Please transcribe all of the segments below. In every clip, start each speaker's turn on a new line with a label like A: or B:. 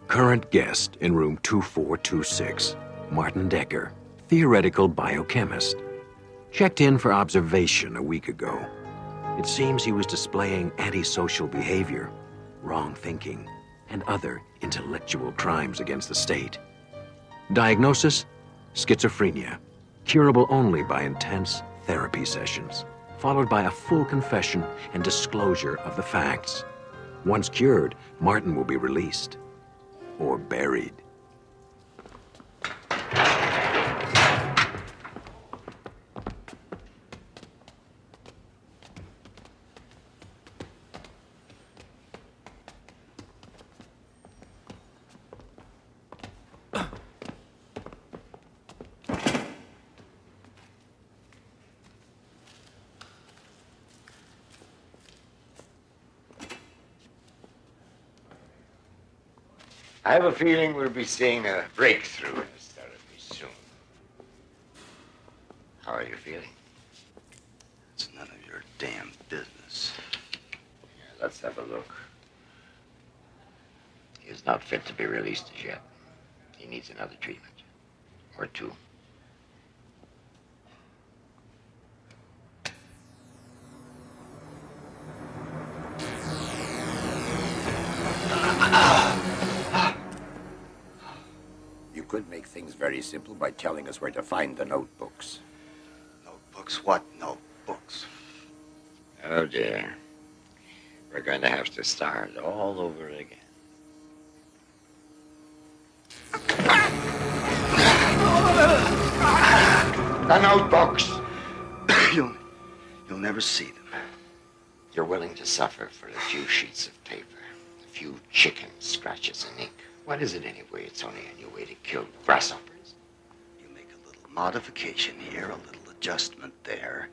A: Current guest in room 2426, Martin Decker, theoretical biochemist. Checked in for observation a week ago. It seems he was displaying antisocial behavior, wrong thinking, and other intellectual crimes against the state. Diagnosis: schizophrenia, curable only by intense therapy sessions, followed by a full confession and disclosure of the facts. Once cured, Martin will be released. Or buried.
B: I have a feeling we'll be seeing a breakthrough in this therapy soon. How are you feeling?
C: It's none of your damn business.
B: Yeah, let's have a look. He is not fit to be released as yet. He needs another treatment. Or two.
C: You could make things very simple by telling us where to find the notebooks.
D: Notebooks? What notebooks?
B: Oh, dear. We're going to have to start all over again. The notebooks!
D: You'll never see them.
B: You're willing to suffer for a few sheets of paper, a few chicken scratches in ink. What is it anyway? It's only a new way to kill grasshoppers.
D: You make a little modification here, a little adjustment there,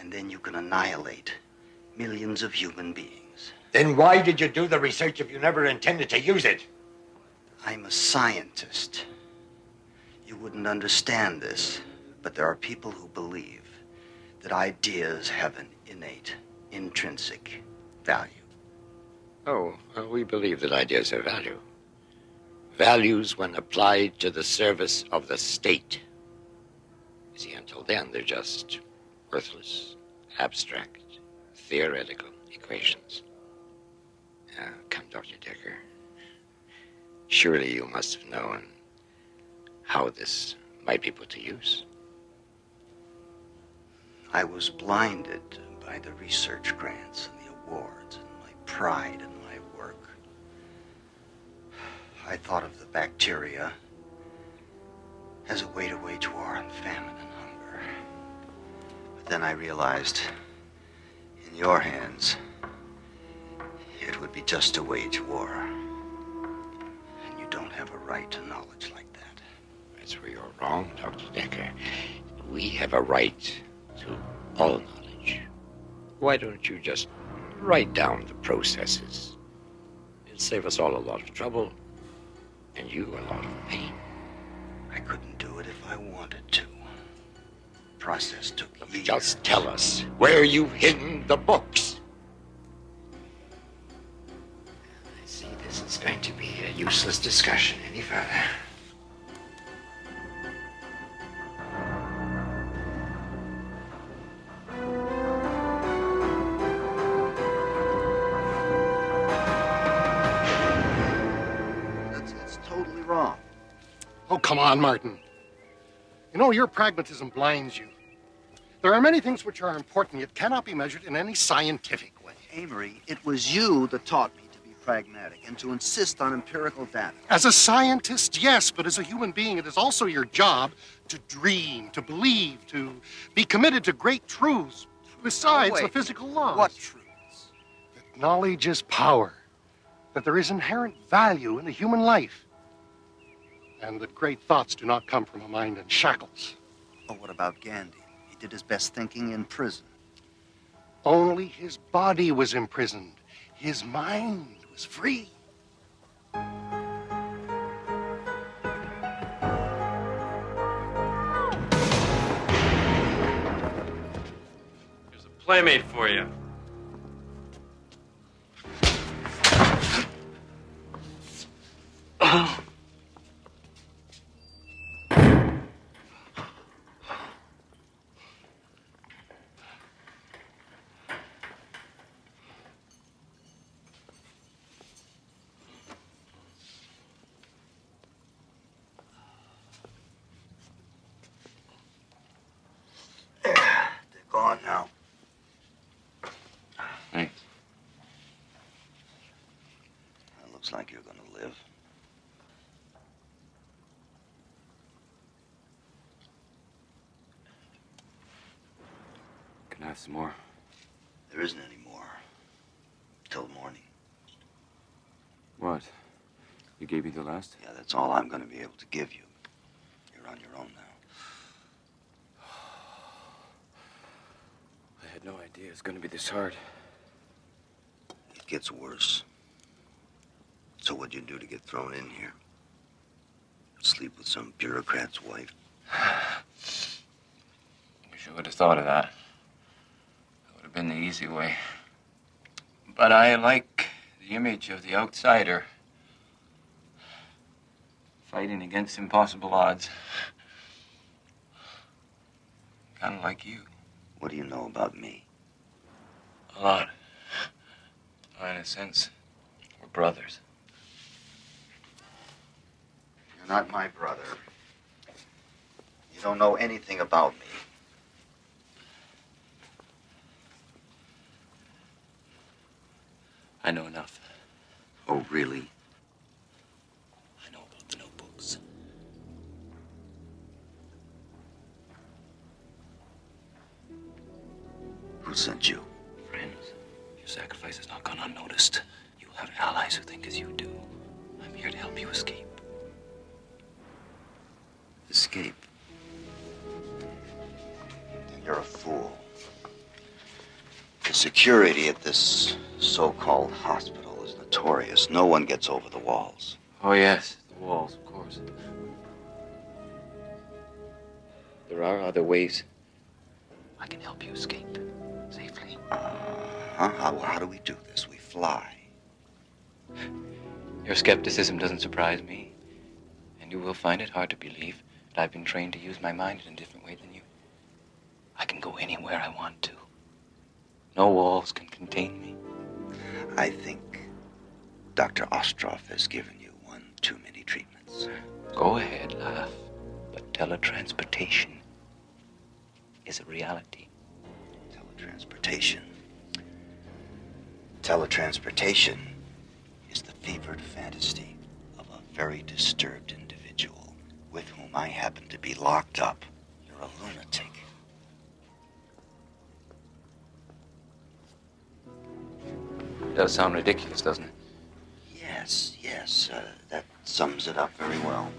D: and then you can annihilate millions of human beings.
B: Then why did you do the research if you never intended to use it?
D: I'm a scientist. You wouldn't understand this, but there are people who believe that ideas have an innate, intrinsic value.
B: Oh, well, we believe that ideas have value. Values when applied to the service of the state. You see, until then, they're just worthless, abstract, theoretical equations. Come, Dr. Decker. Surely you must have known how this might be put to use.
D: I was blinded by the research grants and the awards and my pride in my work. I thought of the bacteria as a way to wage war on famine and hunger. But then I realized, in your hands, it would be just to wage war. And you don't have a right to knowledge like that.
B: That's where you're wrong, Dr. Decker. We have a right to all knowledge. Why don't you just write down the processes? It'll save us all a lot of trouble, and you a lot of pain.
D: I couldn't do it if I wanted to. The process took years.
B: Just tell us where you've hidden the books. I see this is going to be a useless discussion any further.
D: That's totally wrong.
E: Oh, come on, Martin. You know, your pragmatism blinds you. There are many things which are important, yet cannot be measured in any scientific way.
D: Avery, it was you that taught me to be pragmatic and to insist on empirical data.
E: As a scientist, yes, but as a human being, it is also your job to dream, to believe, to be committed to great truths, besides the physical laws.
D: What truths?
E: That knowledge is power, that there is inherent value in the human life, and that great thoughts do not come from a mind in shackles.
D: Oh, what about Gandhi? He did his best thinking in prison.
E: Only his body was imprisoned. His mind was free.
F: There's a playmate for you.
D: They're gone now.
F: Thanks.
D: It looks like you're gonna live.
F: Can I have some more?
D: There isn't any more. Till morning.
F: What? You gave me the last?
D: Yeah, that's all I'm gonna be able to give you. You're on your own now.
F: I had no idea it was going to be this hard.
D: It gets worse. So what'd you do to get thrown in here? Sleep with some bureaucrat's wife?
F: Wish I would have thought of that. That would have been the easy way. But I like the image of the outsider fighting against impossible odds. Kind of like you.
D: What do you know about me?
F: A lot. In a sense, we're brothers.
D: You're not my brother. You don't know anything about me.
F: I know enough.
D: Oh, really?
F: I know about the notebooks.
D: Who sent you?
F: Friends, your sacrifice has not gone unnoticed. You have allies who think as you do. I'm here to help you escape.
D: Escape? Then you're a fool. The security at this so-called hospital is notorious. No one gets over the walls.
F: Oh, yes, the walls, of course. There are other ways. I can help you escape safely.
D: How do we do this? We fly.
F: Your skepticism doesn't surprise me. And you will find it hard to believe that I've been trained to use my mind in a different way than you. I can go anywhere I want to. No walls can contain me.
D: I think Dr. Ostroff has given you one too many treatments.
F: Go ahead, laugh. But teletransportation is a reality.
D: Teletransportation. Teletransportation is the fevered fantasy of a very disturbed individual with whom I happen to be locked up. You're a lunatic.
F: It does sound ridiculous, doesn't it?
D: Yes, that sums it up very well.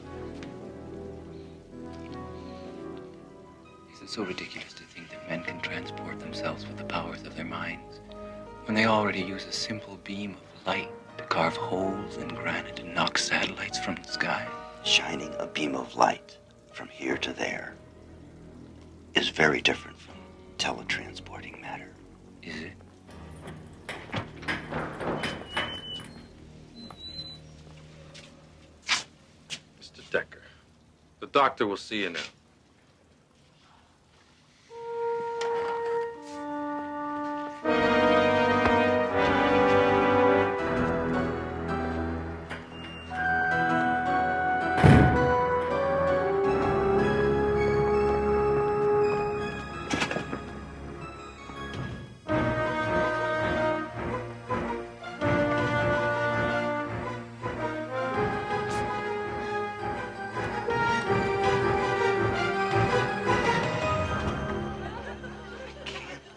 F: Is it so ridiculous to think that men can transport themselves with the powers of their minds when they already use a simple beam of light to carve holes in granite and knock satellites from the sky?
D: Shining a beam of light from here to there is very different from teletransporting matter.
F: Is it?
G: Mr. Decker, the doctor will see you now.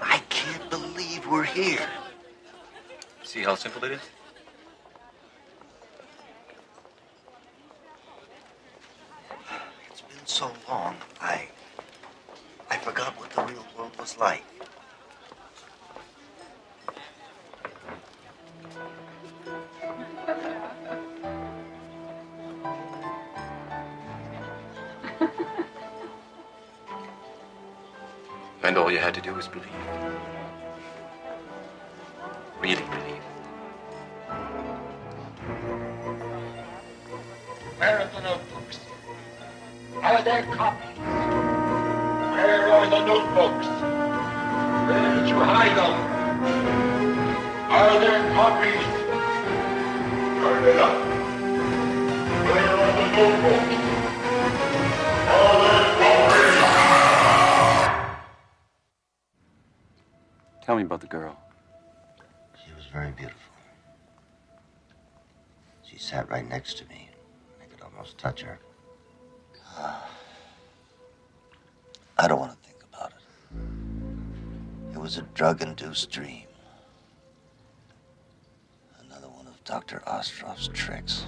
D: I can't believe we're here.
F: See how simple it is?
D: It's been so long, I forgot what the real world was like.
F: And all you had to do was believe. Really believe.
B: Where are the notebooks? Are there copies? Where are the notebooks? Where did you hide them? Are there copies? Turn it up. Where are the notebooks? Are there copies?
F: Tell me about the girl.
D: She was very beautiful. She sat right next to me. I could almost touch her. I don't want to think about it. It was a drug-induced dream. Another one of Dr. Ostrov's tricks.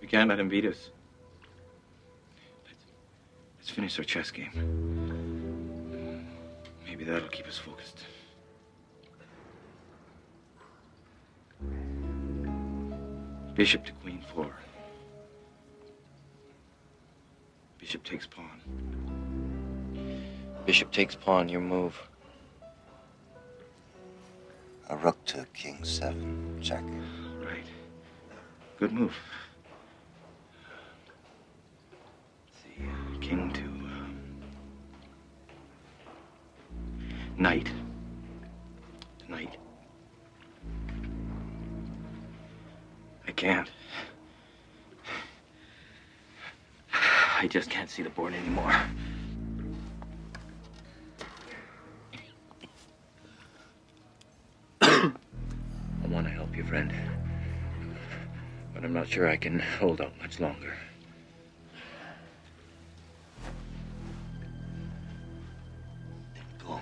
F: We can't let him beat us. Let's finish our chess game. Maybe that'll keep us focused. Bishop to queen 4. Bishop takes pawn. Bishop takes pawn, your move.
D: A rook to king 7, check.
F: Right. Good move. Let's see, king to knight. To knight. I can't. I just can't see the board anymore. I want to help you, friend. But I'm not sure I can hold out much longer.
D: Go.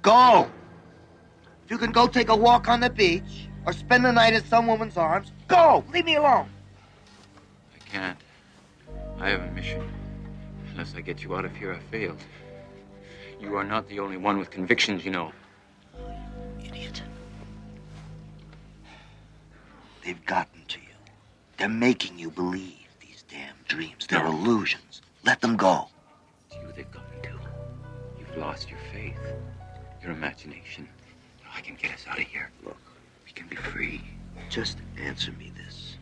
D: Go! If you can go take a walk on the beach or spend the night in some woman's arms, go! Leave me alone!
F: I can't. I have a mission. Unless I get you out of here, I failed. You are not the only one with convictions, you know.
D: Idiot. They've gotten to you. They're making you believe these damn dreams. They're illusions. Let them go.
F: It's you they've gotten to. You've lost your faith, your imagination. I can get us out of here.
D: Look.
F: We can be free.
D: Just answer me this.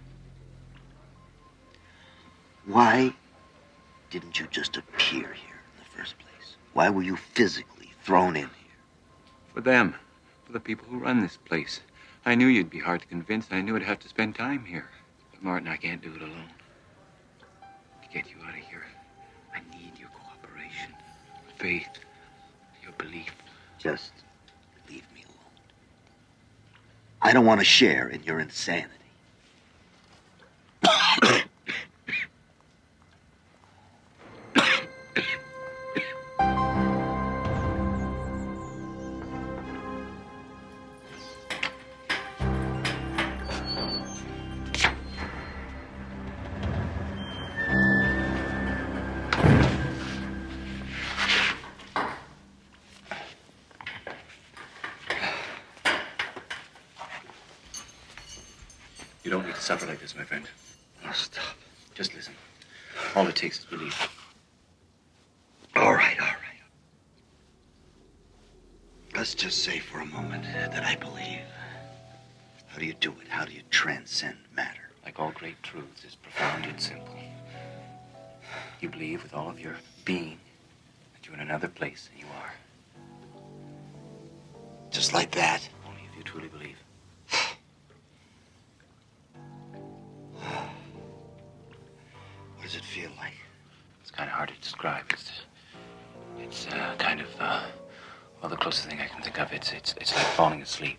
D: Why didn't you just appear here in the first place? Why were you physically thrown in here?
F: For them. For the people who run this place. I knew you'd be hard to convince, and I knew I'd have to spend time here. But Martin, I can't do it alone. To get you out of here, I need your cooperation, faith, your belief.
D: Just leave me alone. I don't want to share in your insanity.
F: You don't need to suffer like this, my friend.
D: Oh, stop.
F: Just listen. All it takes is belief.
D: All right. Let's just say for a moment that I believe. How do you do it? How do you transcend matter?
F: Like all great truths, it's profound yet simple. You believe with all of your being that you're in another place than you are.
D: Just like that.
F: Only if you truly believe.
D: What does it feel like?
F: It's kind of hard to describe. It's kind of, well, the closest thing I can think of, it's like falling asleep,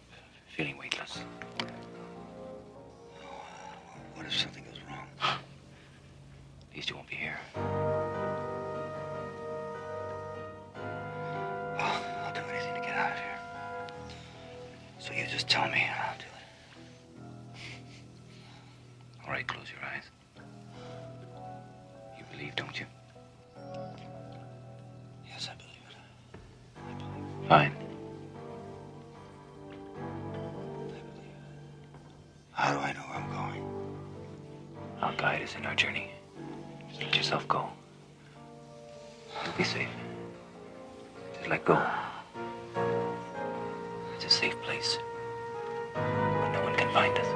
F: feeling weightless.
D: What if something goes wrong?
F: At least you won't be here.
D: Well, I'll do anything to get out of here. So you just tell me and I'll do it.
F: All right, close your eyes. You believe, don't you?
D: Yes, I believe it.
F: Fine.
D: How do I know where I'm going?
F: I'll guide us in our journey. Just let yourself go. You'll be safe. Just let go. It's a safe place where no one can find us.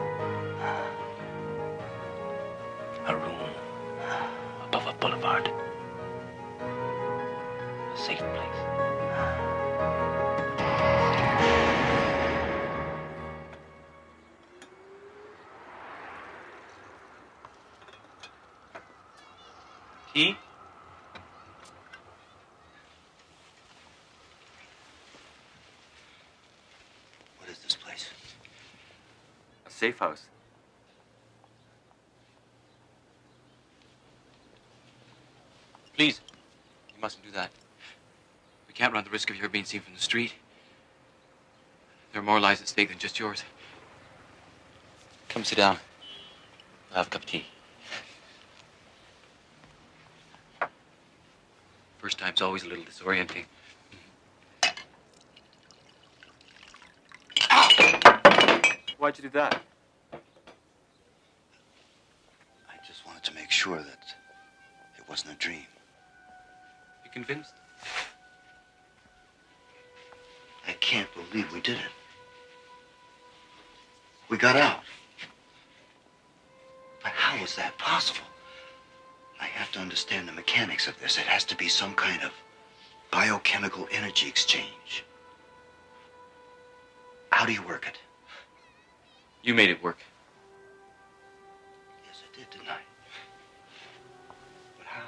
F: Tea?
D: What is this place?
F: A safe house. Please, you mustn't do that. We can't run the risk of your being seen from the street. There are more lives at stake than just yours. Come sit down. I'll have a cup of tea. First time's always a little disorienting. Why'd you do that?
D: I just wanted to make sure that it wasn't a dream.
F: You convinced?
D: I can't believe we did it. We got out. But how was that possible? I have to understand the mechanics of this. It has to be some kind of biochemical energy exchange. How do you work it?
F: You made it work.
D: Yes, I did, didn't I? But how?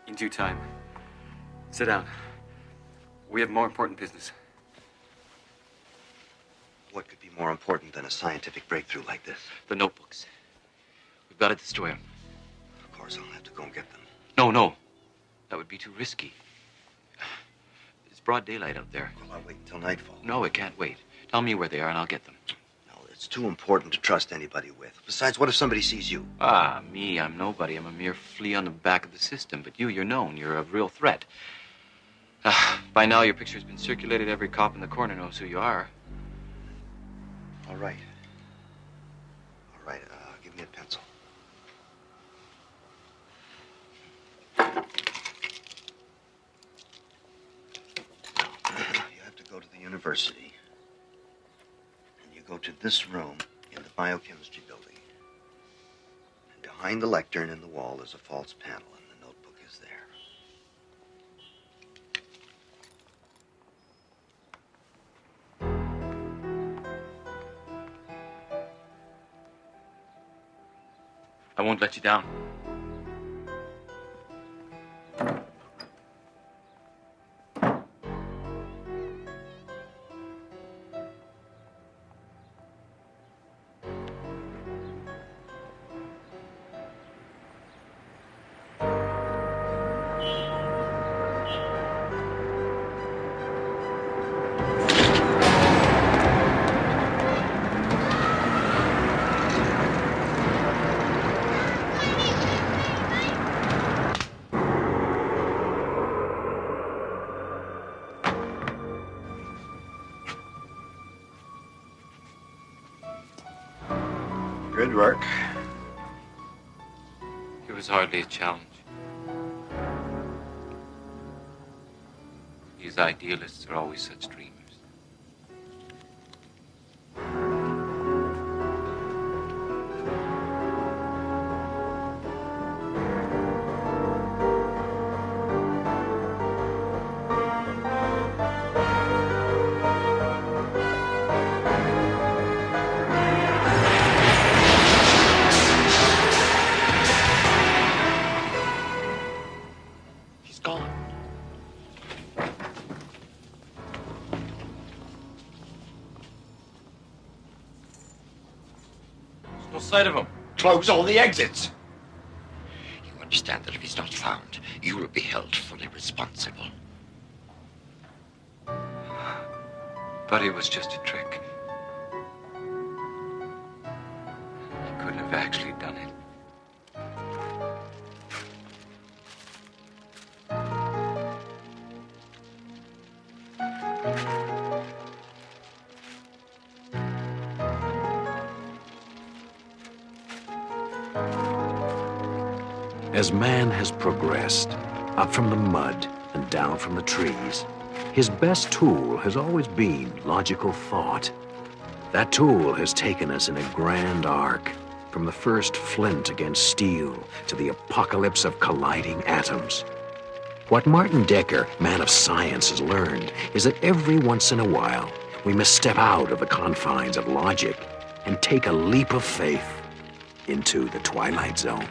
F: In due time. Sit down. We have more important business.
D: What could be more important than a scientific breakthrough like this?
F: The notebooks. We've got to destroy them.
D: Of course, I'll have to go and get them.
F: No. That would be too risky. It's broad daylight out there.
D: Well, I'll wait until nightfall.
F: No, it can't wait. Tell me where they are and I'll get them.
D: No, it's too important to trust anybody with. Besides, what if somebody sees you?
F: Ah, me, I'm nobody. I'm a mere flea on the back of the system. But you're known. You're a real threat. By now, your picture's been circulated. Every cop in the corner knows who you are.
D: All right. All right, give me a pencil. You have to go to the university. And you go to this room in the biochemistry building. And behind the lectern in the wall is a false panel, and the notebook is there.
F: I won't let you down.
C: Good work.
F: It was hardly a challenge. These idealists are always such dreamers. No sight of him.
C: Close all the exits.
B: You understand that if he's not found, you will be held fully responsible.
F: But it was just a trick. He couldn't have actually done it.
A: As man has progressed, up from the mud and down from the trees, his best tool has always been logical thought. That tool has taken us in a grand arc, from the first flint against steel to the apocalypse of colliding atoms. What Martin Decker, man of science, has learned is that every once in a while, we must step out of the confines of logic and take a leap of faith into the Twilight Zone.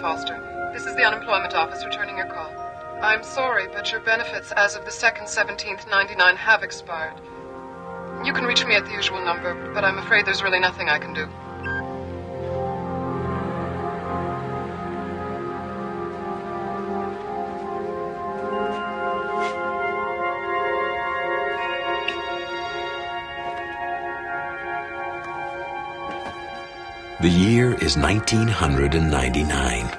H: Foster. This is the unemployment office returning your call. I'm sorry, but your benefits as of the 2nd, 17th, 99 have expired. You can reach me at the usual number, but I'm afraid there's really nothing I can do.
A: The year is 1999.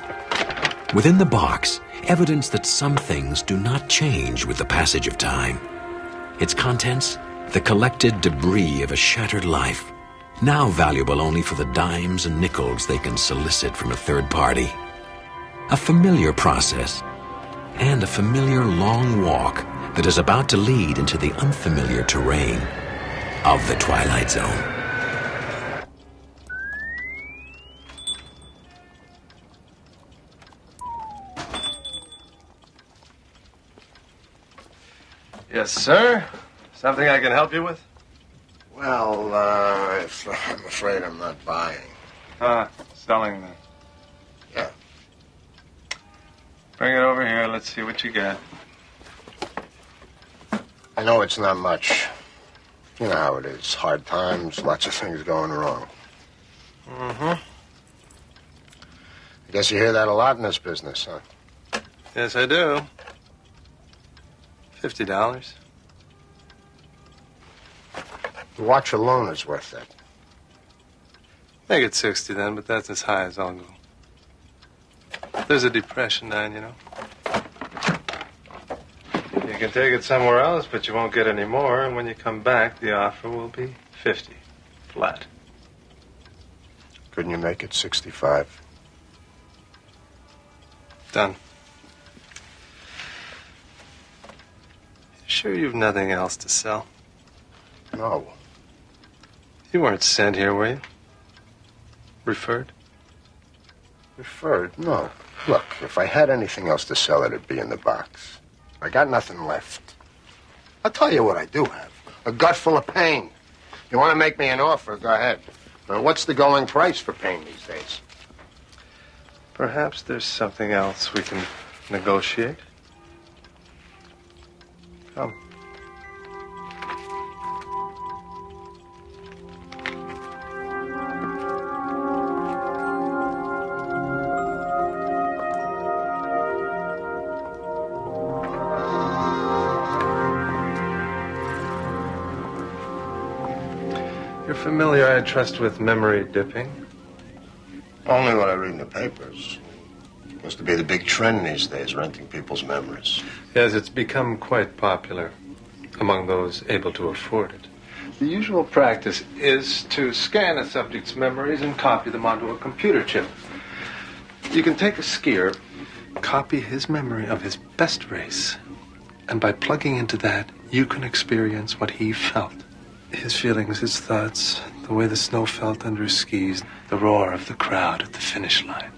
A: Within the box, evidence that some things do not change with the passage of time. Its contents, the collected debris of a shattered life, now valuable only for the dimes and nickels they can solicit from a third party. A familiar process, and a familiar long walk that is about to lead into the unfamiliar terrain of the Twilight Zone.
I: Yes, sir. Something I can help you with?
C: Well, I'm afraid I'm not buying.
I: Selling then.
C: Yeah.
I: Bring it over here. Let's see what you got.
C: I know it's not much. You know how it is. Hard times, lots of things going wrong.
I: Mm-hmm.
C: I guess you hear that a lot in this business, huh?
I: Yes, I do. $50.
C: The watch alone is worth that.
I: Make it 60 then, but that's as high as I'll go. There's a depression down, you know. You can take it somewhere else, but you won't get any more, and when you come back, the offer will be 50. Flat.
C: Couldn't you make it 65?
I: Done. Sure you've nothing else to sell?
C: No.
I: You weren't sent here, were you? Referred?
C: Referred? No. Look, if I had anything else to sell, it'd be in the box. I got nothing left. I'll tell you what I do have. A gut full of pain. You want to make me an offer, go ahead. Now, what's the going price for pain these days?
I: Perhaps there's something else we can negotiate. Come. You're familiar, I trust, with memory dipping?
C: Only what I read in the papers. Seems to be the big trend these days, renting people's memories.
I: Yes, it's become quite popular among those able to afford it. The usual practice is to scan a subject's memories and copy them onto a computer chip. You can take a skier, copy his memory of his best race, and by plugging into that, you can experience what he felt. His feelings, his thoughts, the way the snow felt under his skis, the roar of the crowd at the finish line.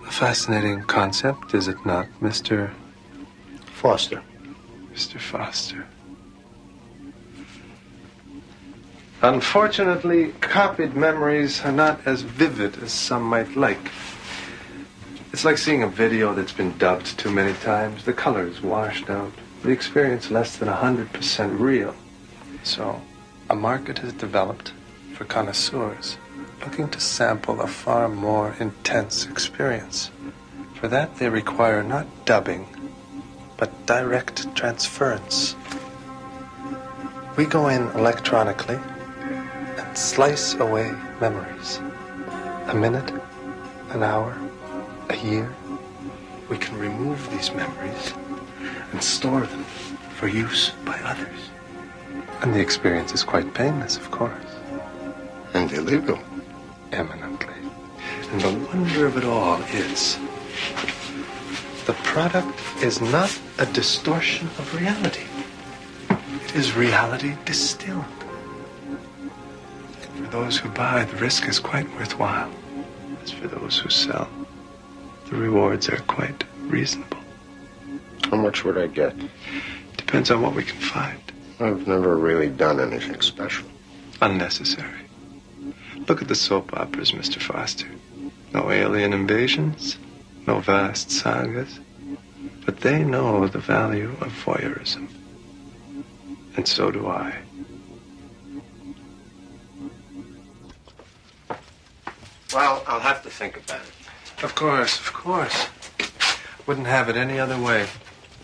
I: A fascinating concept, is it not, Mr.
C: Foster.
I: Mr. Foster. Unfortunately, copied memories are not as vivid as some might like. It's like seeing a video that's been dubbed too many times. The color is washed out. The experience less than 100% real. So, a market has developed for connoisseurs looking to sample a far more intense experience. For that, they require not dubbing, but direct transference. We go in electronically and slice away memories. A minute, an hour, a year. We can remove these memories and store them for use by others. And the experience is quite painless, of course.
C: And illegal.
I: Eminently. And the wonder of it all is the product is not a distortion of reality. It is reality distilled. For those who buy, the risk is quite worthwhile. As for those who sell, the rewards are quite reasonable.
C: How much would I get?
I: Depends on what we can find.
C: I've never really done anything special.
I: Unnecessary. Look at the soap operas, Mr. Foster. No alien invasions, no vast sagas. But they know the value of voyeurism. And so do I. Well, I'll have to think about it. Of course, of course. Wouldn't have it any other way.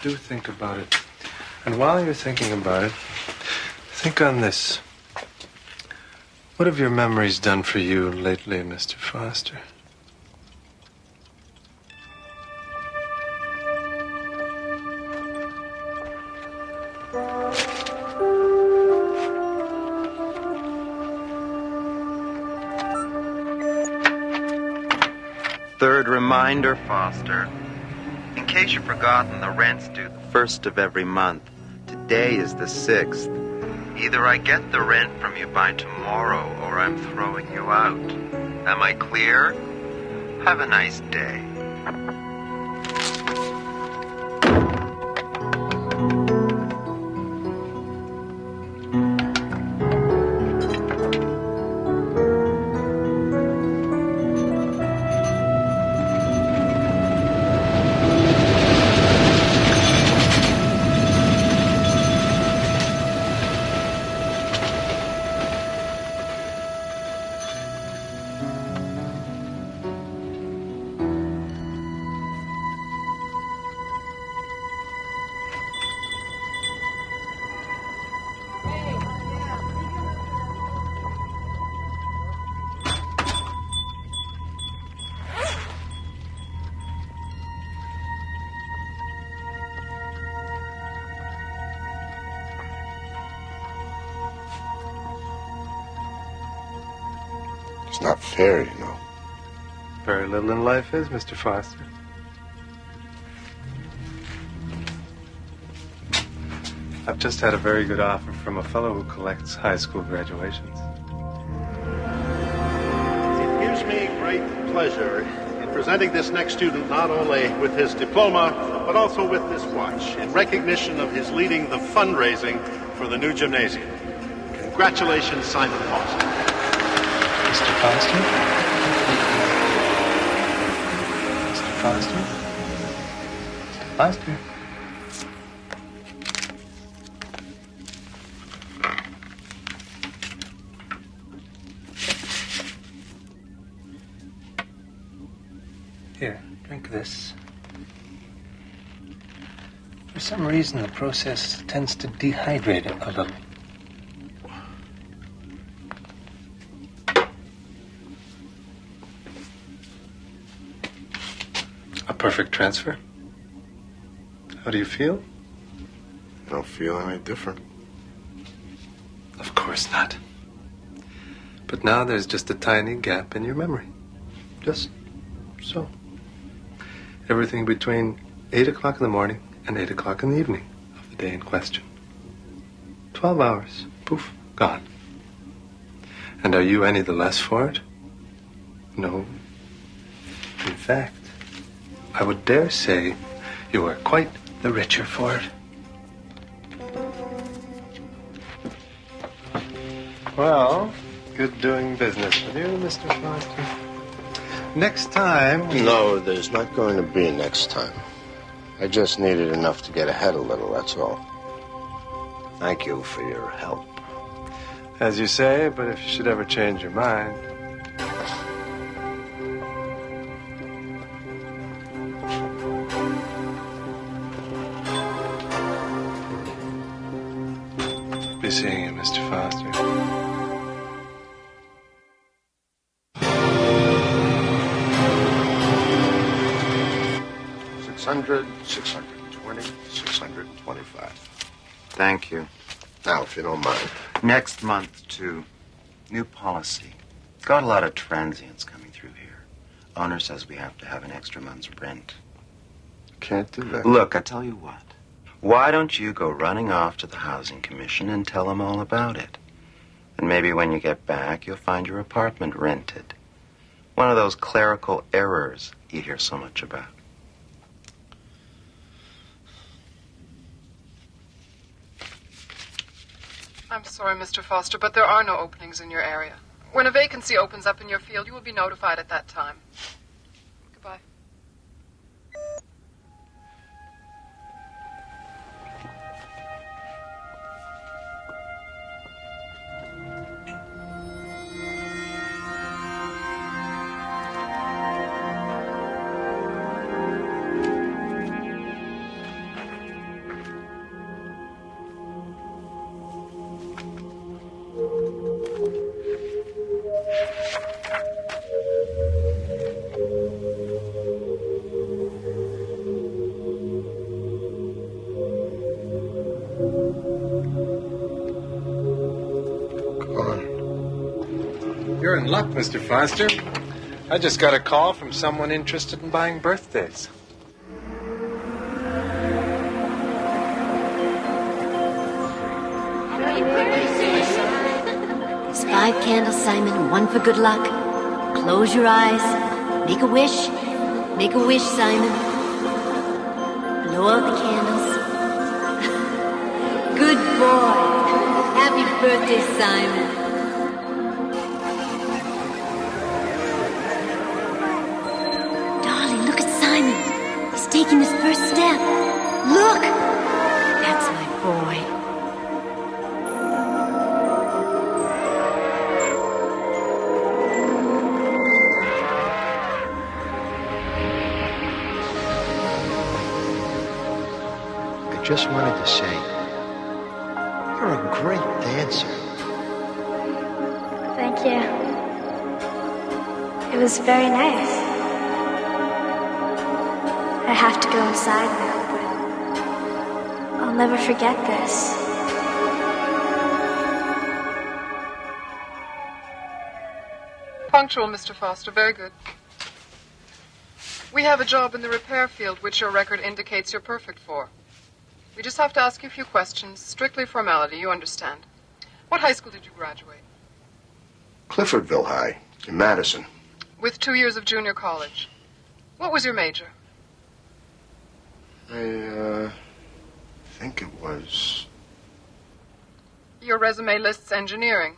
I: Do think about it. And while you're thinking about it, think on this. What have your memories done for you lately, Mr. Foster?
J: Third reminder, Foster. In case you've forgotten, the rent's due the 1st of every month. Today is the 6th. Either I get the rent from you by tomorrow, or I'm throwing you out. Am I clear? Have a nice day.
C: It's not fair, you know.
I: Very little in life is, Mr. Foster. I've just had a very good offer from a fellow who collects high school graduations.
E: It gives me great pleasure in presenting this next student not only with his diploma, but also with this watch in recognition of his leading the fundraising for the new gymnasium. Congratulations, Simon Foster.
I: Mr. Foster? Mr. Foster? Mr. Foster? Here, drink this. For some reason, the process tends to dehydrate it a little. A perfect transfer? How do you feel?
C: I don't feel any different.
I: Of course not. But now there's just a tiny gap in your memory. Just so. Everything between 8 o'clock in the morning and 8 o'clock in the evening of the day in question. 12 hours. Poof. Gone. And are you any the less for it? No. In fact, I would dare say you are quite the richer for it. Well, good doing business with you, Mr. Foster. Next time...
C: No, there's not going to be a next time. I just needed enough to get ahead a little, that's all. Thank you for your help.
I: As you say, but if you should ever change your mind... Be seeing you, Mr. Foster.
C: 600, 620, 625.
J: Thank you.
C: Now, if you don't mind.
J: Next month, too. New policy. Got a lot of transients coming through here. Owner says we have to have an extra month's rent.
C: Can't do that.
J: Look, I tell you what. Why don't you go running off to the Housing Commission and tell them all about it? And maybe when you get back, you'll find your apartment rented. One of those clerical errors you hear so much about.
H: I'm sorry, Mr. Foster, but there are no openings in your area. When a vacancy opens up in your field, you will be notified at that time. Goodbye.
I: You're in luck, Mr. Foster. I just got a call from someone interested in buying birthdays.
K: There's 5 candles, Simon, 1 for good luck. Close your eyes. Make a wish. Make a wish, Simon. Blow out the candles. Good boy. Happy birthday, Simon. Darling, look at Simon. He's taking his first step. Look! That's my boy.
C: I just wanted to say, you're a great dancer.
L: Thank you. It was very nice. I have to go inside now, but I'll never forget this.
H: Punctual, Mr. Foster. Very good. We have a job in the repair field which your record indicates you're perfect for. We just have to ask you a few questions. Strictly formality, you understand. What high school did you graduate?
C: Cliffordville High, in Madison.
H: With 2 years of junior college. What was your major?
C: I think it was...
H: Your resume lists engineering.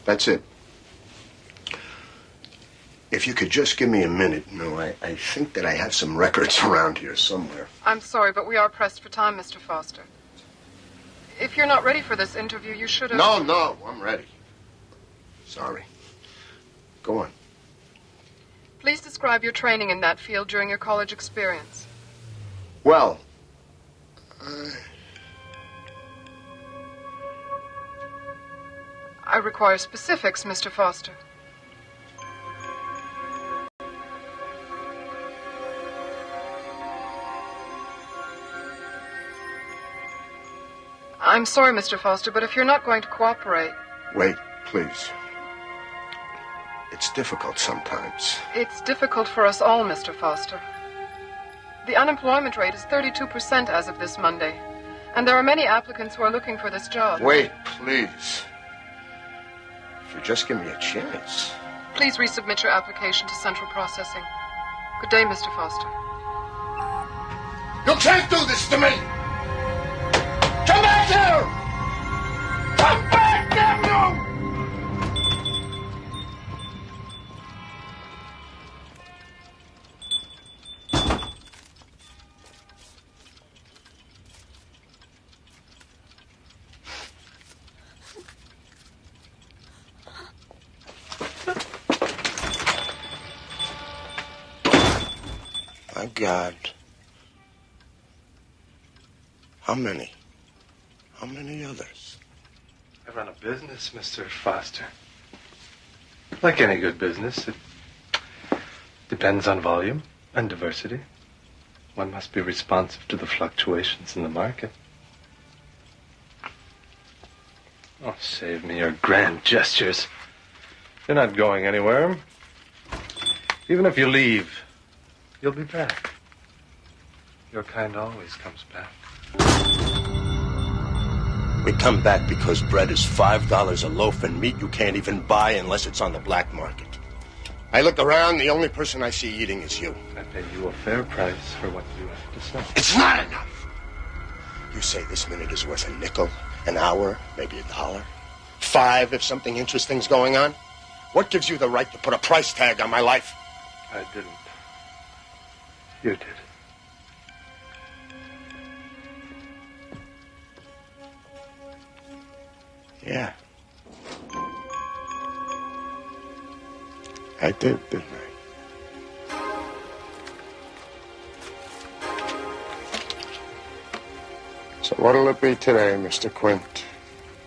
C: That's it. If you could just give me a minute, I think that I have some records around here somewhere.
H: I'm sorry, but we are pressed for time, Mr. Foster. If you're not ready for this interview, you should have...
C: No, I'm ready. Sorry. Go on.
H: Please describe your training in that field during your college experience.
C: Well,
H: I require specifics, Mr. Foster. I'm sorry, Mr. Foster, but if you're not going to cooperate...
C: Wait, please. It's difficult sometimes.
H: It's difficult for us all, Mr. Foster. The unemployment rate is 32% as of this Monday, and there are many applicants who are looking for this job.
C: Wait, please. If you just give me a chance.
H: Please resubmit your application to Central Processing. Good day, Mr. Foster.
C: You can't do this to me! Come back here! Come back, damn you! My God. How many? How many others?
I: I run a business, Mr. Foster. Like any good business, it depends on volume and diversity. One must be responsive to the fluctuations in the market. Oh, save me your grand gestures. You're not going anywhere. Even if you leave, you'll be back. Your kind always comes back.
C: We come back because bread is $5 a loaf and meat you can't even buy unless it's on the black market. I look around, the only person I see eating is you.
I: I pay you a fair price for what you have to sell.
C: It's not enough! You say this minute is worth a nickel, an hour, maybe $1. 5 if something interesting's going on? What gives you the right to put a price tag on my life?
I: I didn't. You did.
C: Yeah. I did, didn't I? So what'll it be today, Mr. Quint?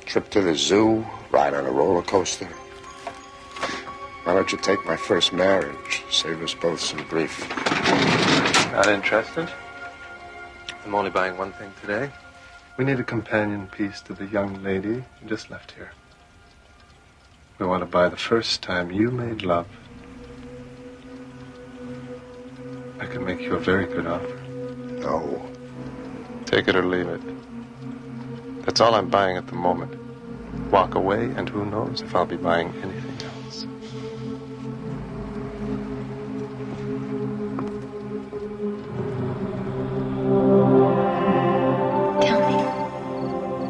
C: Trip to the zoo? Ride on a roller coaster? Why don't you take my first marriage? Save us both some grief.
I: Not interested? I'm only buying one thing today. We need a companion piece to the young lady who just left here. We want to buy the first time you made love. I can make you a very good offer.
C: No.
I: Take it or leave it. That's all I'm buying at the moment. Walk away, and who knows if I'll be buying anything else.
L: Tell me.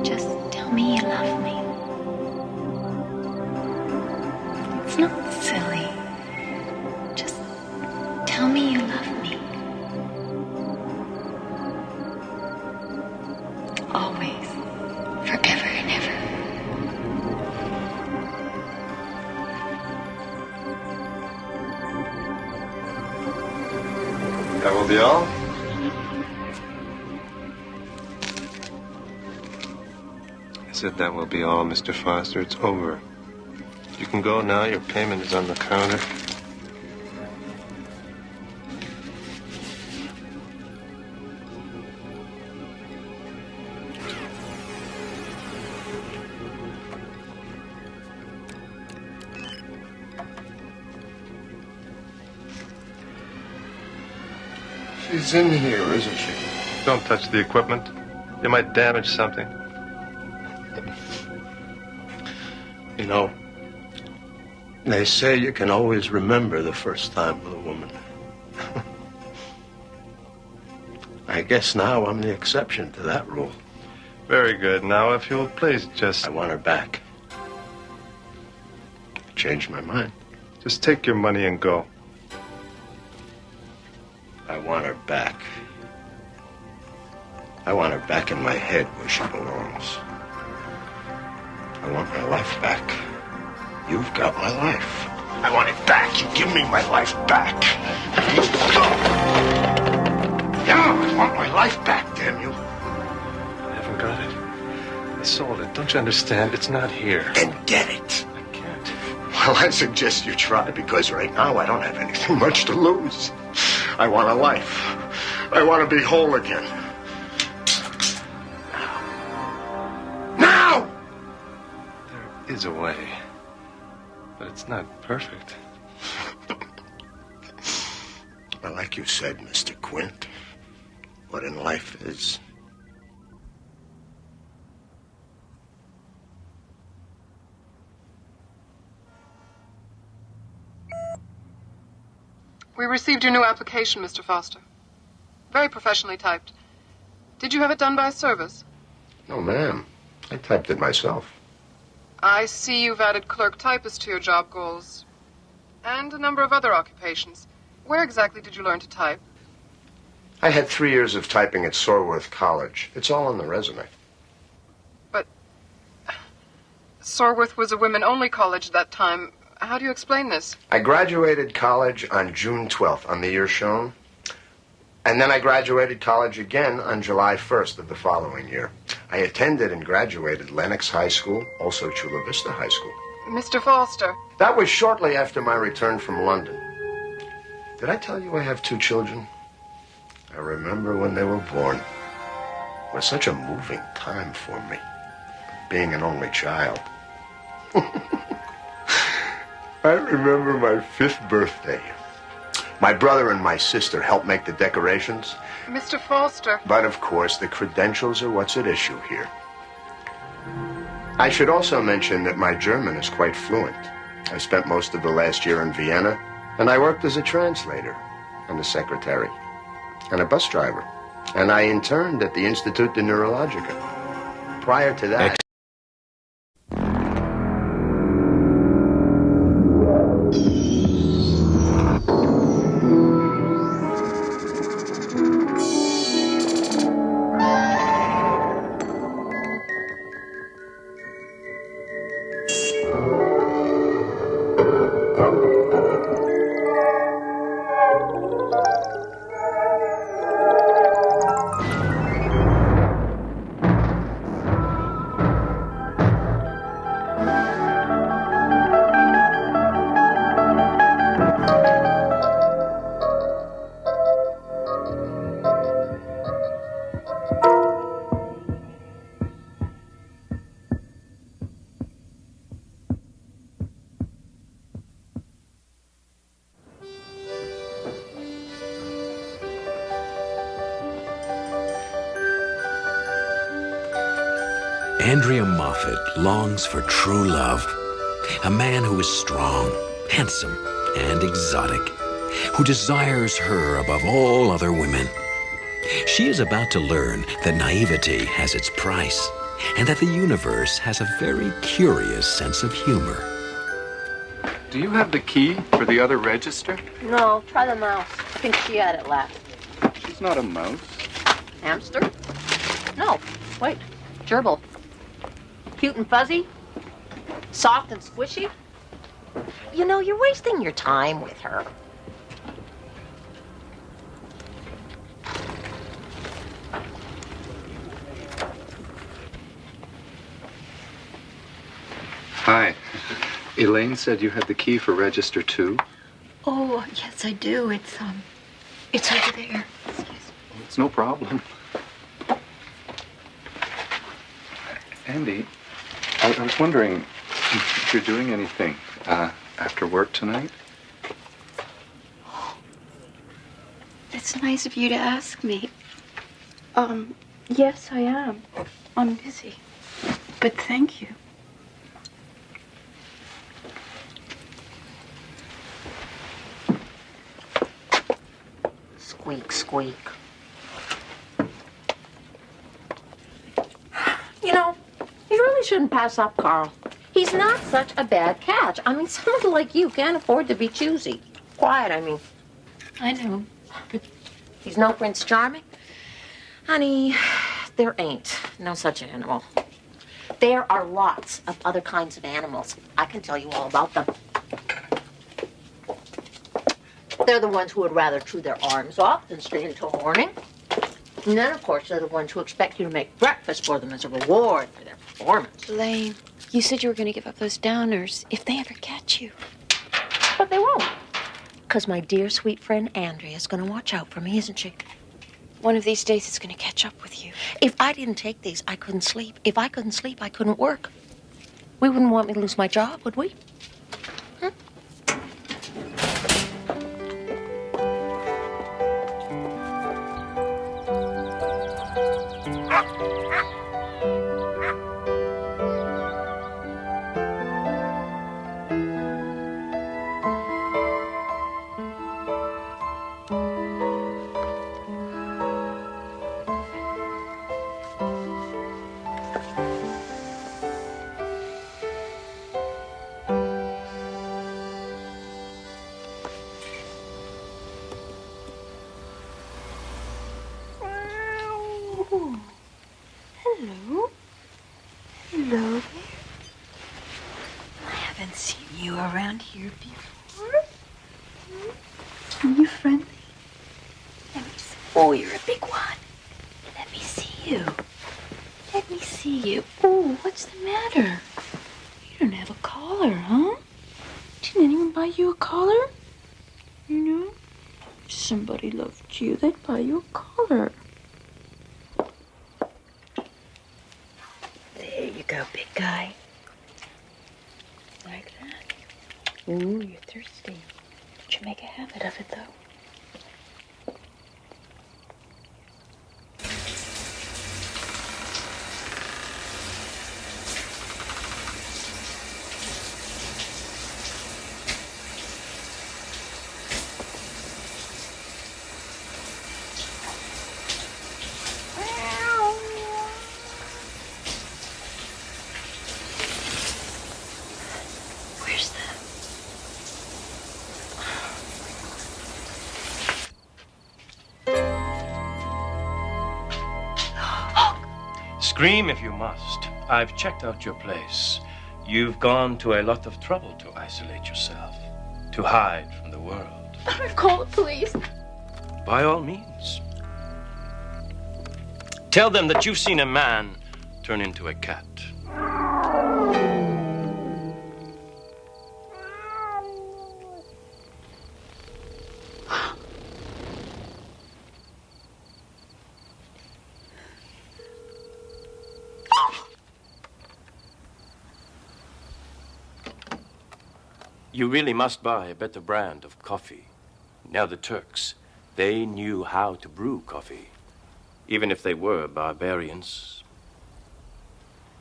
L: Just tell me you love me. It's not silly. Just tell me you love me. Always. Forever and ever.
I: That will be all? I said that will be all, Mr. Foster. It's over. You can go now. Your payment is on the counter.
C: She's in here, isn't she?
I: Don't touch the equipment. You might damage something.
C: You know, they say you can always remember the first time with a woman. I guess now I'm the exception to that rule.
I: Very good. Now, if you'll please just...
C: I want her back. I changed my mind.
I: Just take your money and go.
C: I want her back. I want her back in my head where she belongs. I want my life back. You've got my life. I want it back. You give me my life back. Yeah, I want my life back, damn you.
I: I haven't got it. I sold it. Don't you understand? It's not here.
C: Then get it.
I: I can't.
C: Well, I suggest you try, because right now I don't have anything much to lose. I want a life. I want to be whole again. Now!
I: There is a way. But it's not perfect.
C: Well, like you said, Mr. Quint, what in life is...
H: We received your new application, Mr. Foster. Very professionally typed. Did you have it done by a service?
C: No, ma'am. I typed it myself.
H: I see you've added clerk typist to your job goals. And a number of other occupations. Where exactly did you learn to type?
C: I had 3 years of typing at Sorworth College. It's all on the resume.
H: But Sorworth was a women-only college at that time. How do you explain this?
C: I graduated college on June 12th, on the year shown. And then I graduated college again on July 1st of the following year. I attended and graduated Lenox High School, also Chula Vista High School.
H: Mr. Foster.
C: That was shortly after my return from London. Did I tell you I have 2 children? I remember when they were born. It was such a moving time for me, being an only child. I remember my 5th birthday. My brother and my sister helped make the decorations.
H: Mr. Foster.
C: But, of course, the credentials are what's at issue here. I should also mention that my German is quite fluent. I spent most of the last year in Vienna, and I worked as a translator and a secretary and a bus driver. And I interned at the Institut de Neurologica. Prior to that...
A: Andrea Moffat longs for true love. A man who is strong, handsome, and exotic, who desires her above all other women. She is about to learn that naivety has its price, and that the universe has a very curious sense of humor.
I: Do you have the key for the other register?
M: No, try the mouse. I think she had it last.
I: She's not a mouse.
M: Hamster? No, wait. Gerbil. Cute and fuzzy? Soft and squishy? You know, you're wasting your time with her.
I: Hi. Elaine said you had the key for register 2.
N: Oh, yes, I do. It's over there.
I: It's no problem. Andy, I was wondering if you're doing anything after work tonight?
N: It's nice of you to ask me. Yes, I am. I'm busy. But thank you.
M: Squeak, squeak. You know, you really shouldn't pass up Carl. He's not such a bad catch. I mean, someone like you can't afford to be choosy. Quiet, I mean.
N: I know.
M: But he's no Prince Charming. Honey, there ain't no such animal. There are lots of other kinds of animals. I can tell you all about them. They're the ones who would rather chew their arms off than stay until morning. And then, of course, they're the ones who expect you to make breakfast for them as a reward for their performance.
N: Elaine, you said you were going to give up those downers if they ever catch you.
M: But they won't. Because my dear, sweet friend Andrea is going to watch out for me, isn't she?
N: One of these days it's going to catch up with you.
M: If I didn't take these, I couldn't sleep. If I couldn't sleep, I couldn't work. We wouldn't want me to lose my job, would we?
N: Hello. Hello there. I haven't seen you around here before. Are you friendly? Let me see. Oh, you're a big one. Let me see you. Let me see you. Oh, what's the matter? You don't have a collar, huh? Didn't anyone buy you a collar? You know? If somebody loved you, they'd buy you a collar. There you go, big guy. Like that. Ooh, you're thirsty. Don't you make a habit of it, though. Where's the...
O: Scream if you must. I've checked out your place. You've gone to a lot of trouble to isolate yourself, to hide from the world.
N: Call the police.
O: By all means. Tell them that you've seen a man turn into a cat. You really must buy a better brand of coffee. Now the Turks, they knew how to brew coffee, even if they were barbarians.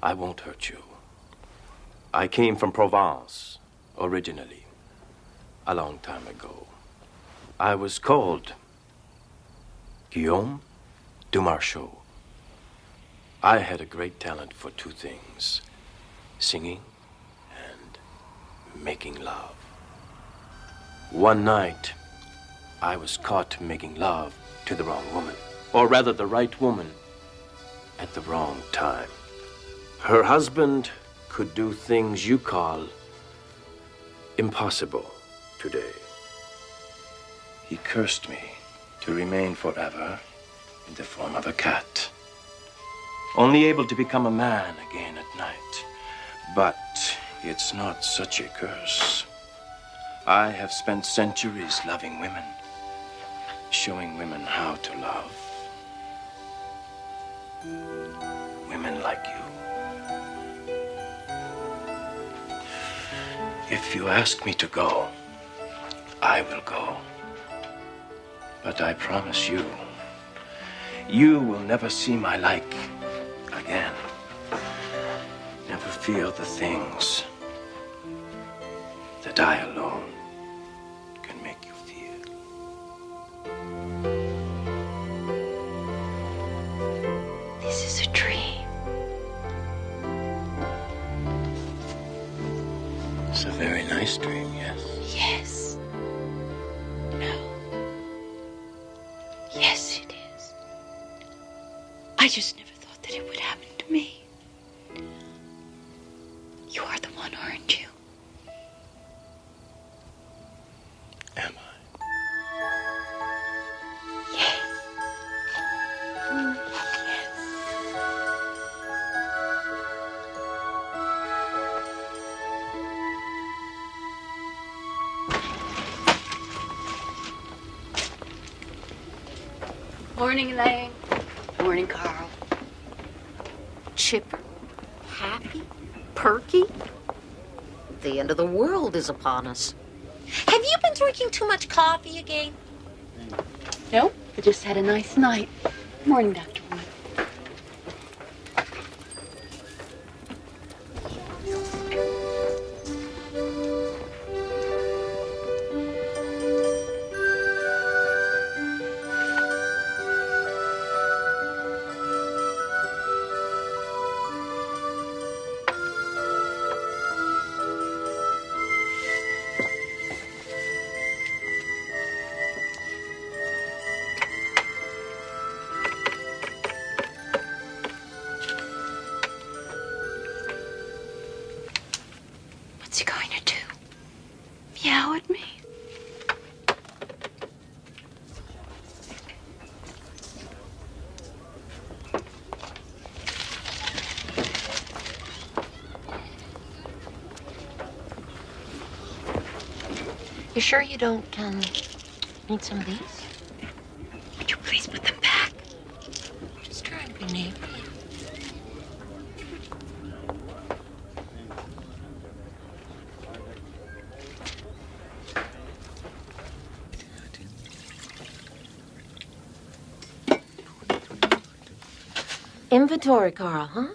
O: I won't hurt you. I came from Provence, originally, a long time ago. I was called Guillaume de Marchaux. I had a great talent for two things, singing and making love. One night, I was caught making love to the wrong woman, or rather the right woman at the wrong time. Her husband could do things you call impossible today. He cursed me to remain forever in the form of a cat, only able to become a man again at night. But it's not such a curse. I have spent centuries loving women, showing women how to love. Women like you. If you ask me to go, I will go. But I promise you, you will never see my like again. Never feel the things that I alone can make you feel.
N: This is a dream.
O: It's a very nice dream, yes?
N: Yes. No. Yes, it is. I just never thought that it would happen to me. You are the one, aren't you?
O: Am
N: Yes.
M: Morning, Elaine. Morning, Carl. Chipper, happy, perky. The end of the world is upon us. Have you been drinking too much coffee again?
N: Nope. I just had a nice night. Morning, Dr. Wood. What's he going to do? Meow at me?
M: You sure you don't, need some of these?
N: Would you please put them back?
M: Just trying to be neighborly. Inventory, Carl, huh?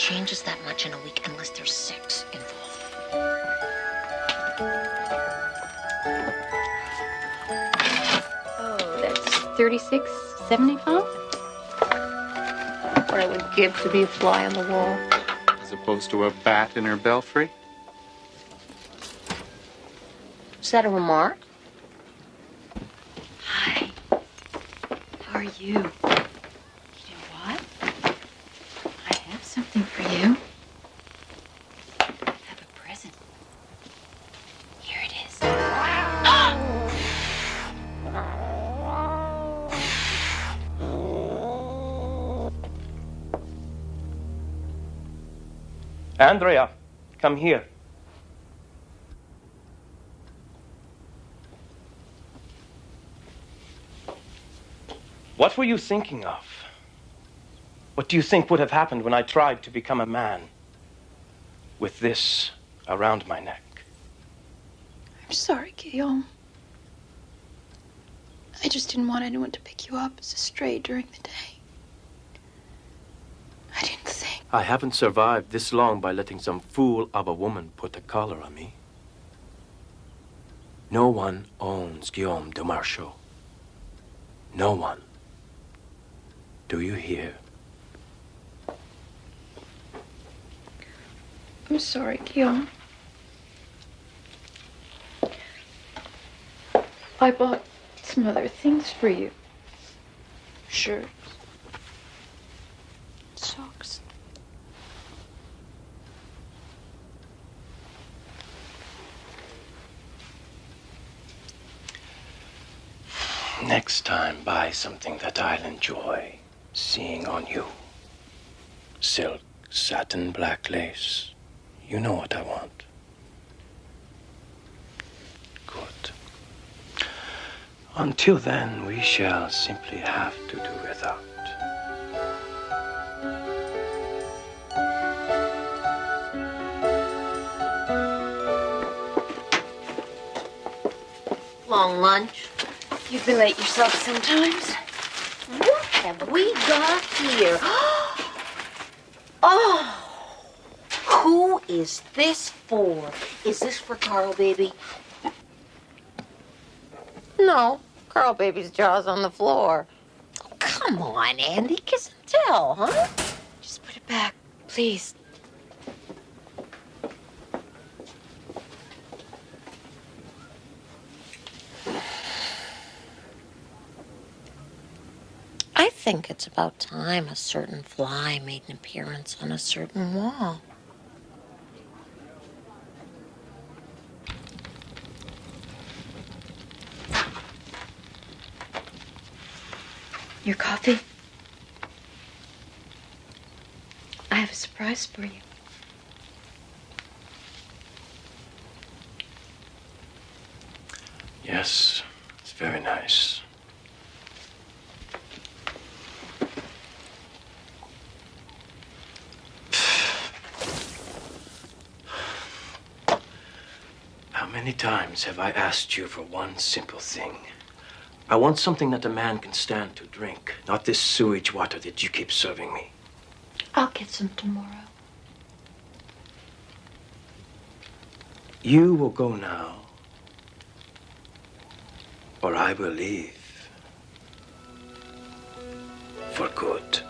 M: changes that much in a week unless there's sex involved.
N: Oh, that's $36.75.
M: What I would give to be a fly on the wall.
E: As opposed to a bat in her belfry?
M: Is that a remark?
N: Hi. How are you? You know what? I have something for you. I have a present. Here it is.
O: Andrea, come here. What were you thinking of? What do you think would have happened when I tried to become a man with this around my neck?
N: I'm sorry, Guillaume. I just didn't want anyone to pick you up as a stray during the day. I didn't think.
O: I haven't survived this long by letting some fool of a woman put a collar on me. No one owns Guillaume de Marchaux. No one. Do you hear?
N: I'm sorry, Guillaume. I bought some other things for you. Shirts. Socks.
O: Next time, buy something that I'll enjoy seeing on you. Silk, satin, black lace. You know what I want. Good. Until then, we shall simply have to do without.
M: Long lunch.
N: You've been late yourself sometimes.
M: What have we got here? Oh, who is this for? Is this for Carl, baby? No, Carl, baby's jaw's on the floor. Oh, come on, Andy, kiss and tell, huh?
N: Just put it back, please.
M: I think it's about time a certain fly made an appearance on a certain wall.
N: Your coffee? I have a surprise for you.
O: Yes, it's very nice. How many times have I asked you for one simple thing? I want something that a man can stand to drink, not this sewage water that you keep serving me.
N: I'll get some tomorrow.
O: You will go now, or I will leave. For good.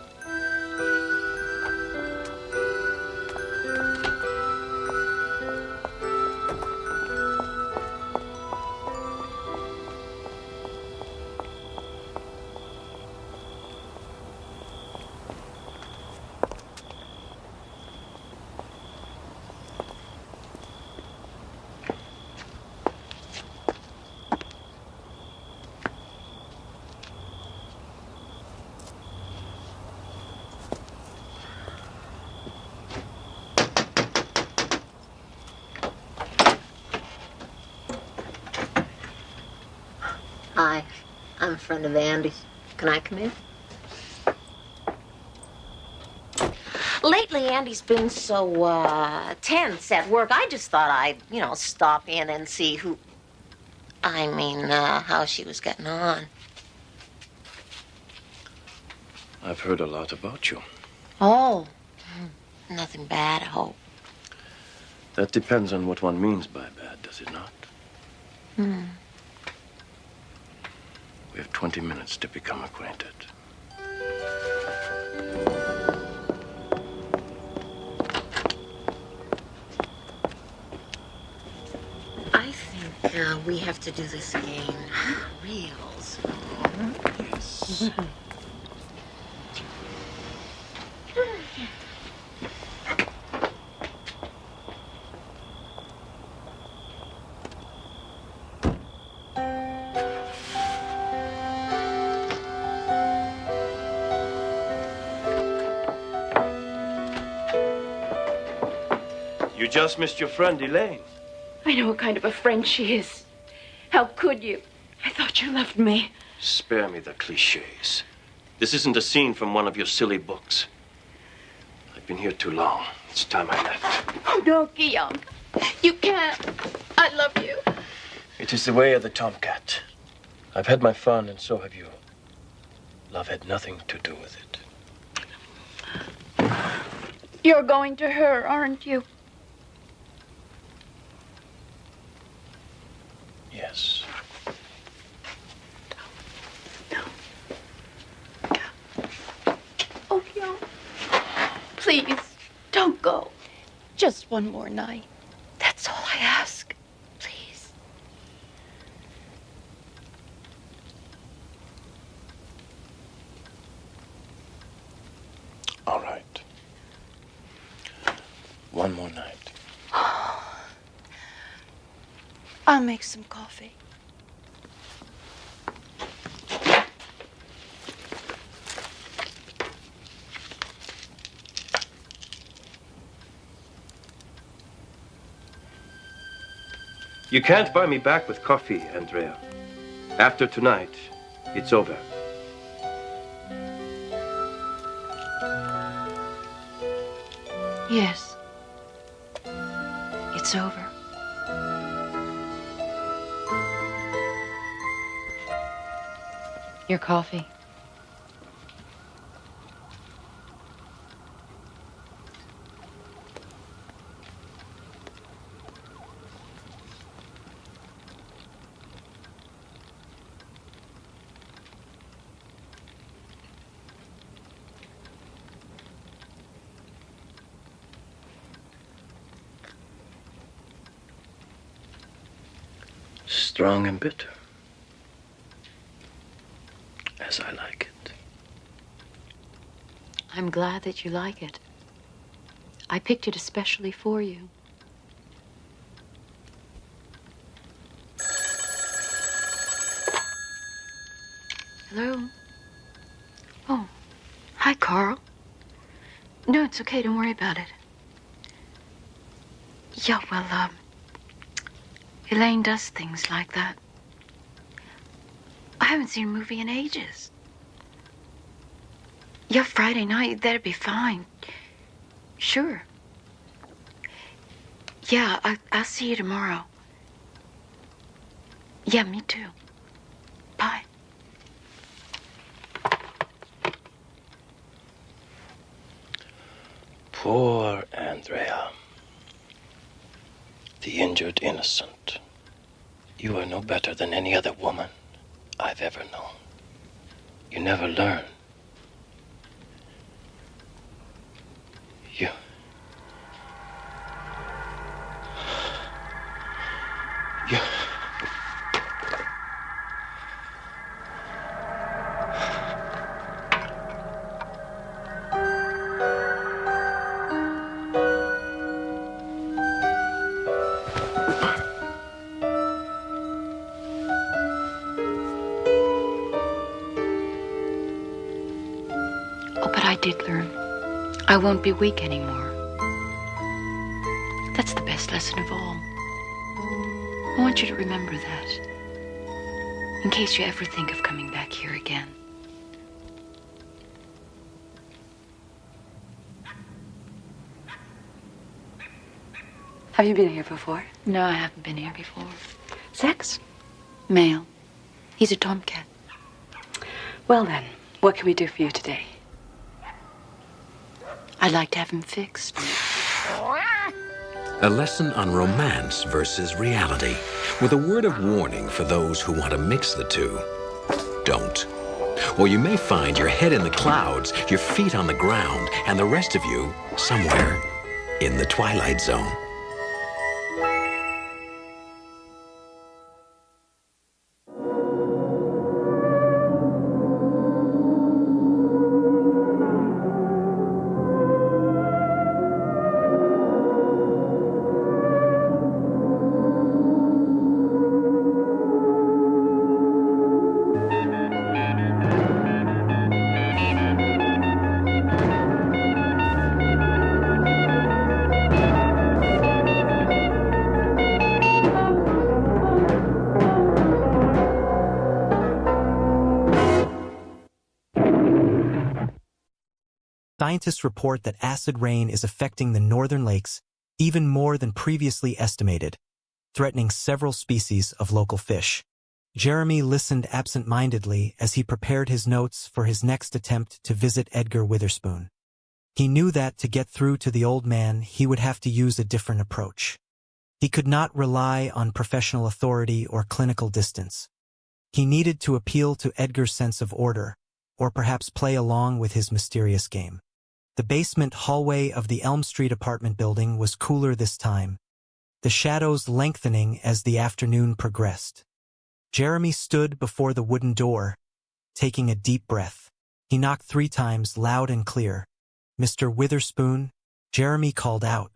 M: Hi, I'm a friend of Andy's. Can I come in? Lately, Andy's been so, tense at work. I just thought I'd, stop in and see how she was getting on.
O: I've heard a lot about you.
M: Oh, Nothing bad, I hope.
O: That depends on what one means by bad, does it not? We have 20 minutes to become acquainted.
M: I think we have to do this again real slow.
O: Yes. You just missed your friend, Elaine.
N: I know what kind of a friend she is. How could you? I thought you loved me.
O: Spare me the cliches. This isn't a scene from one of your silly books. I've been here too long. It's time I left.
N: Oh, no, Guillaume. You can't. I love you.
O: It is the way of the tomcat. I've had my fun, and so have you. Love had nothing to do with it.
N: You're going to her, aren't you?
O: Yes.
N: Oh, Guillaume. Please, don't go. Just one more night. That's all I ask. Please.
O: All right. One more night.
N: I'll make some coffee.
O: You can't buy me back with coffee, Andrea. After tonight, it's over.
N: Yes. It's over. Your coffee.
O: Strong and bitter. As I like it.
N: I'm glad that you like it. I picked it especially for you. Hello? Oh, hi, Carl. No, it's okay. Don't worry about it. Yeah, well, Elaine does things like that. I haven't seen a movie in ages. Yeah, Friday night, that'd be fine. Sure. Yeah, I'll see you tomorrow. Yeah, me too. Bye.
O: Poor Andrea. The injured innocent. You are no better than any other woman I've ever known. You never learn. You...
N: Oh, but I did learn. I won't be weak anymore. That's the best lesson of all. I want you to remember that. In case you ever think of coming back here again.
P: Have you been here before?
N: No, I haven't been here before.
P: Sex?
N: Male. He's a tomcat.
P: Well then, what can we do for you today? I'd like to have him fixed.
A: A lesson on romance versus reality, with a word of warning for those who want to mix the two. Don't. Or you may find your head in the clouds, your feet on the ground, and the rest of you somewhere in the Twilight Zone.
Q: Scientists report that acid rain is affecting the northern lakes even more than previously estimated, threatening several species of local fish. Jeremy listened absent-mindedly as he prepared his notes for his next attempt to visit Edgar Witherspoon. He knew that to get through to the old man, he would have to use a different approach. He could not rely on professional authority or clinical distance. He needed to appeal to Edgar's sense of order, or perhaps play along with his mysterious game. The basement hallway of the Elm Street apartment building was cooler this time, the shadows lengthening as the afternoon progressed. Jeremy stood before the wooden door, taking a deep breath. He knocked 3 times, loud and clear. "Mr. Witherspoon?" Jeremy called out.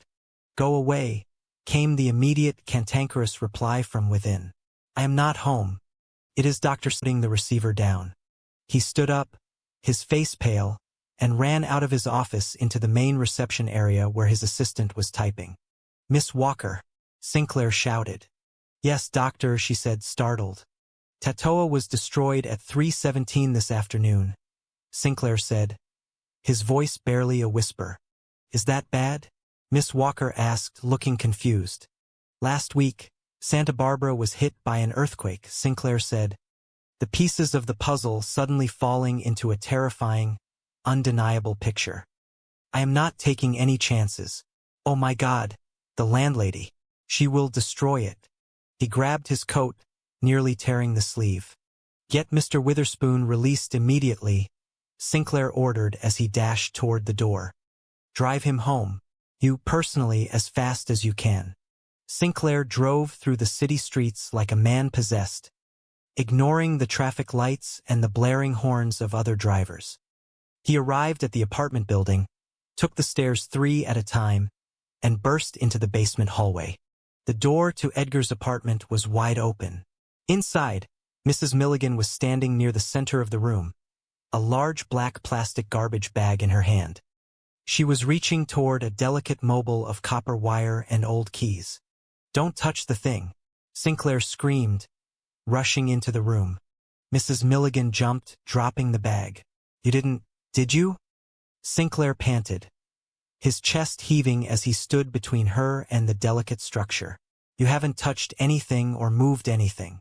Q: "Go away," came the immediate, cantankerous reply from within. "I am not home." "It is Dr. putting the receiver down." He stood up, his face pale, and ran out of his office into the main reception area where his assistant was typing. "Miss Walker," Sinclair shouted. "Yes, doctor," she said, startled. "Tatoa was destroyed at 3:17 this afternoon," Sinclair said, his voice barely a whisper. "Is that bad?" Miss Walker asked, looking confused. "Last week, Santa Barbara was hit by an earthquake," Sinclair said, the pieces of the puzzle suddenly falling into a terrifying, undeniable picture. "I am not taking any chances. Oh my God, the landlady. She will destroy it." He grabbed his coat, nearly tearing the sleeve. "Get Mr. Witherspoon released immediately," Sinclair ordered as he dashed toward the door. "Drive him home. You personally as fast as you can." Sinclair drove through the city streets like a man possessed, ignoring the traffic lights and the blaring horns of other drivers. He arrived at the apartment building, took the stairs 3 at a time, and burst into the basement hallway. The door to Edgar's apartment was wide open. Inside, Mrs. Milligan was standing near the center of the room, a large black plastic garbage bag in her hand. She was reaching toward a delicate mobile of copper wire and old keys. "Don't touch the thing," Sinclair screamed, rushing into the room. Mrs. Milligan jumped, dropping the bag. "You did you?" Sinclair panted, his chest heaving as he stood between her and the delicate structure. "You haven't touched anything or moved anything."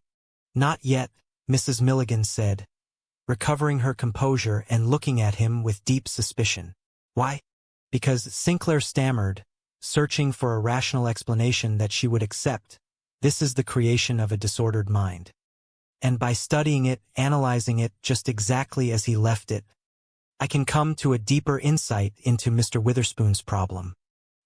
Q: "Not yet," Mrs. Milligan said, recovering her composure and looking at him with deep suspicion. "Why?" Because Sinclair stammered, searching for a rational explanation that she would accept. "This is the creation of a disordered mind. And by studying it, analyzing it just exactly as he left it, I can come to a deeper insight into Mr. Witherspoon's problem."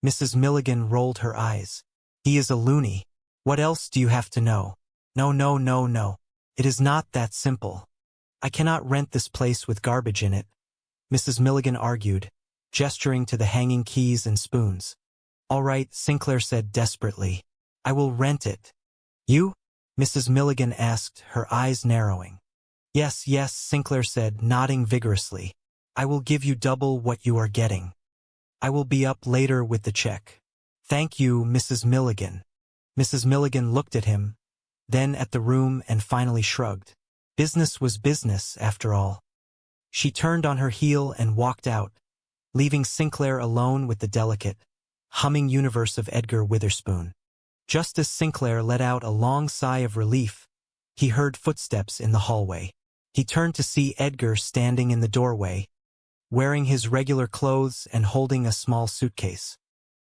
Q: Mrs. Milligan rolled her eyes. "He is a loony. What else do you have to know?" No. It is not that simple. I cannot rent this place with garbage in it," Mrs. Milligan argued, gesturing to the hanging keys and spoons. "All right," Sinclair said desperately. "I will rent it." "You?" Mrs. Milligan asked, her eyes narrowing. Yes, Sinclair said, nodding vigorously. "I will give you double what you are getting. I will be up later with the check." "Thank you, Mrs. Milligan." Mrs. Milligan looked at him, then at the room and finally shrugged. Business was business, after all. She turned on her heel and walked out, leaving Sinclair alone with the delicate, humming universe of Edgar Witherspoon. Just as Sinclair let out a long sigh of relief, he heard footsteps in the hallway. He turned to see Edgar standing in the doorway, wearing his regular clothes and holding a small suitcase.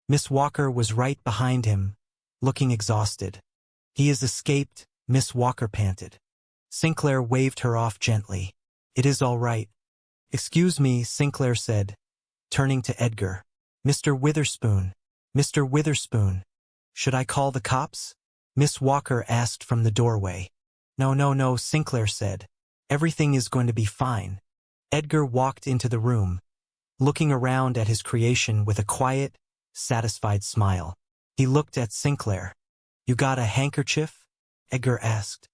Q: Miss Walker was right behind him, looking exhausted. "He has escaped," Miss Walker panted. Sinclair waved her off gently. "It is all right." "Excuse me," Sinclair said, turning to Edgar. "Mr. Witherspoon. Mr. Witherspoon. Should I call the cops?" Miss Walker asked from the doorway. No, Sinclair said. "Everything is going to be fine." Edgar walked into the room, looking around at his creation with a quiet, satisfied smile. He looked at Sinclair. "You got a handkerchief?" Edgar asked.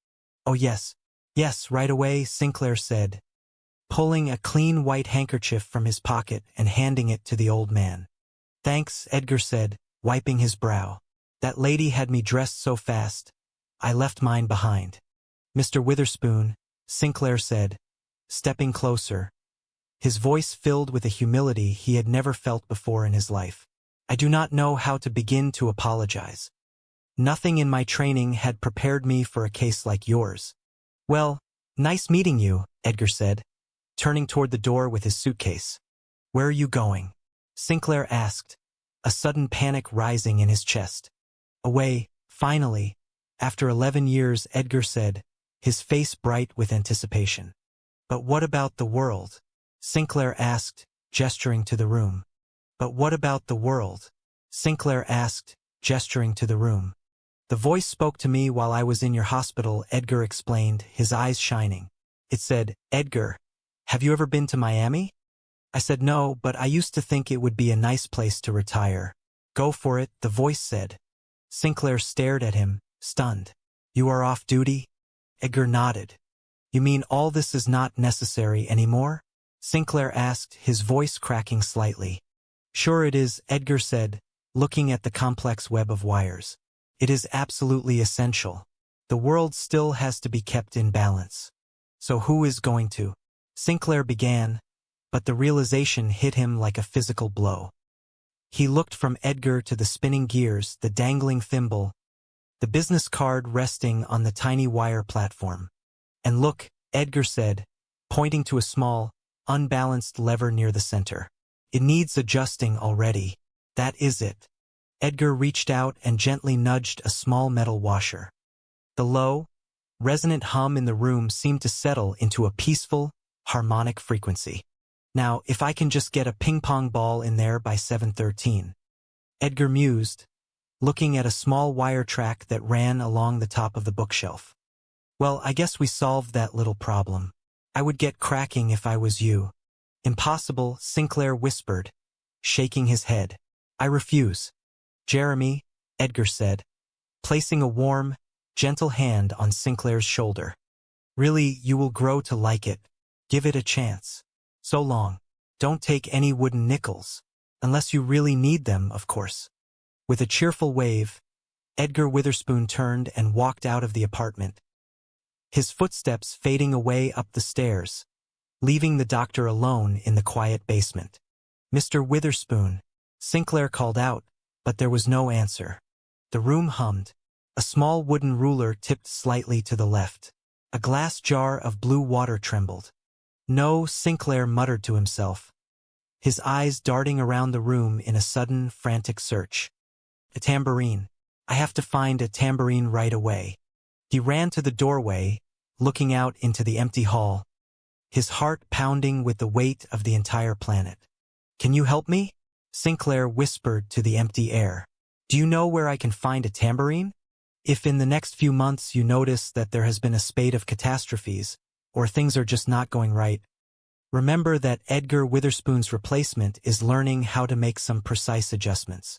Q: "Oh, yes, right away," Sinclair said, pulling a clean white handkerchief from his pocket and handing it to the old man. "Thanks," Edgar said, wiping his brow. "That lady had me dressed so fast, I left mine behind." "Mr. Witherspoon," Sinclair said, stepping closer, his voice filled with a humility he had never felt before in his life. "I do not know how to begin to apologize. Nothing in my training had prepared me for a case like yours." "Well, nice meeting you," Edgar said, turning toward the door with his suitcase. "Where are you going?" Sinclair asked, a sudden panic rising in his chest. "Away, finally, after 11 years," Edgar said, his face bright with anticipation. "But what about the world?" Sinclair asked, gesturing to the room. "But what about the world?" Sinclair asked, gesturing to the room. "The voice spoke to me while I was in your hospital," Edgar explained, his eyes shining. It said, "Edgar, have you ever been to Miami?" I said no, but I used to think it would be a nice place to retire. "Go for it," the voice said. Sinclair stared at him, stunned. "You are off duty?" Edgar nodded. "You mean all this is not necessary anymore?" Sinclair asked, his voice cracking slightly. "Sure it is," Edgar said, looking at the complex web of wires. "It is absolutely essential. The world still has to be kept in balance." "So who is going to?" Sinclair began, but the realization hit him like a physical blow. He looked from Edgar to the spinning gears, the dangling thimble, the business card resting on the tiny wire platform. "And look," Edgar said, pointing to a small, unbalanced lever near the center. "It needs adjusting already. That is it." Edgar reached out and gently nudged a small metal washer. The low, resonant hum in the room seemed to settle into a peaceful, harmonic frequency. "Now, if I can just get a ping-pong ball in there by 7:13. Edgar mused, looking at a small wire track that ran along the top of the bookshelf. "Well, I guess we solved that little problem. I would get cracking if I was you." "Impossible," Sinclair whispered, shaking his head. "I refuse." "Jeremy," Edgar said, placing a warm, gentle hand on Sinclair's shoulder. "Really, you will grow to like it. Give it a chance. So long. Don't take any wooden nickels. Unless you really need them, of course." With a cheerful wave, Edgar Witherspoon turned and walked out of the apartment, his footsteps fading away up the stairs, leaving the doctor alone in the quiet basement. "Mr. Witherspoon," Sinclair called out, but there was no answer. The room hummed. A small wooden ruler tipped slightly to the left. A glass jar of blue water trembled. "No," Sinclair muttered to himself, his eyes darting around the room in a sudden, frantic search. "A tambourine. I have to find a tambourine right away." He ran to the doorway, looking out into the empty hall, his heart pounding with the weight of the entire planet. "Can you help me?" Sinclair whispered to the empty air. "Do you know where I can find a tambourine? If in the next few months you notice that there has been a spate of catastrophes, or things are just not going right, remember that Edgar Witherspoon's replacement is learning how to make some precise adjustments.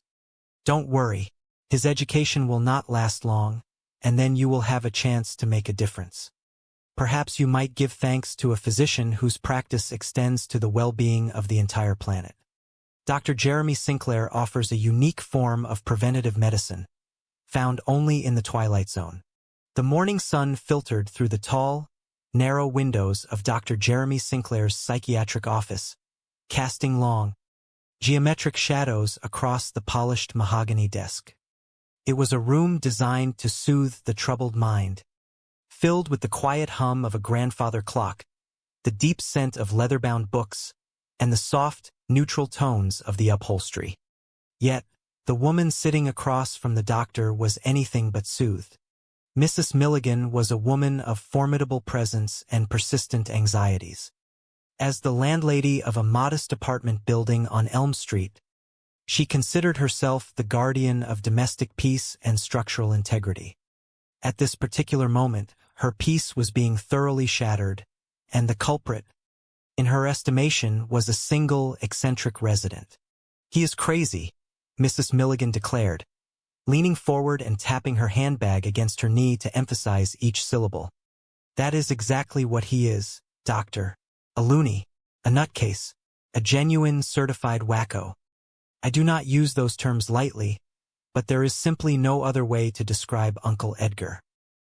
Q: Don't worry, his education will not last long, and then you will have a chance to make a difference. Perhaps you might give thanks to a physician whose practice extends to the well-being of the entire planet." Dr. Jeremy Sinclair offers a unique form of preventative medicine, found only in the Twilight Zone. The morning sun filtered through the tall, narrow windows of Dr. Jeremy Sinclair's psychiatric office, casting long, geometric shadows across the polished mahogany desk. It was a room designed to soothe the troubled mind, filled with the quiet hum of a grandfather clock, the deep scent of leather-bound books, and the soft, neutral tones of the upholstery. Yet, the woman sitting across from the doctor was anything but soothed. Mrs. Milligan was a woman of formidable presence and persistent anxieties. As the landlady of a modest apartment building on Elm Street, she considered herself the guardian of domestic peace and structural integrity. At this particular moment, her peace was being thoroughly shattered, and the culprit, in her estimation, was a single, eccentric resident. "He is crazy," Mrs. Milligan declared, leaning forward and tapping her handbag against her knee to emphasize each syllable. "That is exactly what he is, doctor. A loony, a nutcase, a genuine certified wacko. I do not use those terms lightly, but there is simply no other way to describe Uncle Edgar."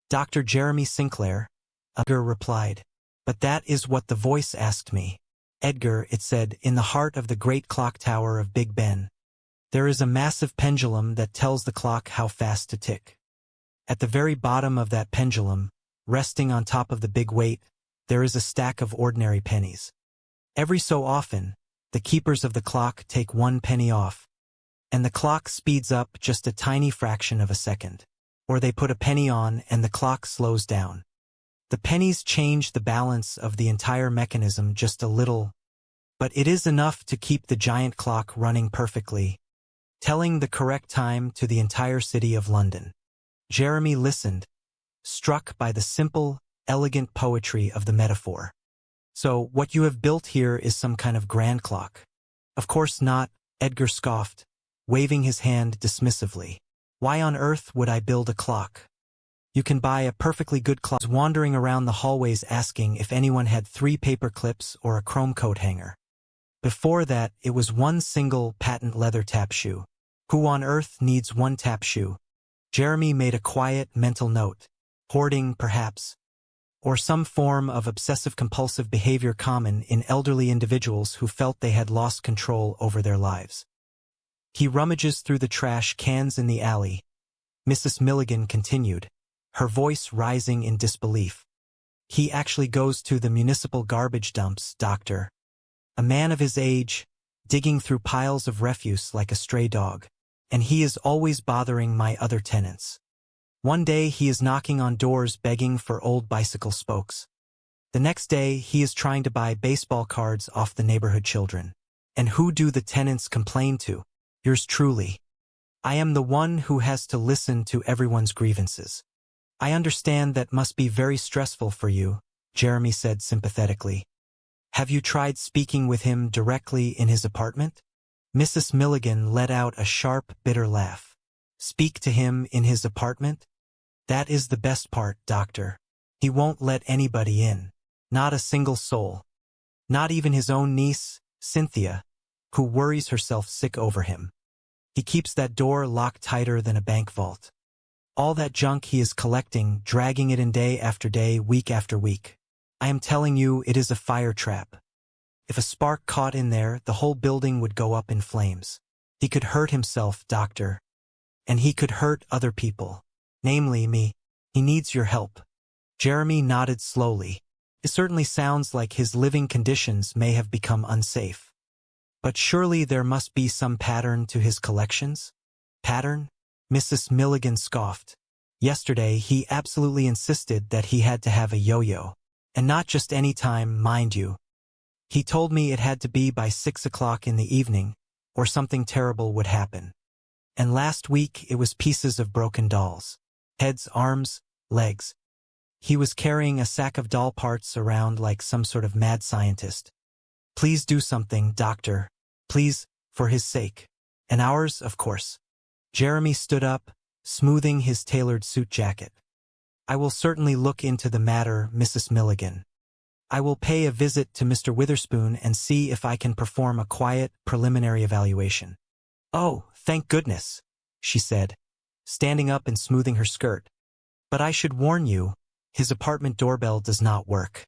Q: "Dr. Jeremy Sinclair," Edgar replied. "But that is what the voice asked me." "Edgar," it said, "in the heart of the great clock tower of Big Ben, there is a massive pendulum that tells the clock how fast to tick. At the very bottom of that pendulum, resting on top of the big weight, there is a stack of ordinary pennies. Every so often, the keepers of the clock take one penny off, and the clock speeds up just a tiny fraction of a second. Or they put a penny on and the clock slows down. The pennies change the balance of the entire mechanism just a little, but it is enough to keep the giant clock running perfectly, telling the correct time to the entire city of London." Jeremy listened, struck by the simple, elegant poetry of the metaphor. "So, what you have built here is some kind of grand clock?" "Of course not," Edgar scoffed, waving his hand dismissively. "Why on earth would I build a clock? You can buy a perfectly good clock." Wandering around the hallways asking if anyone had 3 paper clips or a chrome coat hanger. Before that, it was one single patent leather tap shoe. Who on earth needs one tap shoe? Jeremy made a quiet mental note. Hoarding, perhaps. Or some form of obsessive-compulsive behavior common in elderly individuals who felt they had lost control over their lives. He rummages through the trash cans in the alley. Mrs. Milligan continued, her voice rising in disbelief. "He actually goes to the municipal garbage dumps, doctor. A man of his age, digging through piles of refuse like a stray dog. And he is always bothering my other tenants. One day he is knocking on doors begging for old bicycle spokes. The next day he is trying to buy baseball cards off the neighborhood children. And who do the tenants complain to? Yours truly. I am the one who has to listen to everyone's grievances. I understand that must be very stressful for you," Jeremy said sympathetically. "Have you tried speaking with him directly in his apartment?" Mrs. Milligan let out a sharp, bitter laugh. "Speak to him in his apartment? That is the best part, doctor. He won't let anybody in. Not a single soul. Not even his own niece, Cynthia, who worries herself sick over him. He keeps that door locked tighter than a bank vault. All that junk he is collecting, dragging it in day after day, week after week. I am telling you, it is a fire trap. If a spark caught in there, the whole building would go up in flames. He could hurt himself, doctor. And he could hurt other people. Namely me. He needs your help." Jeremy nodded slowly. It certainly sounds like his living conditions may have become unsafe. But surely there must be some pattern to his collections? Pattern? Mrs. Milligan scoffed. Yesterday he absolutely insisted that he had to have a yo-yo. And not just any time, mind you. He told me it had to be by 6 o'clock in the evening, or something terrible would happen. And last week it was pieces of broken dolls. Heads, arms, legs. He was carrying a sack of doll parts around like some sort of mad scientist. "Please do something, doctor. Please, for his sake. And ours, of course." Jeremy stood up, smoothing his tailored suit jacket. "I will certainly look into the matter, Mrs. Milligan. I will pay a visit to Mr. Witherspoon and see if I can perform a quiet, preliminary evaluation." "Oh, thank goodness," she said, standing up and smoothing her skirt. "But I should warn you, his apartment doorbell does not work."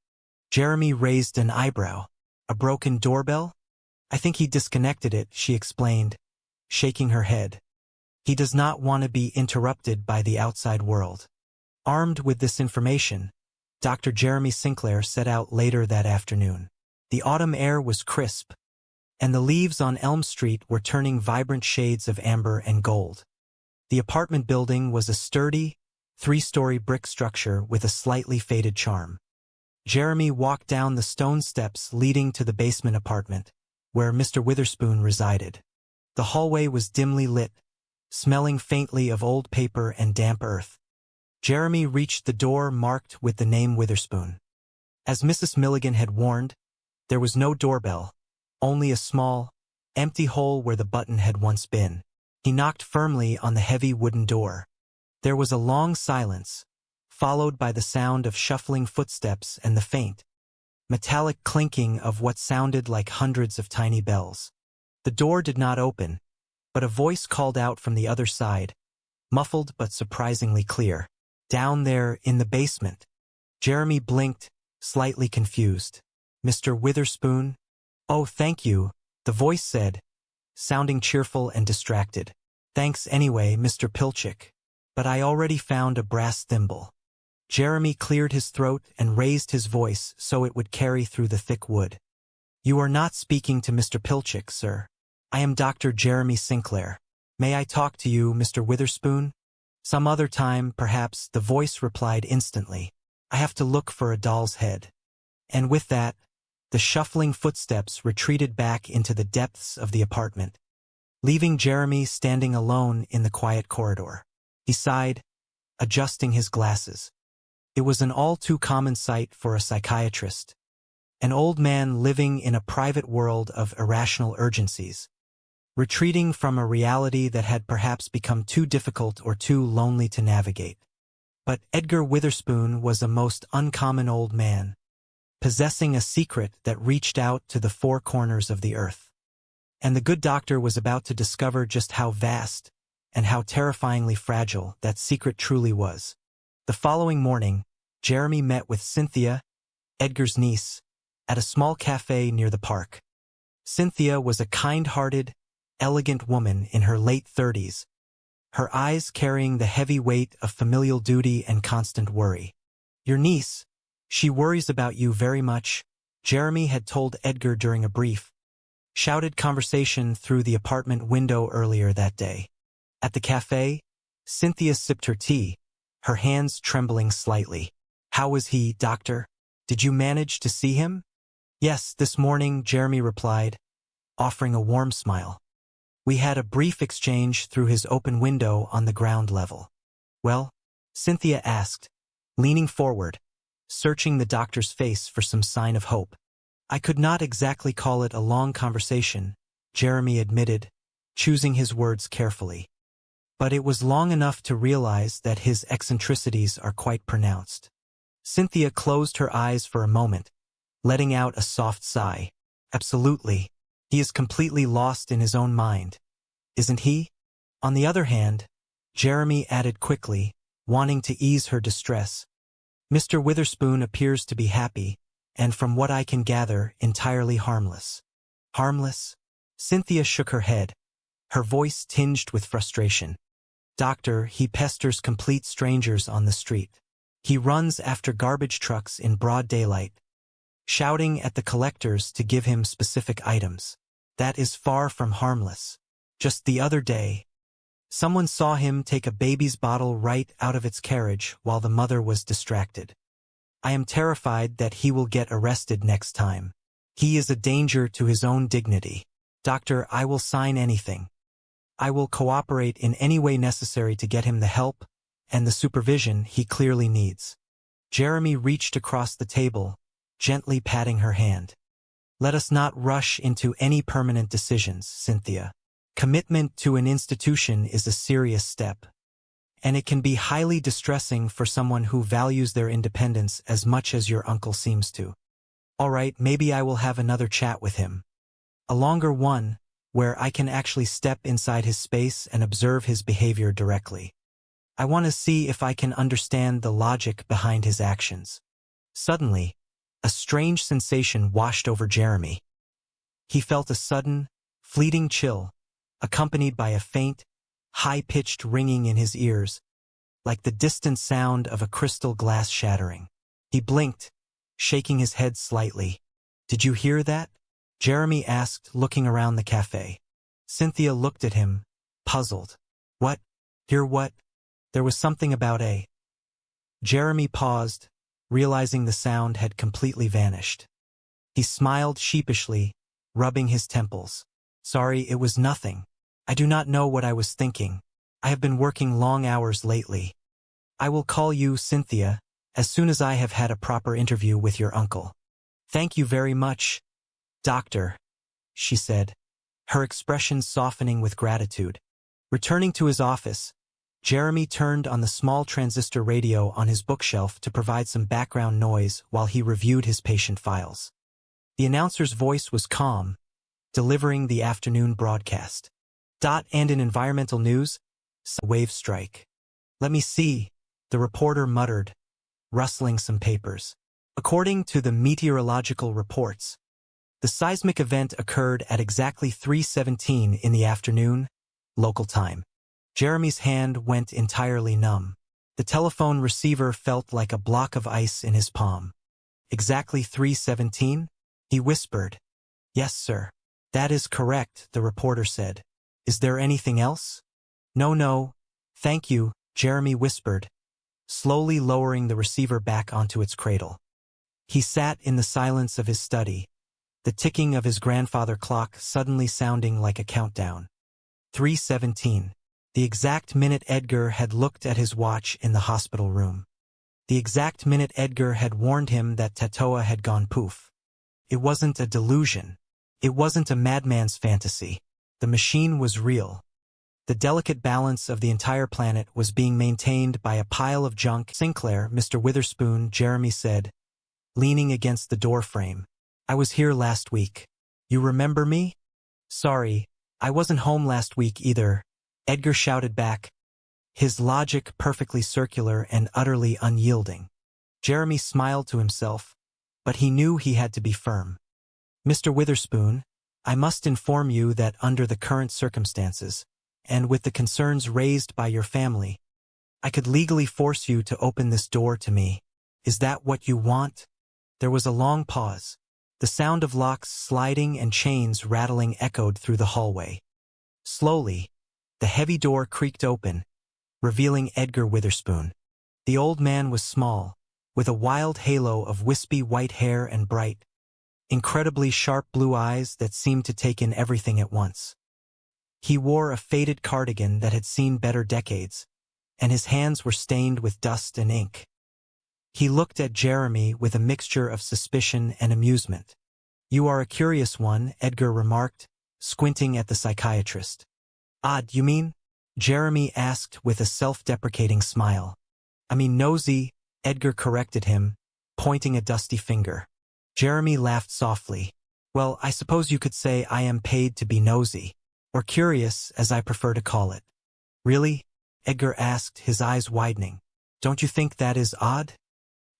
Q: Jeremy raised an eyebrow. "A broken doorbell?" "I think he disconnected it," she explained, shaking her head. "He does not want to be interrupted by the outside world." Armed with this information, Dr. Jeremy Sinclair set out later that afternoon. The autumn air was crisp, and the leaves on Elm Street were turning vibrant shades of amber and gold. The apartment building was a sturdy, three-story brick structure with a slightly faded charm. Jeremy walked down the stone steps leading to the basement apartment, where Mr. Witherspoon resided. The hallway was dimly lit, smelling faintly of old paper and damp earth. Jeremy reached the door marked with the name Witherspoon. As Mrs. Milligan had warned, there was no doorbell, only a small, empty hole where the button had once been. He knocked firmly on the heavy wooden door. There was a long silence, followed by the sound of shuffling footsteps and the faint, metallic clinking of what sounded like hundreds of tiny bells. The door did not open, but a voice called out from the other side, muffled but surprisingly clear. Down there in the basement. Jeremy blinked, slightly confused. Mr. Witherspoon? Oh, thank you, the voice said, sounding cheerful and distracted. Thanks anyway, Mr. Pilchick. But I already found a brass thimble. Jeremy cleared his throat and raised his voice so it would carry through the thick wood. You are not speaking to Mr. Pilchick, sir. I am Dr. Jeremy Sinclair. May I talk to you, Mr. Witherspoon? Some other time, perhaps, the voice replied instantly. I have to look for a doll's head. And with that, the shuffling footsteps retreated back into the depths of the apartment, leaving Jeremy standing alone in the quiet corridor. He sighed, adjusting his glasses. It was an all-too-common sight for a psychiatrist. An old man living in a private world of irrational urgencies, retreating from a reality that had perhaps become too difficult or too lonely to navigate. But Edgar Witherspoon was a most uncommon old man, possessing a secret that reached out to the four corners of the earth. And the good doctor was about to discover just how vast and how terrifyingly fragile that secret truly was. The following morning, Jeremy met with Cynthia, Edgar's niece, at a small cafe near the park. Cynthia was a kind-hearted, elegant woman in her late 30s, her eyes carrying the heavy weight of familial duty and constant worry. Your niece, she worries about you very much, Jeremy had told Edgar during a brief, shouted conversation through the apartment window earlier that day. At the cafe, Cynthia sipped her tea, her hands trembling slightly. How was he, doctor? Did you manage to see him? Yes, this morning, Jeremy replied, offering a warm smile. We had a brief exchange through his open window on the ground level. Well? Cynthia asked, leaning forward, searching the doctor's face for some sign of hope. I could not exactly call it a long conversation, Jeremy admitted, choosing his words carefully. But it was long enough to realize that his eccentricities are quite pronounced. Cynthia closed her eyes for a moment, letting out a soft sigh. Absolutely. He is completely lost in his own mind. Isn't he? On the other hand, Jeremy added quickly, wanting to ease her distress. Mr. Witherspoon appears to be happy, and from what I can gather, entirely harmless. Harmless? Cynthia shook her head, her voice tinged with frustration. Doctor, he pesters complete strangers on the street. He runs after garbage trucks in broad daylight, shouting at the collectors to give him specific items. That is far from harmless. Just the other day, someone saw him take a baby's bottle right out of its carriage while the mother was distracted. I am terrified that he will get arrested next time. He is a danger to his own dignity. Doctor, I will sign anything. I will cooperate in any way necessary to get him the help and the supervision he clearly needs. Jeremy reached across the table, gently patting her hand. Let us not rush into any permanent decisions, Cynthia. Commitment to an institution is a serious step, and it can be highly distressing for someone who values their independence as much as your uncle seems to. All right, maybe I will have another chat with him. A longer one, where I can actually step inside his space and observe his behavior directly. I want to see if I can understand the logic behind his actions. Suddenly, a strange sensation washed over Jeremy. He felt a sudden, fleeting chill, accompanied by a faint, high-pitched ringing in his ears, like the distant sound of a crystal glass shattering. He blinked, shaking his head slightly. Did you hear that? Jeremy asked, looking around the cafe. Cynthia looked at him, puzzled. What? Hear what? There was something about a... Jeremy paused, realizing the sound had completely vanished. He smiled sheepishly, rubbing his temples. Sorry, it was nothing. I do not know what I was thinking. I have been working long hours lately. I will call you, Cynthia, as soon as I have had a proper interview with your uncle. Thank you very much, Doctor, she said, her expression softening with gratitude. Returning to his office, Jeremy turned on the small transistor radio on his bookshelf to provide some background noise while he reviewed his patient files. The announcer's voice was calm, delivering the afternoon broadcast. And in environmental news, a wave strike. Let me see, the reporter muttered, rustling some papers. According to the meteorological reports, the seismic event occurred at exactly 3:17 in the afternoon, local time. Jeremy's hand went entirely numb. The telephone receiver felt like a block of ice in his palm. Exactly 3:17? He whispered. Yes, sir. That is correct, the reporter said. Is there anything else? No, thank you, Jeremy whispered, slowly lowering the receiver back onto its cradle. He sat in the silence of his study, the ticking of his grandfather clock suddenly sounding like a countdown. 3:17. The exact minute Edgar had looked at his watch in the hospital room. The exact minute Edgar had warned him that Tatoa had gone poof. It wasn't a delusion. It wasn't a madman's fantasy. The machine was real. The delicate balance of the entire planet was being maintained by a pile of junk. Sinclair, Mr. Witherspoon, Jeremy said, leaning against the doorframe. I was here last week. You remember me? Sorry, I wasn't home last week either, Edgar shouted back, his logic perfectly circular and utterly unyielding. Jeremy smiled to himself, but he knew he had to be firm. Mr. Witherspoon, I must inform you that under the current circumstances, and with the concerns raised by your family, I could legally force you to open this door to me. Is that what you want? There was a long pause. The sound of locks sliding and chains rattling echoed through the hallway. Slowly, the heavy door creaked open, revealing Edgar Witherspoon. The old man was small, with a wild halo of wispy white hair and bright, incredibly sharp blue eyes that seemed to take in everything at once. He wore a faded cardigan that had seen better decades, and his hands were stained with dust and ink. He looked at Jeremy with a mixture of suspicion and amusement. You are a curious one, Edgar remarked, squinting at the psychiatrist. Odd, you mean? Jeremy asked with a self-deprecating smile. I mean nosy, Edgar corrected him, pointing a dusty finger. Jeremy laughed softly. Well, I suppose you could say I am paid to be nosy, or curious, as I prefer to call it. Really? Edgar asked, his eyes widening. Don't you think that is odd?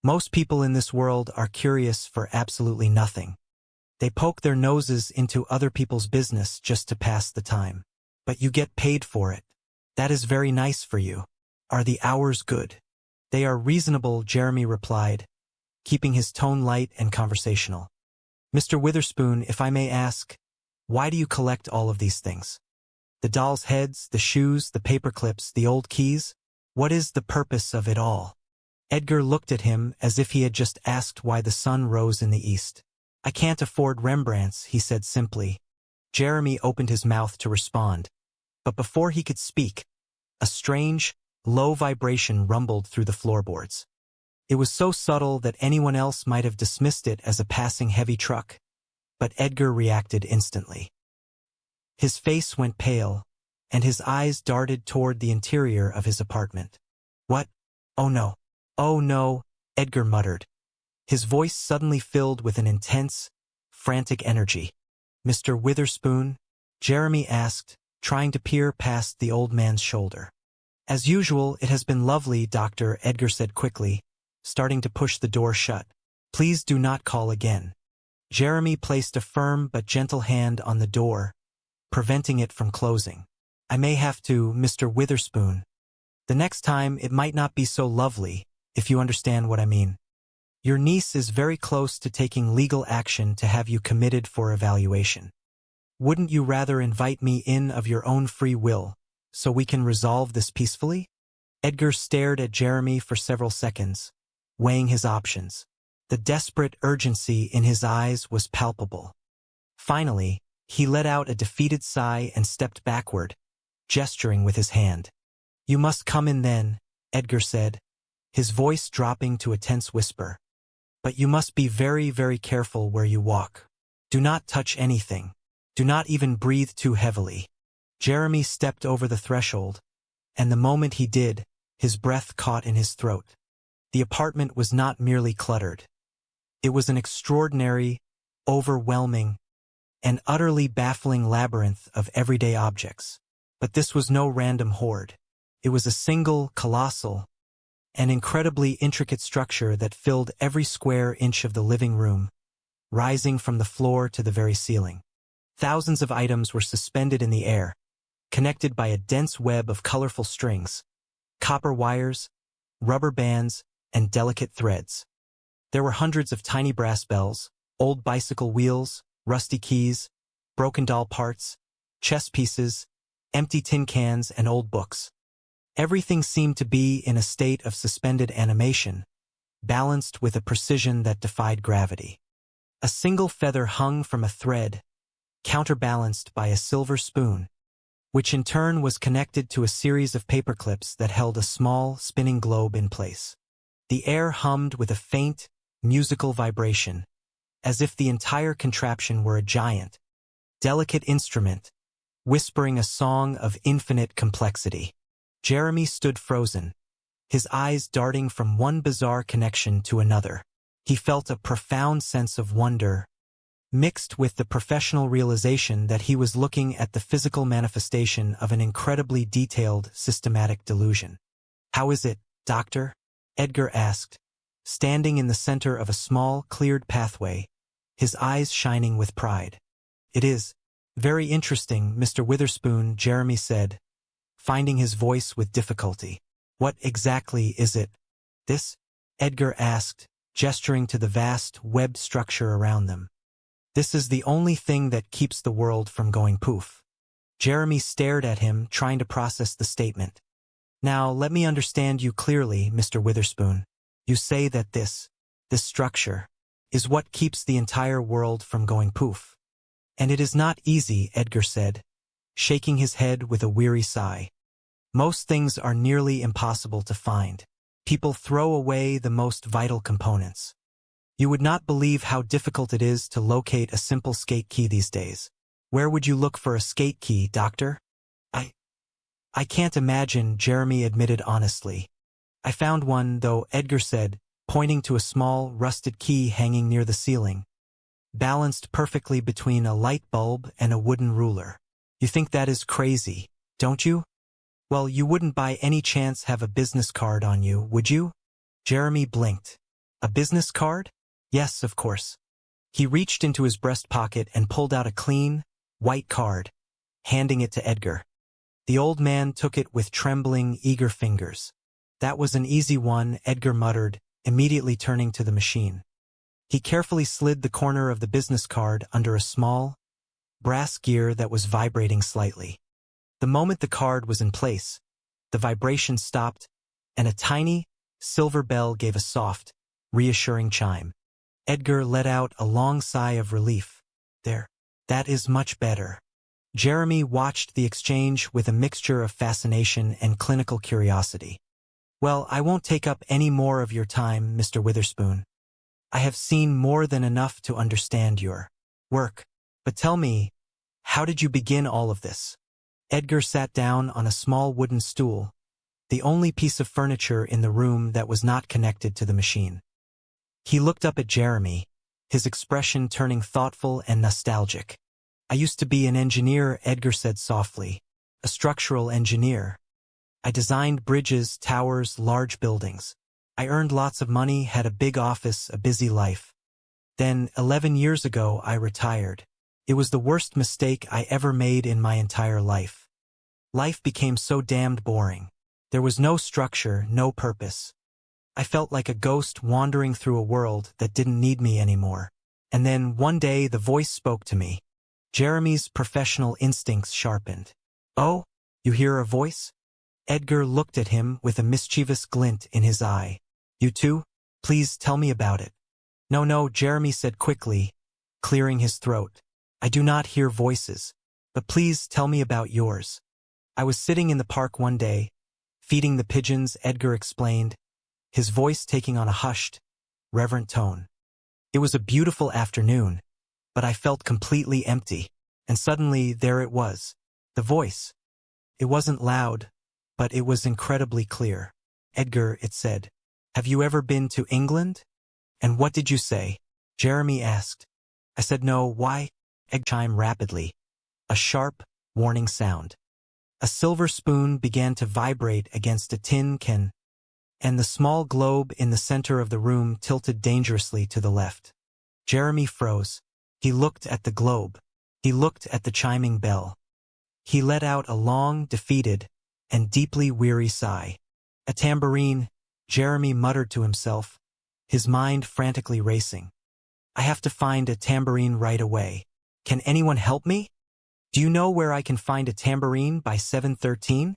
Q: Most people in this world are curious for absolutely nothing. They poke their noses into other people's business just to pass the time. But you get paid for it. That is very nice for you. Are the hours good? They are reasonable, Jeremy replied, keeping his tone light and conversational. Mr. Witherspoon, if I may ask, why do you collect all of these things? The dolls' heads, the shoes, the paper clips, the old keys? What is the purpose of it all? Edgar looked at him as if he had just asked why the sun rose in the east. I can't afford Rembrandts, he said simply. Jeremy opened his mouth to respond, but before he could speak, a strange, low vibration rumbled through the floorboards. It was so subtle that anyone else might have dismissed it as a passing heavy truck, but Edgar reacted instantly. His face went pale, and his eyes darted toward the interior of his apartment. What? Oh no, Edgar muttered, his voice suddenly filled with an intense, frantic energy. Mr. Witherspoon? Jeremy asked, trying to peer past the old man's shoulder. As usual, it has been lovely, Doctor, Edgar said quickly, starting to push the door shut. Please do not call again. Jeremy placed a firm but gentle hand on the door, preventing it from closing. I may have to, Mr. Witherspoon. The next time it might not be so lovely, if you understand what I mean. Your niece is very close to taking legal action to have you committed for evaluation. Wouldn't you rather invite me in of your own free will, so we can resolve this peacefully? Edgar stared at Jeremy for several seconds, weighing his options. The desperate urgency in his eyes was palpable. Finally, he let out a defeated sigh and stepped backward, gesturing with his hand. You must come in then, Edgar said, his voice dropping to a tense whisper. But you must be very, very careful where you walk. Do not touch anything. Do not even breathe too heavily. Jeremy stepped over the threshold, and the moment he did, his breath caught in his throat. The apartment was not merely cluttered. It was an extraordinary, overwhelming, and utterly baffling labyrinth of everyday objects. But this was no random horde. It was a single, colossal, an incredibly intricate structure that filled every square inch of the living room, rising from the floor to the very ceiling. Thousands of items were suspended in the air, connected by a dense web of colorful strings, copper wires, rubber bands, and delicate threads. There were hundreds of tiny brass bells, old bicycle wheels, rusty keys, broken doll parts, chess pieces, empty tin cans, and old books. Everything seemed to be in a state of suspended animation, balanced with a precision that defied gravity. A single feather hung from a thread, counterbalanced by a silver spoon, which in turn was connected to a series of paper clips that held a small, spinning globe in place. The air hummed with a faint, musical vibration, as if the entire contraption were a giant, delicate instrument, whispering a song of infinite complexity. Jeremy stood frozen, his eyes darting from one bizarre connection to another. He felt a profound sense of wonder, mixed with the professional realization that he was looking at the physical manifestation of an incredibly detailed, systematic delusion. How is it, Doctor? Edgar asked, standing in the center of a small, cleared pathway, his eyes shining with pride. It is very interesting, Mr. Witherspoon, Jeremy said, finding his voice with difficulty. What exactly is it? This? Edgar asked, gesturing to the vast, webbed structure around them. This is the only thing that keeps the world from going poof. Jeremy stared at him, trying to process the statement. Now, let me understand you clearly, Mr. Witherspoon. You say that this structure, is what keeps the entire world from going poof. And it is not easy, Edgar said, shaking his head with a weary sigh. Most things are nearly impossible to find. People throw away the most vital components. You would not believe how difficult it is to locate a simple skate key these days. Where would you look for a skate key, Doctor? I can't imagine, Jeremy admitted honestly. I found one, though, Edgar said, pointing to a small, rusted key hanging near the ceiling, balanced perfectly between a light bulb and a wooden ruler. You think that is crazy, don't you? Well, you wouldn't by any chance have a business card on you, would you? Jeremy blinked. A business card? Yes, of course. He reached into his breast pocket and pulled out a clean, white card, handing it to Edgar. The old man took it with trembling, eager fingers. That was an easy one, Edgar muttered, immediately turning to the machine. He carefully slid the corner of the business card under a small, brass gear that was vibrating slightly. The moment the card was in place, the vibration stopped, and a tiny, silver bell gave a soft, reassuring chime. Edgar let out a long sigh of relief. There, that is much better. Jeremy watched the exchange with a mixture of fascination and clinical curiosity. Well, I won't take up any more of your time, Mr. Witherspoon. I have seen more than enough to understand your work. But tell me, how did you begin all of this? Edgar sat down on a small wooden stool, the only piece of furniture in the room that was not connected to the machine. He looked up at Jeremy, his expression turning thoughtful and nostalgic. I used to be an engineer, Edgar said softly, a structural engineer. I designed bridges, towers, large buildings. I earned lots of money, had a big office, a busy life. Then, 11 years ago, I retired. It was the worst mistake I ever made in my entire life. Life became so damned boring. There was no structure, no purpose. I felt like a ghost wandering through a world that didn't need me anymore. And then, one day, the voice spoke to me. Jeremy's professional instincts sharpened. "Oh, you hear a voice?" Edgar looked at him with a mischievous glint in his eye. "You too? Please tell me about it." No, Jeremy said quickly, clearing his throat. "I do not hear voices, but please tell me about yours." "I was sitting in the park one day, feeding the pigeons," Edgar explained, his voice taking on a hushed, reverent tone. "It was a beautiful afternoon, but I felt completely empty, and suddenly there it was, the voice. It wasn't loud, but it was incredibly clear. 'Edgar,' it said, 'have you ever been to England?' "And what did you say?" Jeremy asked. I said no. "Why?" Edgar chimed rapidly. A sharp, warning sound. A silver spoon began to vibrate against a tin can, and the small globe in the center of the room tilted dangerously to the left. Jeremy froze. He looked at the globe. He looked at the chiming bell. He let out a long, defeated, and deeply weary sigh. "A tambourine," Jeremy muttered to himself, his mind frantically racing. "I have to find a tambourine right away. Can anyone help me? Do you know where I can find a tambourine by 7:13?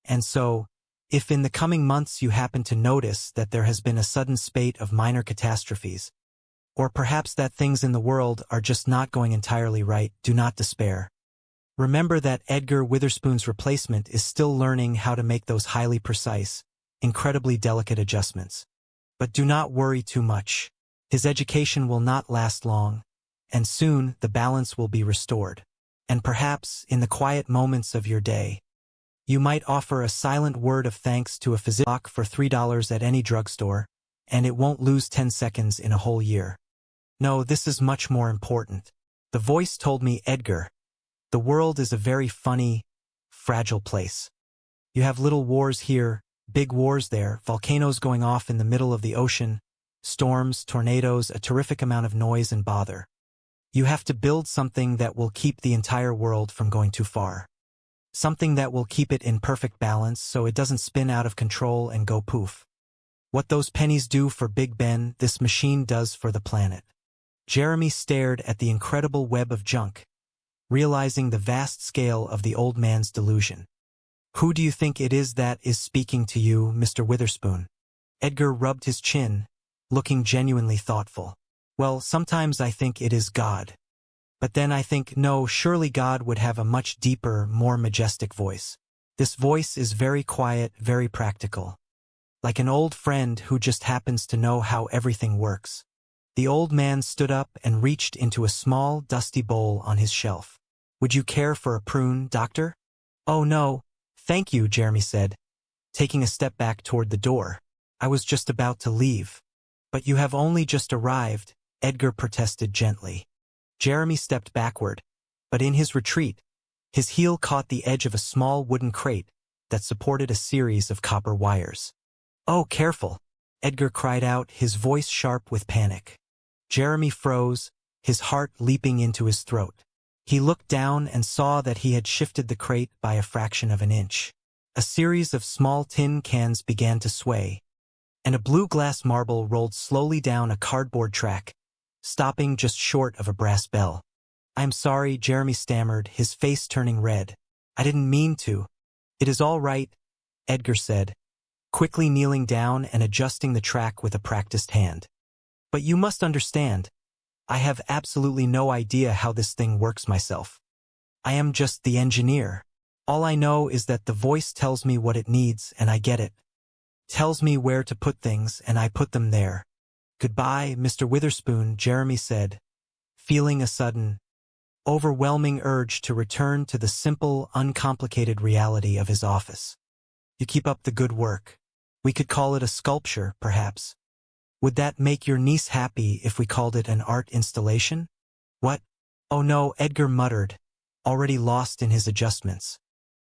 Q: And so, if in the coming months you happen to notice that there has been a sudden spate of minor catastrophes, or perhaps that things in the world are just not going entirely right, do not despair. Remember that Edgar Witherspoon's replacement is still learning how to make those highly precise, incredibly delicate adjustments. But do not worry too much. His education will not last long, and soon the balance will be restored. And perhaps, in the quiet moments of your day, you might offer a silent word of thanks to a physician for $3 at any drugstore, and it won't lose 10 seconds in a whole year. No, this is much more important. The voice told me, "Edgar, the world is a very funny, fragile place. You have little wars here, big wars there, volcanoes going off in the middle of the ocean, storms, tornadoes, a terrific amount of noise and bother. You have to build something that will keep the entire world from going too far. Something that will keep it in perfect balance so it doesn't spin out of control and go poof. What those pennies do for Big Ben, this machine does for the planet." Jeremy stared at the incredible web of junk, realizing the vast scale of the old man's delusion. "Who do you think it is that is speaking to you, Mr. Witherspoon?" Edgar rubbed his chin, looking genuinely thoughtful. "Well, sometimes I think it is God. But then I think, no, surely God would have a much deeper, more majestic voice. This voice is very quiet, very practical. Like an old friend who just happens to know how everything works." The old man stood up and reached into a small, dusty bowl on his shelf. "Would you care for a prune, Doctor?" "Oh, no, thank you," Jeremy said, taking a step back toward the door. "I was just about to leave." "But you have only just arrived," Edgar protested gently. Jeremy stepped backward, but in his retreat, his heel caught the edge of a small wooden crate that supported a series of copper wires. "Oh, careful," Edgar cried out, his voice sharp with panic. Jeremy froze, his heart leaping into his throat. He looked down and saw that he had shifted the crate by a fraction of an inch. A series of small tin cans began to sway, and a blue glass marble rolled slowly down a cardboard track, stopping just short of a brass bell. "I'm sorry," Jeremy stammered, his face turning red. "I didn't mean to." "It is all right," Edgar said, quickly kneeling down and adjusting the track with a practiced hand. "But you must understand, I have absolutely no idea how this thing works myself. I am just the engineer. All I know is that the voice tells me what it needs and I get it. Tells me where to put things and I put them there. Goodbye, Mr. Witherspoon," Jeremy said, feeling a sudden, overwhelming urge to return to the simple, uncomplicated reality of his office. "You keep up the good work. We could call it a sculpture, perhaps. Would that make your niece happy if we called it an art installation?" "What? Oh no," Edgar muttered, already lost in his adjustments.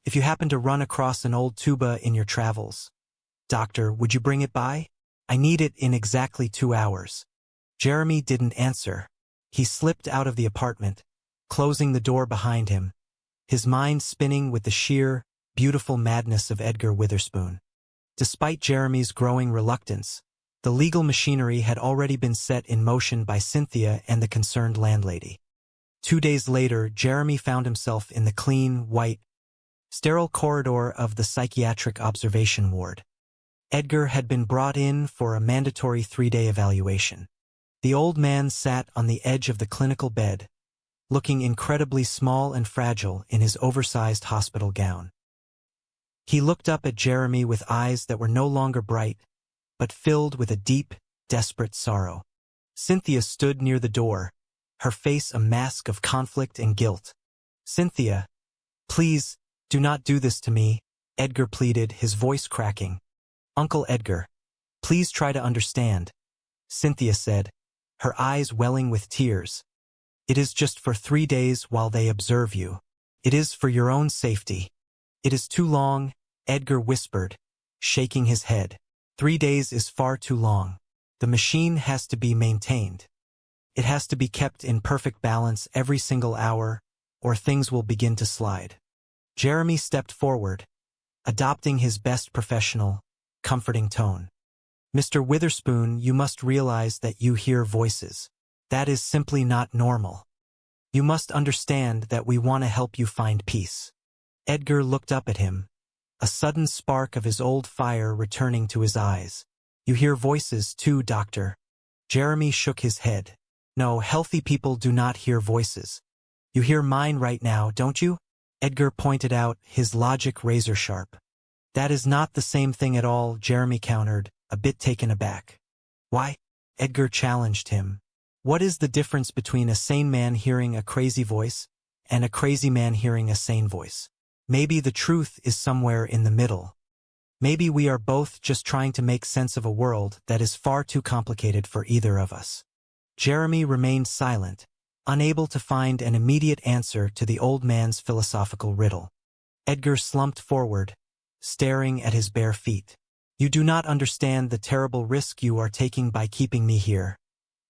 Q: "If you happen to run across an old tuba in your travels, Doctor, would you bring it by? I need it in exactly 2 hours." Jeremy didn't answer. He slipped out of the apartment, closing the door behind him, his mind spinning with the sheer, beautiful madness of Edgar Witherspoon. Despite Jeremy's growing reluctance, the legal machinery had already been set in motion by Cynthia and the concerned landlady. 2 days later, Jeremy found himself in the clean, white, sterile corridor of the psychiatric observation ward. Edgar had been brought in for a mandatory 3-day evaluation. The old man sat on the edge of the clinical bed, looking incredibly small and fragile in his oversized hospital gown. He looked up at Jeremy with eyes that were no longer bright, but filled with a deep, desperate sorrow. Cynthia stood near the door, her face a mask of conflict and guilt. "Cynthia, please, do not do this to me," Edgar pleaded, his voice cracking. "Uncle Edgar, please try to understand," Cynthia said, her eyes welling with tears. "It is just for 3 days while they observe you. It is for your own safety." "It is too long," Edgar whispered, shaking his head. 3 days is far too long. The machine has to be maintained. It has to be kept in perfect balance every single hour, or things will begin to slide. Jeremy stepped forward, adopting his best professional, comforting tone. "Mr. Witherspoon, you must realize that you hear voices. That is simply not normal. You must understand that we want to help you find peace." Edgar looked up at him, a sudden spark of his old fire returning to his eyes. "You hear voices too, Doctor." Jeremy shook his head. "No, healthy people do not hear voices. You hear mine right now, don't you?" Edgar pointed out, his logic razor sharp. "That is not the same thing at all," Jeremy countered, a bit taken aback. "Why?" Edgar challenged him. "What is the difference between a sane man hearing a crazy voice and a crazy man hearing a sane voice? Maybe the truth is somewhere in the middle. Maybe we are both just trying to make sense of a world that is far too complicated for either of us." Jeremy remained silent, unable to find an immediate answer to the old man's philosophical riddle. Edgar slumped forward, staring at his bare feet. "You do not understand the terrible risk you are taking by keeping me here,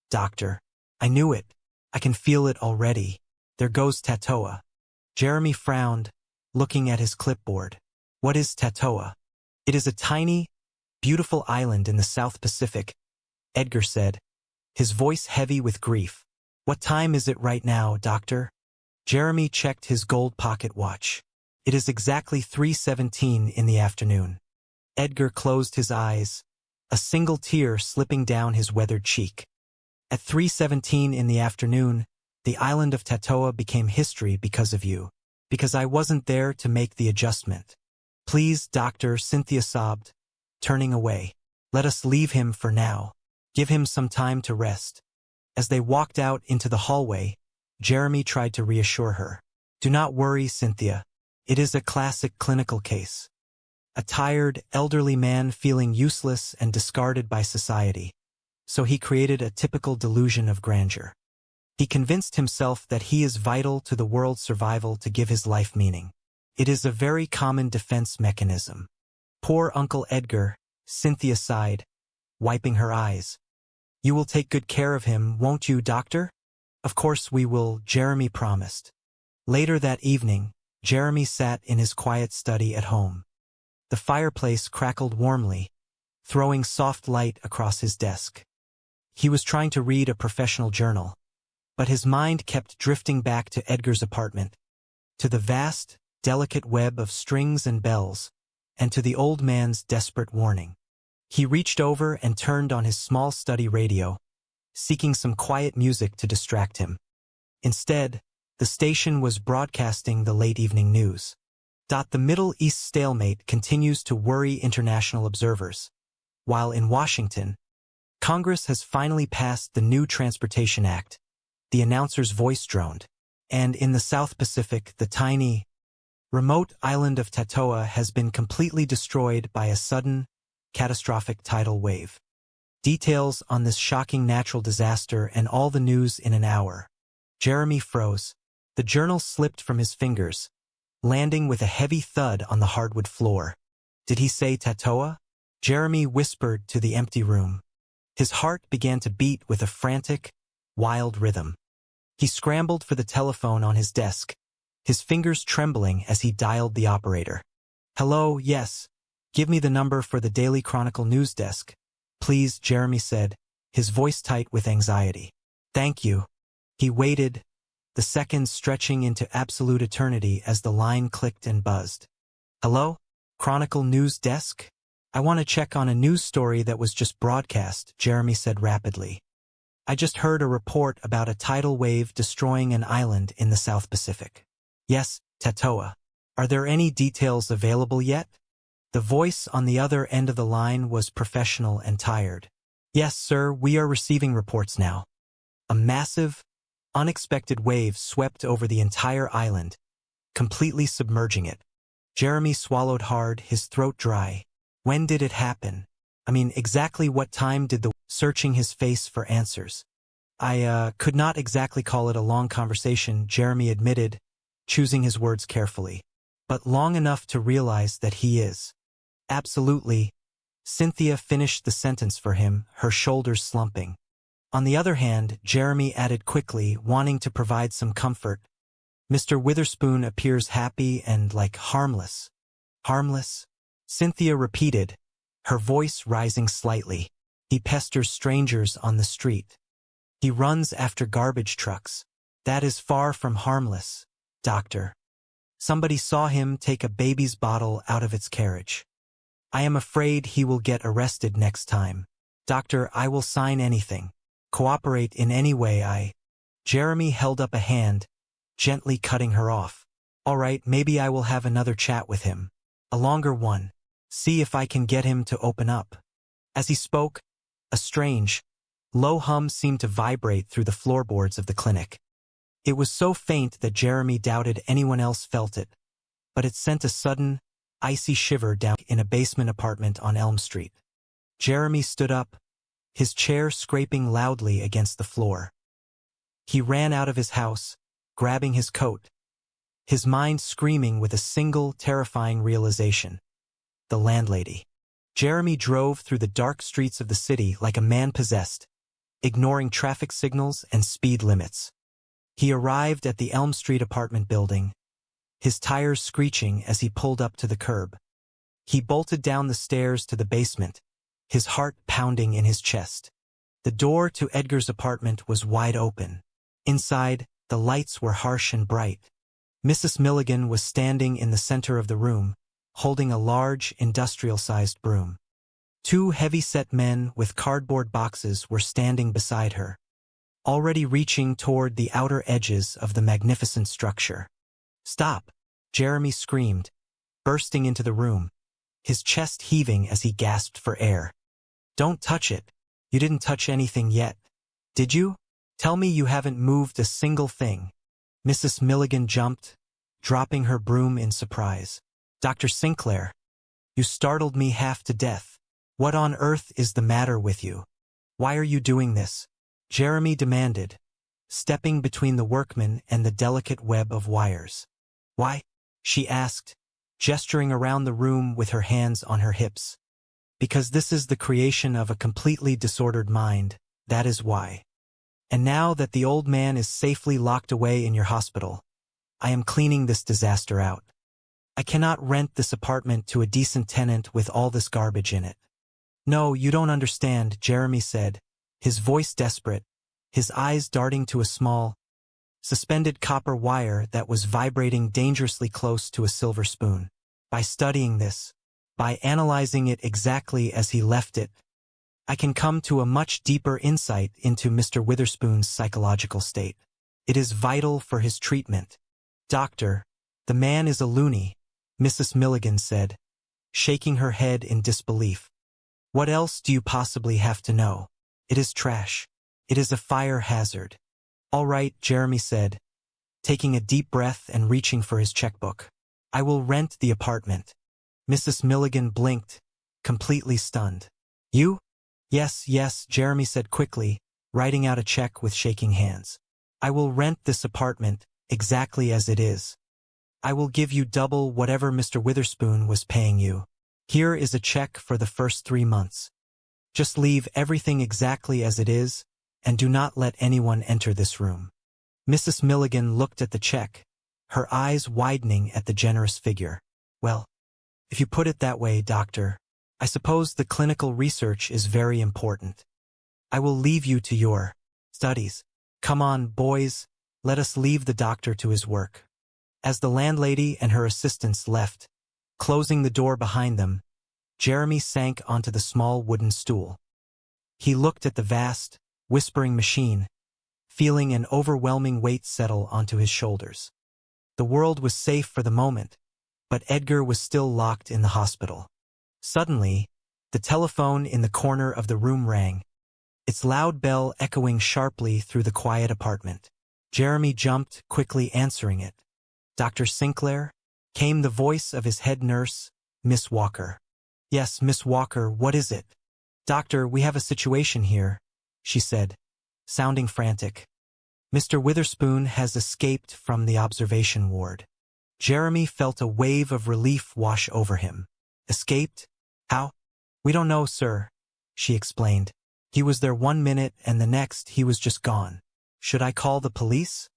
Q: Doctor. I knew it. I can feel it already. There goes Tatoa." Jeremy frowned, looking at his clipboard. "What is Tatoa?" "It is a tiny, beautiful island in the South Pacific," Edgar said, his voice heavy with grief. "What time is it right now, Doctor?" Jeremy checked his gold pocket watch. "It is exactly 3:17 in the afternoon." Edgar closed his eyes, a single tear slipping down his weathered cheek. "At 3:17 in the afternoon, the island of Tatoa became history because of you. Because I wasn't there to make the adjustment. Please, Doctor," Cynthia sobbed, turning away. "Let us leave him for now. Give him some time to rest." As they walked out into the hallway, Jeremy tried to reassure her. "Do not worry, Cynthia. It is a classic clinical case. A tired, elderly man feeling useless and discarded by society. So he created a typical delusion of grandeur. He convinced himself that he is vital to the world's survival to give his life meaning. It is a very common defense mechanism." "Poor Uncle Edgar," Cynthia sighed, wiping her eyes. "You will take good care of him, won't you, Doctor?" "Of course we will," Jeremy promised. Later that evening, Jeremy sat in his quiet study at home. The fireplace crackled warmly, throwing soft light across his desk. He was trying to read a professional journal, but his mind kept drifting back to Edgar's apartment, to the vast, delicate web of strings and bells, and to the old man's desperate warning. He reached over and turned on his small study radio, seeking some quiet music to distract him. Instead, the station was broadcasting the late evening news. The Middle East stalemate continues to worry international observers. While in Washington, Congress has finally passed the new Transportation Act, the announcer's voice droned, and in the South Pacific, the tiny, remote island of Tatoa has been completely destroyed by a sudden, catastrophic tidal wave. Details on this shocking natural disaster and all the news in an hour. Jeremy froze. The journal slipped from his fingers, landing with a heavy thud on the hardwood floor. Did he say Tatoa? Jeremy whispered to the empty room. His heart began to beat with a frantic, wild rhythm. He scrambled for the telephone on his desk, his fingers trembling as he dialed the operator. "Hello, yes. Give me the number for the Daily Chronicle news desk. Please, Jeremy said, his voice tight with anxiety. Thank you. He waited, the seconds stretching into absolute eternity as the line clicked and buzzed. Hello? Chronicle news desk? I want to check on a news story that was just broadcast, Jeremy said rapidly. I just heard a report about a tidal wave destroying an island in the South Pacific. Yes, Tatoa. Are there any details available yet? The voice on the other end of the line was professional and tired. Yes, sir, we are receiving reports now. A massive, unexpected wave swept over the entire island, completely submerging it. Jeremy swallowed hard, his throat dry. When did it happen? I mean, exactly what time did the... Searching his face for answers. I could not exactly call it a long conversation, Jeremy admitted, choosing his words carefully. But long enough to realize that he is. Absolutely. Cynthia finished the sentence for him, her shoulders slumping. On the other hand, Jeremy added quickly, wanting to provide some comfort. Mr. Witherspoon appears happy and like harmless. Harmless? Cynthia repeated, her voice rising slightly. He pesters strangers on the street. He runs after garbage trucks. That is far from harmless, doctor. Somebody saw him take a baby's bottle out of its carriage. I am afraid he will get arrested next time. Doctor, I will sign anything. Cooperate in any way Jeremy held up a hand, gently cutting her off. All right, maybe I will have another chat with him. A longer one. See if I can get him to open up. As he spoke, a strange, low hum seemed to vibrate through the floorboards of the clinic. It was so faint that Jeremy doubted anyone else felt it, but it sent a sudden, icy shiver down in a basement apartment on Elm Street. Jeremy stood up, his chair scraping loudly against the floor. He ran out of his house, grabbing his coat, his mind screaming with a single terrifying realization. The landlady. Jeremy drove through the dark streets of the city like a man possessed, ignoring traffic signals and speed limits. He arrived at the Elm Street apartment building, his tires screeching as he pulled up to the curb. He bolted down the stairs to the basement, his heart pounding in his chest. The door to Edgar's apartment was wide open. Inside, the lights were harsh and bright. Mrs. Milligan was standing in the center of the room, holding a large, industrial-sized broom. Two heavy-set men with cardboard boxes were standing beside her, already reaching toward the outer edges of the magnificent structure. Stop! Jeremy screamed, bursting into the room, his chest heaving as he gasped for air. Don't touch it. You didn't touch anything yet. Did you? Tell me you haven't moved a single thing. Mrs. Milligan jumped, dropping her broom in surprise. Dr. Sinclair, you startled me half to death. What on earth is the matter with you? Why are you doing this? Jeremy demanded, stepping between the workmen and the delicate web of wires. Why? She asked, gesturing around the room with her hands on her hips. Because this is the creation of a completely disordered mind, that is why. And now that the old man is safely locked away in your hospital, I am cleaning this disaster out. I cannot rent this apartment to a decent tenant with all this garbage in it. No, you don't understand, Jeremy said, his voice desperate, his eyes darting to a small, suspended copper wire that was vibrating dangerously close to a silver spoon. By studying this, by analyzing it exactly as he left it, I can come to a much deeper insight into Mr. Witherspoon's psychological state. It is vital for his treatment. Doctor, the man is a loony, Mrs. Milligan said, shaking her head in disbelief. What else do you possibly have to know? It is trash. It is a fire hazard. All right, Jeremy said, taking a deep breath and reaching for his checkbook. I will rent the apartment. Mrs. Milligan blinked, completely stunned. You? Yes, Jeremy said quickly, writing out a check with shaking hands. I will rent this apartment, exactly as it is. I will give you double whatever Mr. Witherspoon was paying you. Here is a check for the first 3 months. Just leave everything exactly as it is, and do not let anyone enter this room. Mrs. Milligan looked at the check, her eyes widening at the generous figure. Well, If you put it that way, doctor, I suppose the clinical research is very important. I will leave you to your studies. Come on, boys, let us leave the doctor to his work. As the landlady and her assistants left, closing the door behind them, Jeremy sank onto the small wooden stool. He looked at the vast, whispering machine, feeling an overwhelming weight settle onto his shoulders. The world was safe for the moment, but Edgar was still locked in the hospital. Suddenly, the telephone in the corner of the room rang, its loud bell echoing sharply through the quiet apartment. Jeremy jumped, quickly answering it. Dr. Sinclair? Came the voice of his head nurse, Miss Walker. Yes, Miss Walker, what is it? Doctor, we have a situation here, she said, sounding frantic. Mr. Witherspoon has escaped from the observation ward. Jeremy felt a wave of relief wash over him. Escaped? How? We don't know, sir, she explained. He was there 1 minute and the next he was just gone. Should I call the police?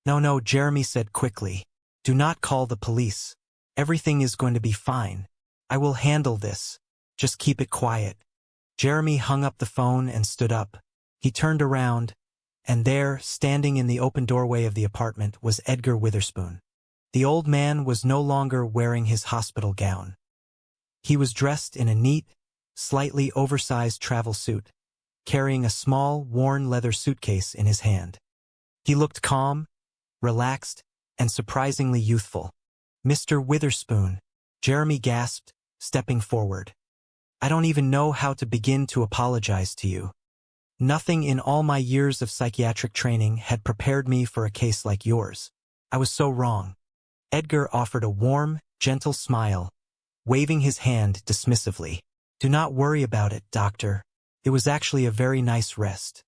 Q: No, Jeremy said quickly. Do not call the police. Everything is going to be fine. I will handle this. Just keep it quiet. Jeremy hung up the phone and stood up. He turned around, and there, standing in the open doorway of the apartment, was Edgar Witherspoon. The old man was no longer wearing his hospital gown. He was dressed in a neat, slightly oversized travel suit, carrying a small, worn leather suitcase in his hand. He looked calm, relaxed, and surprisingly youthful. Mr. Witherspoon, Jeremy gasped, stepping forward. I don't even know how to begin to apologize to you. Nothing in all my years of psychiatric training had prepared me for a case like yours. I was so wrong. Edgar offered a warm, gentle smile, waving his hand dismissively. Do not worry about it, doctor. It was actually a very nice rest.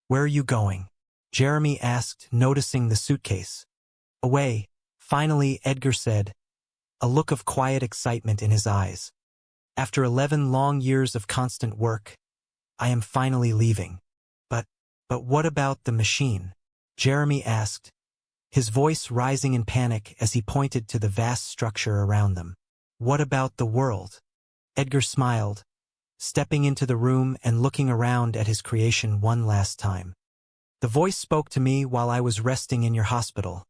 Q: Where are you going? Jeremy asked, noticing the suitcase. Away, finally, Edgar said, a look of quiet excitement in his eyes. After 11 long years of constant work, I am finally leaving. But what about the machine? Jeremy asked, his voice rising in panic as he pointed to the vast structure around them. What about the world? Edgar smiled, stepping into the room and looking around at his creation one last time. The voice spoke to me while I was resting in your hospital,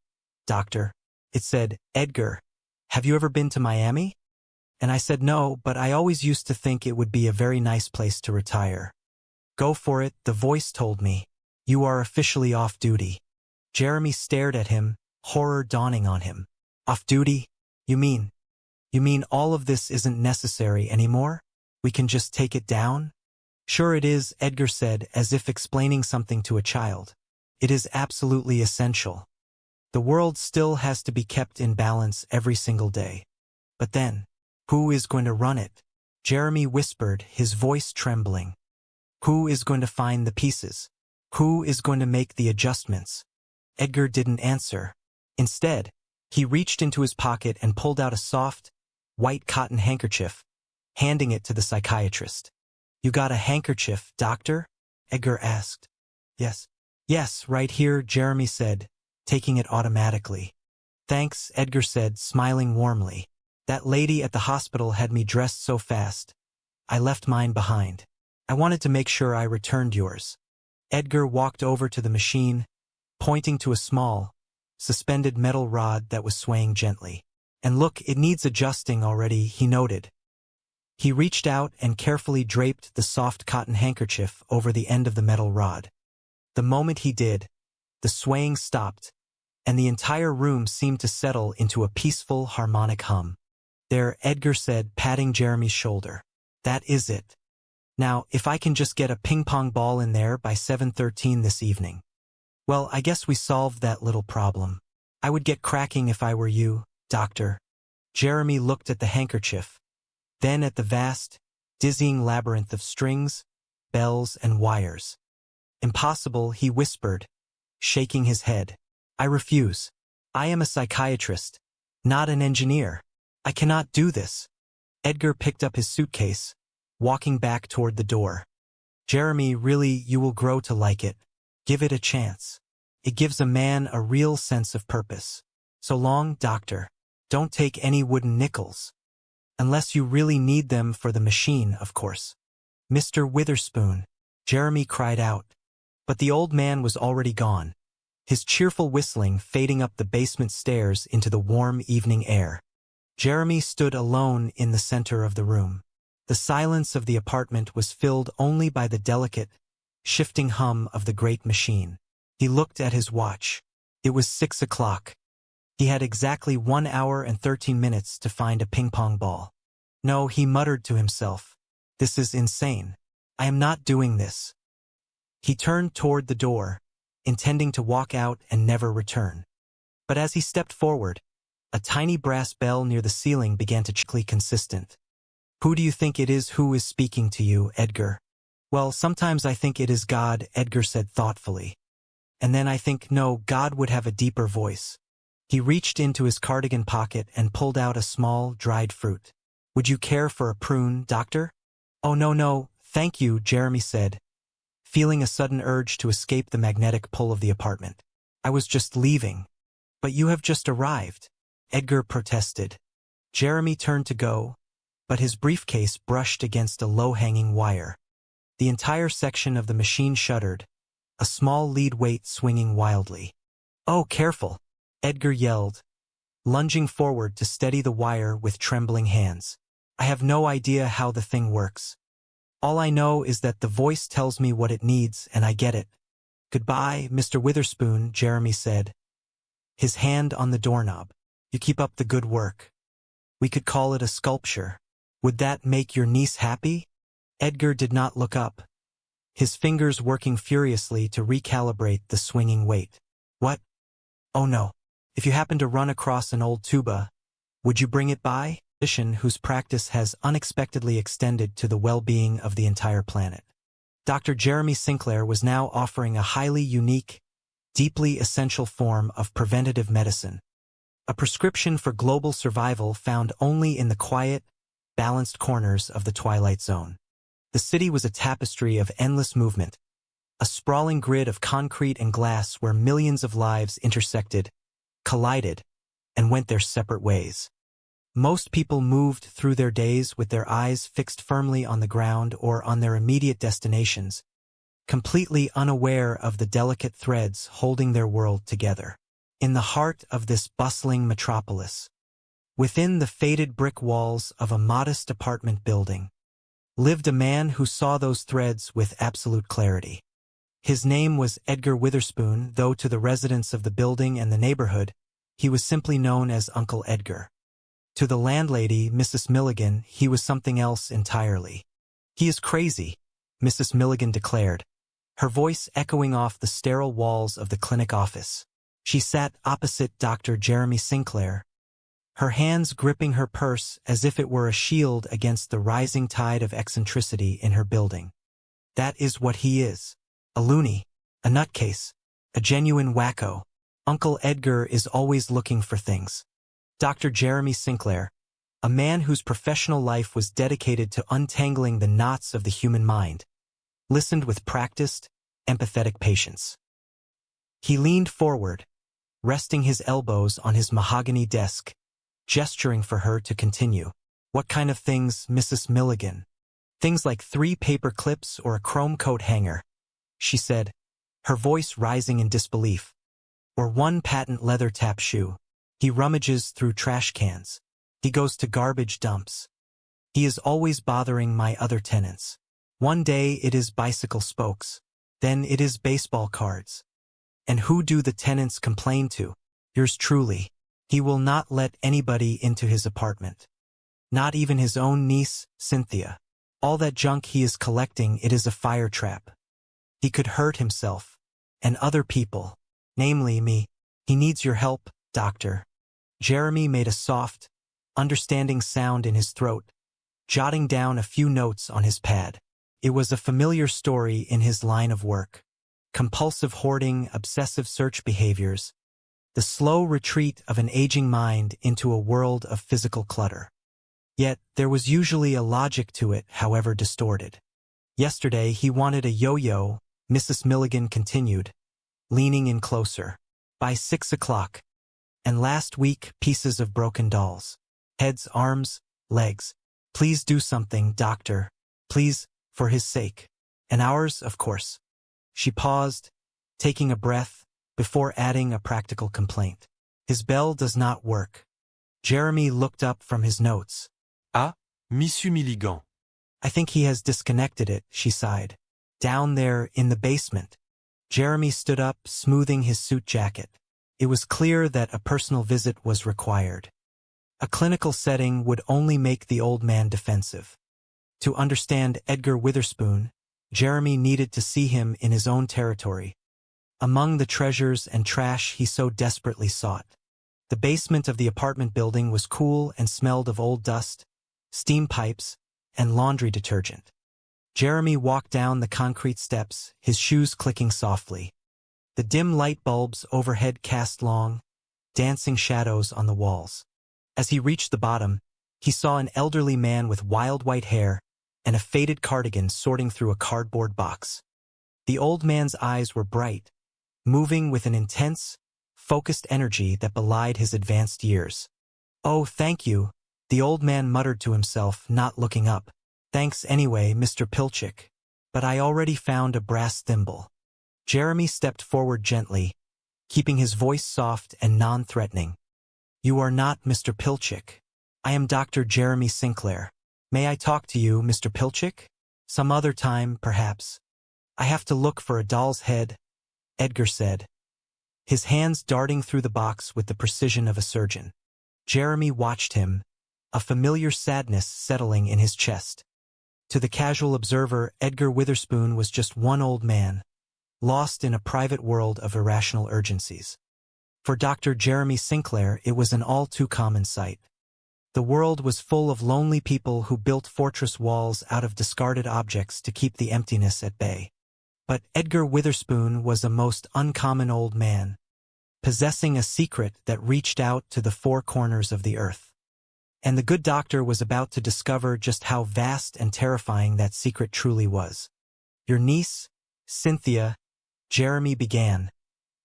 Q: doctor. It said, Edgar, have you ever been to Miami? And I said no, but I always used to think it would be a very nice place to retire. Go for it, the voice told me. You are officially off duty. Jeremy stared at him, horror dawning on him. Off duty? You mean all of this isn't necessary anymore? We can just take it down? Sure it is, Edgar said, as if explaining something to a child. It is absolutely essential. The world still has to be kept in balance every single day. But then, who is going to run it? Jeremy whispered, his voice trembling. Who is going to find the pieces? Who is going to make the adjustments? Edgar didn't answer. Instead, he reached into his pocket and pulled out a soft, white cotton handkerchief, handing it to the psychiatrist. You got a handkerchief, doctor? Edgar asked. Yes, right here, Jeremy said, taking it automatically. Thanks, Edgar said, smiling warmly. That lady at the hospital had me dressed so fast. I left mine behind. I wanted to make sure I returned yours. Edgar walked over to the machine, pointing to a small, suspended metal rod that was swaying gently. And look, it needs adjusting already, he noted. He reached out and carefully draped the soft cotton handkerchief over the end of the metal rod. The moment he did, the swaying stopped, and the entire room seemed to settle into a peaceful, harmonic hum. There, Edgar said, patting Jeremy's shoulder. That is it. Now, if I can just get a ping-pong ball in there by 7:13 this evening. Well, I guess we solved that little problem. I would get cracking if I were you, doctor. Jeremy looked at the handkerchief, then at the vast, dizzying labyrinth of strings, bells, and wires. Impossible, he whispered, shaking his head. I refuse. I am a psychiatrist, not an engineer. I cannot do this. Edgar picked up his suitcase, walking back toward the door. Jeremy, really, you will grow to like it. Give it a chance. It gives a man a real sense of purpose. So long, doctor. Don't take any wooden nickels. Unless you really need them for the machine, of course. Mr. Witherspoon, Jeremy cried out. But the old man was already gone, his cheerful whistling fading up the basement stairs into the warm evening air. Jeremy stood alone in the center of the room. The silence of the apartment was filled only by the delicate, shifting hum of the great machine. He looked at his watch. It was 6 o'clock. He had exactly 1 hour and 13 minutes to find a ping-pong ball. No, he muttered to himself. This is insane. I am not doing this. He turned toward the door, intending to walk out and never return. But as he stepped forward, a tiny brass bell near the ceiling began to chickly consistent. Who do you think it is who is speaking to you, Edgar? Well, sometimes I think it is God, Edgar said thoughtfully. And then I think, no, God would have a deeper voice. He reached into his cardigan pocket and pulled out a small, dried fruit. Would you care for a prune, Doctor? Oh, no, thank you, Jeremy said, feeling a sudden urge to escape the magnetic pull of the apartment. I was just leaving. But you have just arrived, Edgar protested. Jeremy turned to go, but his briefcase brushed against a low-hanging wire. The entire section of the machine shuddered, a small lead weight swinging wildly. Oh, careful, Edgar yelled, lunging forward to steady the wire with trembling hands. I have no idea how the thing works. All I know is that the voice tells me what it needs and I get it. Goodbye, Mr. Witherspoon, Jeremy said, his hand on the doorknob. You keep up the good work. We could call it a sculpture. Would that make your niece happy? Edgar did not look up, his fingers working furiously to recalibrate the swinging weight. What? Oh no. If you happen to run across an old tuba, would you bring it by? Whose practice has unexpectedly extended to the well-being of the entire planet. Dr. Jeremy Sinclair was now offering a highly unique, deeply essential form of preventative medicine, a prescription for global survival found only in the quiet, balanced corners of the Twilight Zone. The city was a tapestry of endless movement, a sprawling grid of concrete and glass where millions of lives intersected, collided, and went their separate ways. Most people moved through their days with their eyes fixed firmly on the ground or on their immediate destinations, completely unaware of the delicate threads holding their world together. In the heart of this bustling metropolis, within the faded brick walls of a modest apartment building, lived a man who saw those threads with absolute clarity. His name was Edgar Witherspoon, though to the residents of the building and the neighborhood, he was simply known as Uncle Edgar. To the landlady, Mrs. Milligan, he was something else entirely. He is crazy, Mrs. Milligan declared, her voice echoing off the sterile walls of the clinic office. She sat opposite Dr. Jeremy Sinclair, her hands gripping her purse as if it were a shield against the rising tide of eccentricity in her building. That is what he is. A loony, a nutcase, a genuine wacko. Uncle Edgar is always looking for things. Dr. Jeremy Sinclair, a man whose professional life was dedicated to untangling the knots of the human mind, listened with practiced, empathetic patience. He leaned forward, resting his elbows on his mahogany desk, gesturing for her to continue. What kind of things, Mrs. Milligan? Things like 3 paper clips or a chrome coat hanger, she said, her voice rising in disbelief. Or 1 patent leather tap shoe. He rummages through trash cans. He goes to garbage dumps. He is always bothering my other tenants. One day it is bicycle spokes. Then it is baseball cards. And who do the tenants complain to? Yours truly. He will not let anybody into his apartment. Not even his own niece, Cynthia. All that junk he is collecting, it is a fire trap. He could hurt himself. And other people. Namely me. He needs your help, doctor. Jeremy made a soft, understanding sound in his throat, jotting down a few notes on his pad. It was a familiar story in his line of work. Compulsive hoarding, obsessive search behaviors, the slow retreat of an aging mind into a world of physical clutter. Yet, there was usually a logic to it, however distorted. Yesterday, he wanted a yo-yo, Mrs. Milligan continued, leaning in closer. By 6 o'clock. And last week, pieces of broken dolls. Heads, arms, legs. Please do something, doctor. Please, for his sake. And ours, of course. She paused, taking a breath, before adding a practical complaint. His bell does not work. Jeremy looked up from his notes.
R: Ah, Monsieur Milligan.
Q: I think he has disconnected it, she sighed. Down there, in the basement. Jeremy stood up, smoothing his suit jacket. It was clear that a personal visit was required. A clinical setting would only make the old man defensive. To understand Edgar Witherspoon, Jeremy needed to see him in his own territory, among the treasures and trash he so desperately sought. The basement of the apartment building was cool and smelled of old dust, steam pipes, and laundry detergent. Jeremy walked down the concrete steps, his shoes clicking softly. The dim light bulbs overhead cast long, dancing shadows on the walls. As he reached the bottom, he saw an elderly man with wild white hair and a faded cardigan sorting through a cardboard box. The old man's eyes were bright, moving with an intense, focused energy that belied his advanced years. "Oh, thank you," the old man muttered to himself, not looking up. "Thanks anyway, Mr. Pilchick. But I already found a brass thimble." Jeremy stepped forward gently, keeping his voice soft and non-threatening. "You are not Mr. Pilchick. I am Dr. Jeremy Sinclair. May I talk to you, Mr. Pilchick? Some other time, perhaps. I have to look for a doll's head," Edgar said, his hands darting through the box with the precision of a surgeon. Jeremy watched him, a familiar sadness settling in his chest. To the casual observer, Edgar Witherspoon was just one old man, lost in a private world of irrational urgencies. For Dr. Jeremy Sinclair, it was an all-too-common sight. The world was full of lonely people who built fortress walls out of discarded objects to keep the emptiness at bay. But Edgar Witherspoon was a most uncommon old man, possessing a secret that reached out to the four corners of the earth. And the good doctor was about to discover just how vast and terrifying that secret truly was. "Your niece, Cynthia," Jeremy began,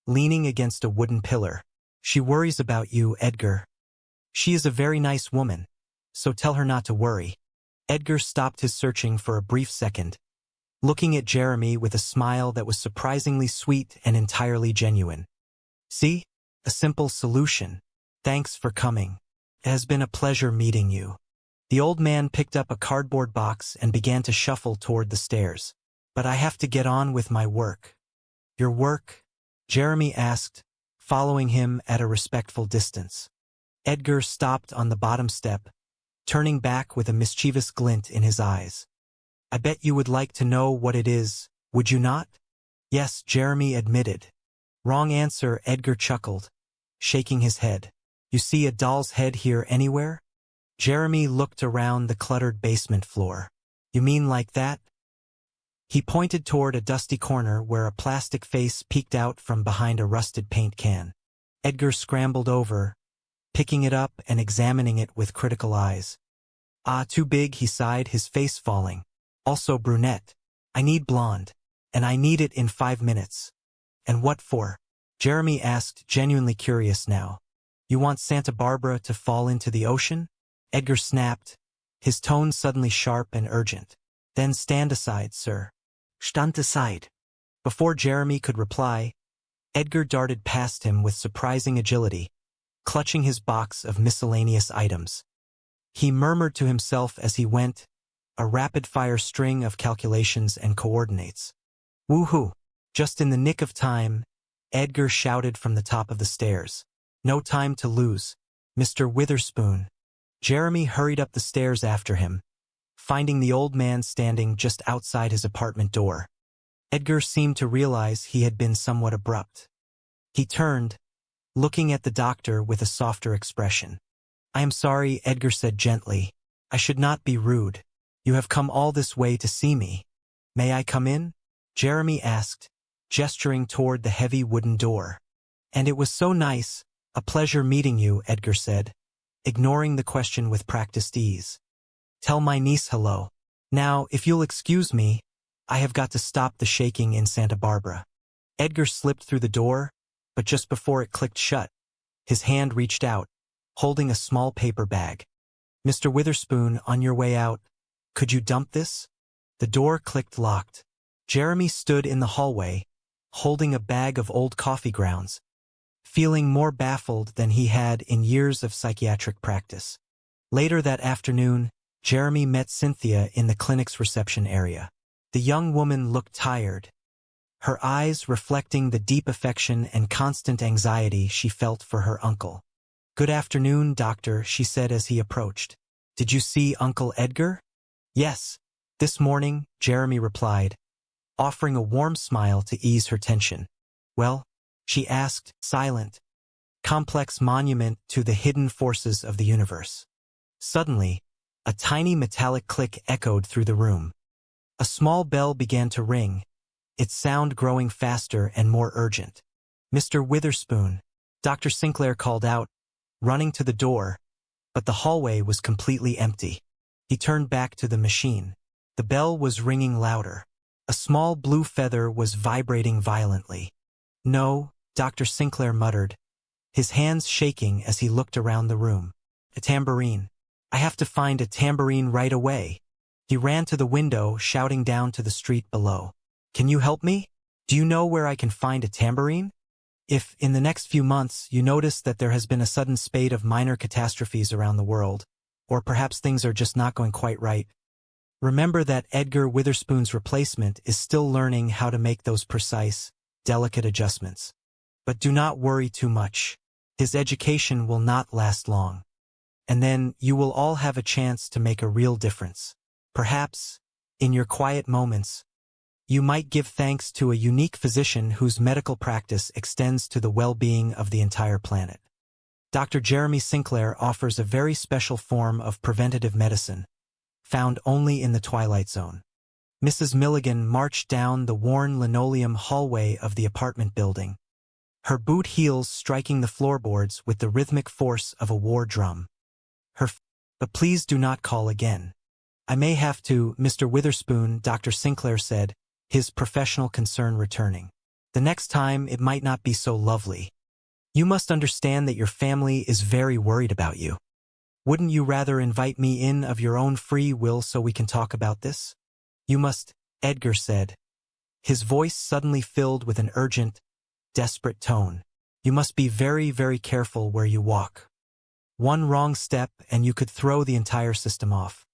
Q: leaning against a wooden pillar. "She worries about you, Edgar. She is a very nice woman, so tell her not to worry." Edgar stopped his searching for a brief second, looking at Jeremy with a smile that was surprisingly sweet and entirely genuine. "See? A simple solution. Thanks for coming. It has been a pleasure meeting you." The old man picked up a cardboard box and began to shuffle toward the stairs. "But I have to get on with my work." "Your work?" Jeremy asked, following him at a respectful distance. Edgar stopped on the bottom step, turning back with a mischievous glint in his eyes. "I bet you would like to know what it is, would you not?" "Yes," Jeremy admitted. "Wrong answer," Edgar chuckled, shaking his head. "You see a doll's head here anywhere?" Jeremy looked around the cluttered basement floor. "You mean like that?" He pointed toward a dusty corner where a plastic face peeked out from behind a rusted paint can. Edgar scrambled over, picking it up and examining it with critical eyes. "Ah, too big," he sighed, his face falling. "Also brunette. I need blonde. And I need it in 5 minutes." "And what for?" Jeremy asked, genuinely curious now. "You want Santa Barbara to fall into the ocean?" Edgar snapped, his tone suddenly sharp and urgent. "Then stand aside, sir. Stand aside." Before Jeremy could reply, Edgar darted past him with surprising agility, clutching his box of miscellaneous items. He murmured to himself as he went, a rapid-fire string of calculations and coordinates. "Woohoo!" Just in the nick of time, Edgar shouted from the top of the stairs. "No time to lose, Mr. Witherspoon." Jeremy hurried up the stairs after him, finding the old man standing just outside his apartment door. Edgar seemed to realize he had been somewhat abrupt. He turned, looking at the doctor with a softer expression. "I am sorry," Edgar said gently. "I should not be rude. You have come all this way to see me. May I come in?" Jeremy asked, gesturing toward the heavy wooden door. "And it was so nice. A pleasure meeting you," Edgar said, ignoring the question with practiced ease. "Tell my niece hello. Now, if you'll excuse me, I have got to stop the shaking in Santa Barbara." Edgar slipped through the door, but just before it clicked shut, his hand reached out, holding a small paper bag. Mr. Witherspoon, on your way out, could you dump this? The door clicked locked. Jeremy stood in the hallway, holding a bag of old coffee grounds, feeling more baffled than he had in years of psychiatric practice. Later that afternoon, Jeremy met Cynthia in the clinic's reception area. The young woman looked tired, her eyes reflecting the deep affection and constant anxiety she felt for her uncle. "Good afternoon, doctor," she said as he approached. "Did you see Uncle Edgar?" "Yes, this morning," Jeremy replied, offering a warm smile to ease her tension. "Well?" she asked, silent, complex monument to the hidden forces of the universe. Suddenly, a tiny metallic click echoed through the room. A small bell began to ring, its sound growing faster and more urgent. "Mr. Witherspoon," Dr. Sinclair called out, running to the door, but the hallway was completely empty. He turned back to the machine. The bell was ringing louder. A small blue feather was vibrating violently. "No," Dr. Sinclair muttered, his hands shaking as he looked around the room. "A tambourine. I have to find a tambourine right away." He ran to the window, shouting down to the street below. "Can you help me? Do you know where I can find a tambourine? If, in the next few months, you notice that there has been a sudden spate of minor catastrophes around the world, or perhaps things are just not going quite right, remember that Edgar Witherspoon's replacement is still learning how to make those precise, delicate adjustments. But do not worry too much. His education will not last long. And then you will all have a chance to make a real difference. Perhaps, in your quiet moments, you might give thanks to a unique physician whose medical practice extends to the well-being of the entire planet. Dr. Jeremy Sinclair offers a very special form of preventative medicine, found only in the Twilight Zone. Mrs. Milligan marched down the worn linoleum hallway of the apartment building, her boot heels striking the floorboards with the rhythmic force of a war drum. "But please do not call again. I may have to, Mr. Witherspoon," Dr. Sinclair said, his professional concern returning. "The next time it might not be so lovely. You must understand that your family is very worried about you. Wouldn't you rather invite me in of your own free will so we can talk about this?" "You must," Edgar said, his voice suddenly filled with an urgent, desperate tone. "You must be very, very careful where you walk. One wrong step and you could throw the entire system off."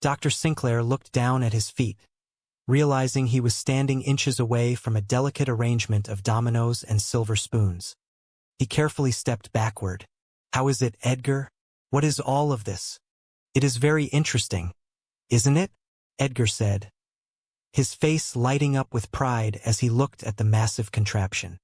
Q: Dr. Sinclair looked down at his feet, realizing he was standing inches away from a delicate arrangement of dominoes and silver spoons. He carefully stepped backward. "How is it, Edgar? What is all of this?" "It is very interesting, isn't it?" Edgar said, his face lighting up with pride as he looked at the massive contraption.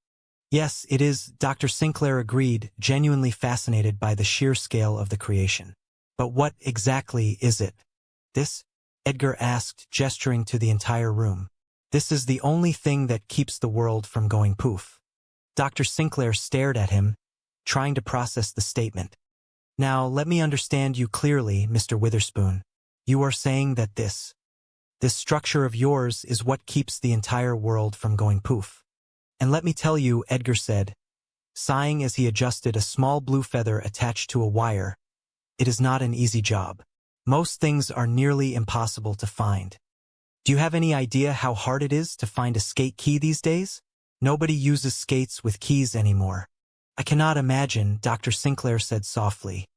Q: "Yes, it is," Dr. Sinclair agreed, genuinely fascinated by the sheer scale of the creation. "But what exactly is it?" "This?" Edgar asked, gesturing to the entire room. "This is the only thing that keeps the world from going poof." Dr. Sinclair stared at him, trying to process the statement. "Now, let me understand you clearly, Mr. Witherspoon. You are saying that this structure of yours is what keeps the entire world from going poof. And let me tell you," Edgar said, sighing as he adjusted a small blue feather attached to a wire, "it is not an easy job. Most things are nearly impossible to find. Do you have any idea how hard it is to find a skate key these days? Nobody uses skates with keys anymore." "I cannot imagine," Dr. Sinclair said softly.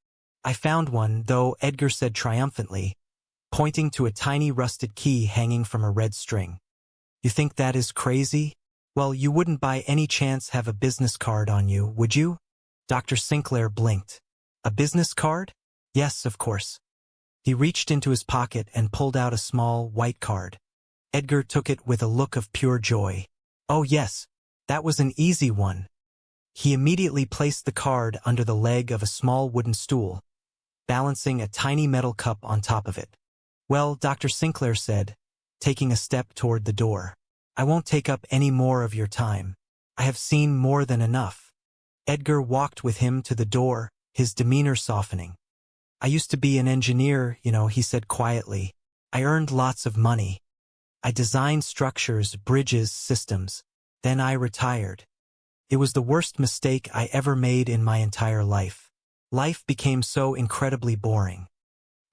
Q: "I found one, though," Edgar said triumphantly, pointing to a tiny rusted key hanging from a red string. "You think that is crazy? Well, you wouldn't by any chance have a business card on you, would you?" Dr. Sinclair blinked. "A business card? Yes, of course." He reached into his pocket and pulled out a small, white card. Edgar took it with a look of pure joy. "Oh yes, that was an easy one." He immediately placed the card under the leg of a small wooden stool, balancing a tiny metal cup on top of it. "Well," Dr. Sinclair said, taking a step toward the door, "I won't take up any more of your time. I have seen more than enough." Edgar walked with him to the door, his demeanor softening. "I used to be an engineer, he said quietly. "I earned lots of money. I designed structures, bridges, systems. Then I retired. It was the worst mistake I ever made in my entire life. Life became so incredibly boring.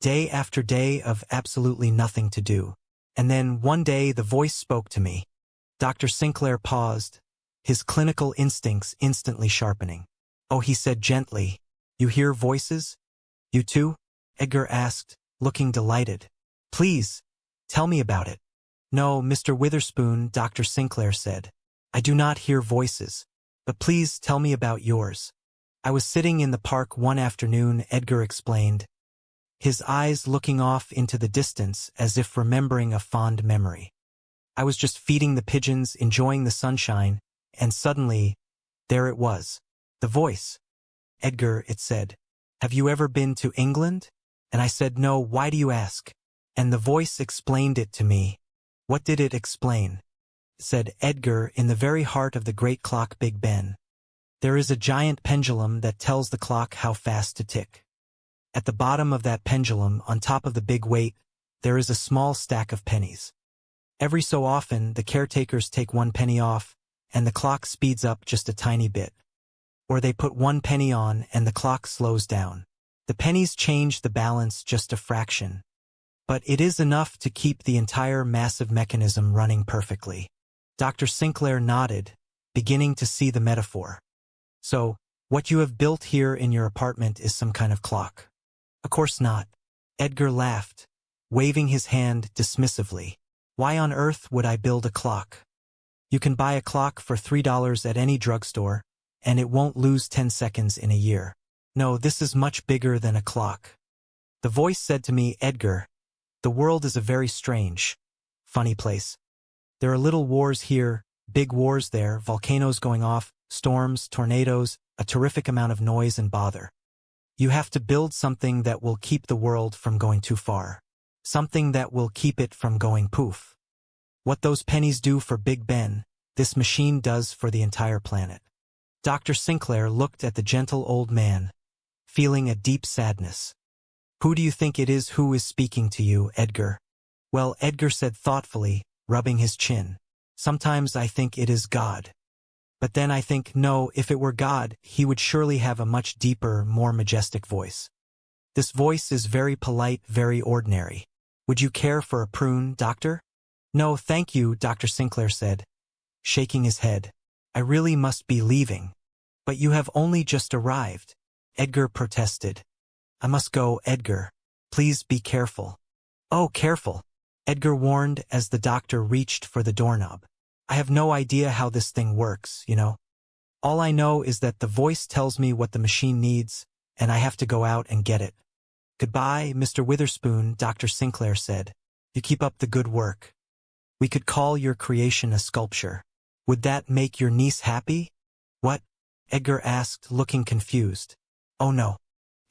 Q: Day after day of absolutely nothing to do. And then one day the voice spoke to me. Dr. Sinclair paused, his clinical instincts instantly sharpening. Oh, he said gently, "You hear voices? You too?" Edgar asked, looking delighted. "Please, tell me about it." "No, Mr. Witherspoon," Dr. Sinclair said. "I do not hear voices. But please tell me about yours." "I was sitting in the park one afternoon," Edgar explained, his eyes looking off into the distance as if remembering a fond memory. "I was just feeding the pigeons, enjoying the sunshine, and suddenly, there it was. The voice. 'Edgar,' it said, 'have you ever been to England?' And I said, 'No, why do you ask?' And the voice explained it to me." "What did it explain?" said Edgar, "in the very heart of the great clock Big Ben. There is a giant pendulum that tells the clock how fast to tick. At the bottom of that pendulum, on top of the big weight, there is a small stack of pennies. Every so often, the caretakers take 1 penny off, and the clock speeds up just a tiny bit. Or they put 1 penny on, and the clock slows down. The pennies change the balance just a fraction. But it is enough to keep the entire massive mechanism running perfectly." Dr. Sinclair nodded, beginning to see the metaphor. "So, what you have built here in your apartment is some kind of clock?" "Of course not." Edgar laughed, waving his hand dismissively. "Why on earth would I build a clock? You can buy a clock for $3 at any drugstore, and it won't lose 10 seconds in a year. No, this is much bigger than a clock." The voice said to me, "Edgar, the world is a very strange, funny place. There are little wars here, big wars there, volcanoes going off, storms, tornadoes, a terrific amount of noise and bother. You have to build something that will keep the world from going too far. Something that will keep it from going poof. What those pennies do for Big Ben, this machine does for the entire planet." Dr. Sinclair looked at the gentle old man, feeling a deep sadness. "Who do you think it is who is speaking to you, Edgar?" "Well," Edgar said thoughtfully, rubbing his chin, "sometimes I think it is God. But then I think, no, if it were God, he would surely have a much deeper, more majestic voice. This voice is very polite, very ordinary. Would you care for a prune, Doctor?" "No, thank you," Dr. Sinclair said, shaking his head. "I really must be leaving." "But you have only just arrived," Edgar protested. "I must go, Edgar. Please be careful." "Oh, careful," Edgar warned as the doctor reached for the doorknob. "I have no idea how this thing works, you know. All I know is that the voice tells me what the machine needs, and I have to go out and get it." "Goodbye, Mr. Witherspoon," Dr. Sinclair said. "You keep up the good work. We could call your creation a sculpture. Would that make your niece happy?" "What?" Edgar asked, looking confused. "Oh no.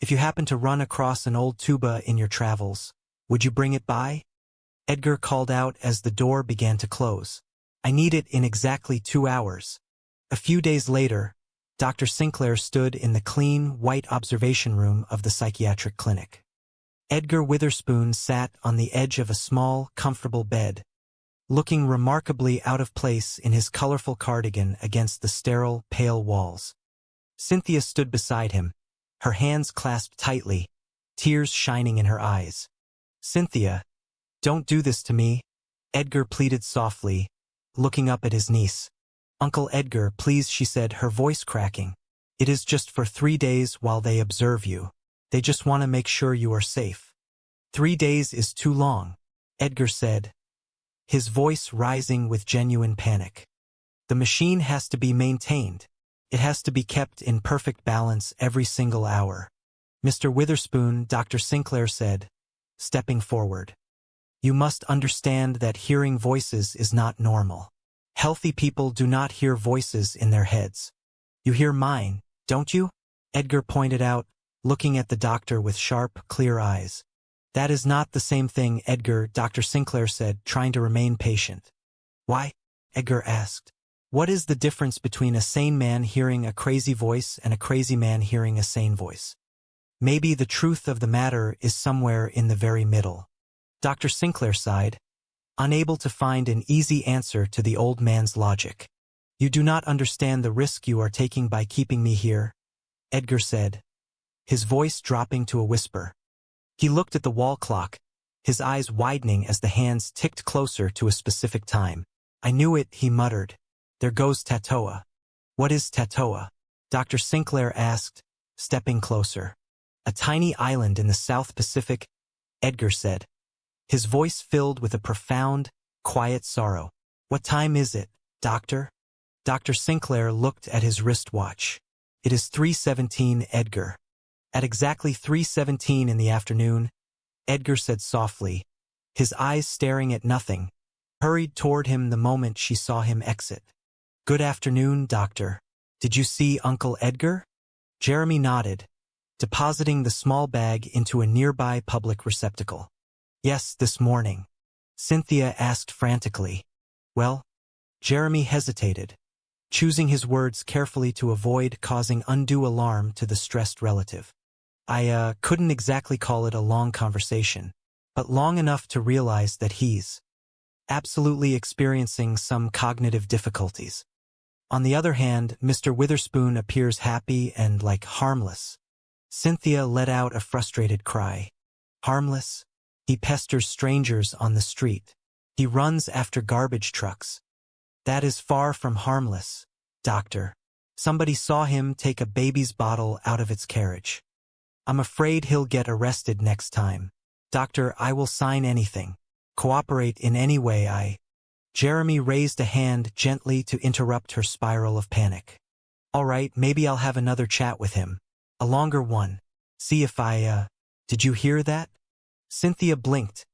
Q: If you happen to run across an old tuba in your travels, would you bring it by?" Edgar called out as the door began to close. "I need it in exactly 2 hours." A few days later, Dr. Sinclair stood in the clean, white observation room of the psychiatric clinic. Edgar Witherspoon sat on the edge of a small, comfortable bed, looking remarkably out of place in his colorful cardigan against the sterile, pale walls. Cynthia stood beside him, her hands clasped tightly, tears shining in her eyes. "Cynthia, don't do this to me," Edgar pleaded softly, looking up at his niece. "Uncle Edgar, please," she said, her voice cracking. "It is just for 3 days while they observe you. They just want to make sure you are safe." "3 days is too long," Edgar said, his voice rising with genuine panic. "The machine has to be maintained. It has to be kept in perfect balance every single hour." "Mr. Witherspoon," Dr. Sinclair said, stepping forward. "You must understand that hearing voices is not normal. Healthy people do not hear voices in their heads. You hear mine, don't you?" Edgar pointed out, looking at the doctor with sharp, clear eyes. "That is not the same thing, Edgar," Dr. Sinclair said, trying to remain patient. "Why?" Edgar asked. "What is the difference between a sane man hearing a crazy voice and a crazy man hearing a sane voice? Maybe the truth of the matter is somewhere in the very middle." Dr. Sinclair sighed, unable to find an easy answer to the old man's logic. "You do not understand the risk you are taking by keeping me here," Edgar said, his voice dropping to a whisper. He looked at the wall clock, his eyes widening as the hands ticked closer to a specific time. I knew it, he muttered. There goes Tatoa. What is Tatoa? Dr. Sinclair asked, stepping closer. A tiny island in the South Pacific, Edgar said, his voice filled with a profound, quiet sorrow. What time is it, Doctor? Dr. Sinclair looked at his wristwatch. It is 3:17, Edgar. At exactly 3:17 in the afternoon, Edgar said softly, his eyes staring at nothing, hurried toward him the moment she saw him exit. Good afternoon, Doctor. Did you see Uncle Edgar? Jeremy nodded, depositing the small bag into a nearby public receptacle. Yes, this morning. Cynthia asked frantically. Well? Jeremy hesitated, choosing his words carefully to avoid causing undue alarm to the stressed relative. I couldn't exactly call it a long conversation, but long enough to realize that he's absolutely experiencing some cognitive difficulties. On the other hand, Mr. Witherspoon appears happy and, harmless. Cynthia let out a frustrated cry. Harmless? He pesters strangers on the street. He runs after garbage trucks. That is far from harmless, Doctor. Somebody saw him take a baby's bottle out of its carriage. I'm afraid he'll get arrested next time. Doctor, I will sign anything. Cooperate in any way Jeremy raised a hand gently to interrupt her spiral of panic. All right, maybe I'll have another chat with him. A longer one. See if did you hear that? Cynthia blinked,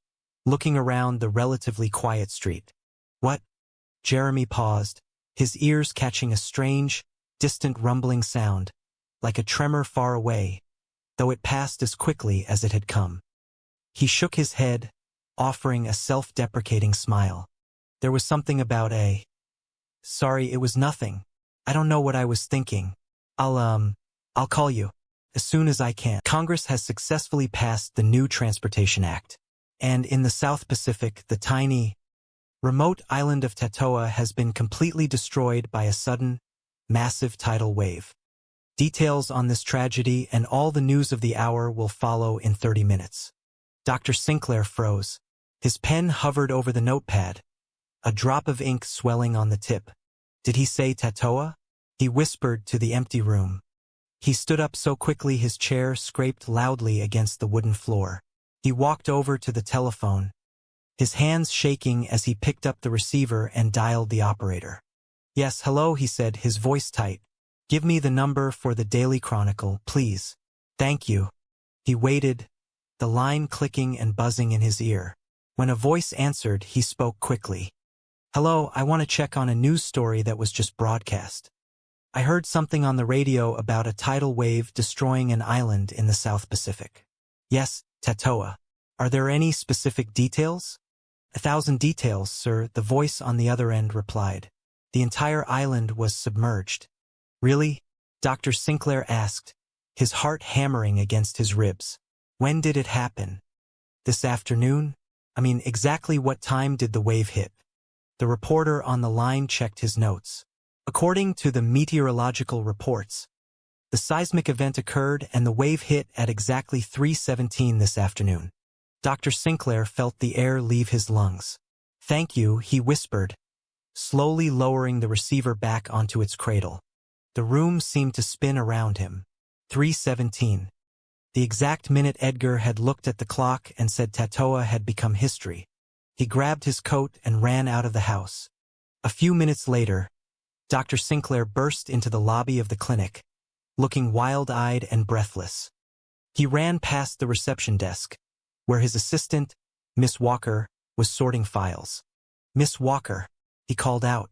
Q: looking around the relatively quiet street. What? Jeremy paused, his ears catching a strange, distant rumbling sound, like a tremor far away, though it passed as quickly as it had come. He shook his head, offering a self-deprecating smile. There was something about Sorry, it was nothing. I don't know what I was thinking. I'll call you as soon as I can. Congress has successfully passed the new Transportation Act, and in the South Pacific, the tiny, remote island of Tatoa has been completely destroyed by a sudden, massive tidal wave. Details on this tragedy and all the news of the hour will follow in 30 minutes. Dr. Sinclair froze. His pen hovered over the notepad, a drop of ink swelling on the tip. Did he say Tatoa? He whispered to the empty room. He stood up so quickly his chair scraped loudly against the wooden floor. He walked over to the telephone, his hands shaking as he picked up the receiver and dialed the operator. Yes, hello, he said, his voice tight. Give me the number for the Daily Chronicle, please. Thank you. He waited, the line clicking and buzzing in his ear. When a voice answered, he spoke quickly. Hello, I want to check on a news story that was just broadcast. I heard something on the radio about a tidal wave destroying an island in the South Pacific. Yes, Tatoa. Are there any specific details? 1,000 details, sir, the voice on the other end replied. The entire island was submerged. Really? Dr. Sinclair asked, his heart hammering against his ribs. When did it happen? This afternoon? Exactly what time did the wave hit? The reporter on the line checked his notes. According to the meteorological reports, the seismic event occurred and the wave hit at exactly 3:17 this afternoon. Dr. Sinclair felt the air leave his lungs. Thank you, he whispered, slowly lowering the receiver back onto its cradle. The room seemed to spin around him. 3:17. The exact minute Edgar had looked at the clock and said Tatoa had become history. He grabbed his coat and ran out of the house. A few minutes later, Dr. Sinclair burst into the lobby of the clinic, looking wild-eyed and breathless. He ran past the reception desk, where his assistant, Miss Walker, was sorting files. Miss Walker, he called out.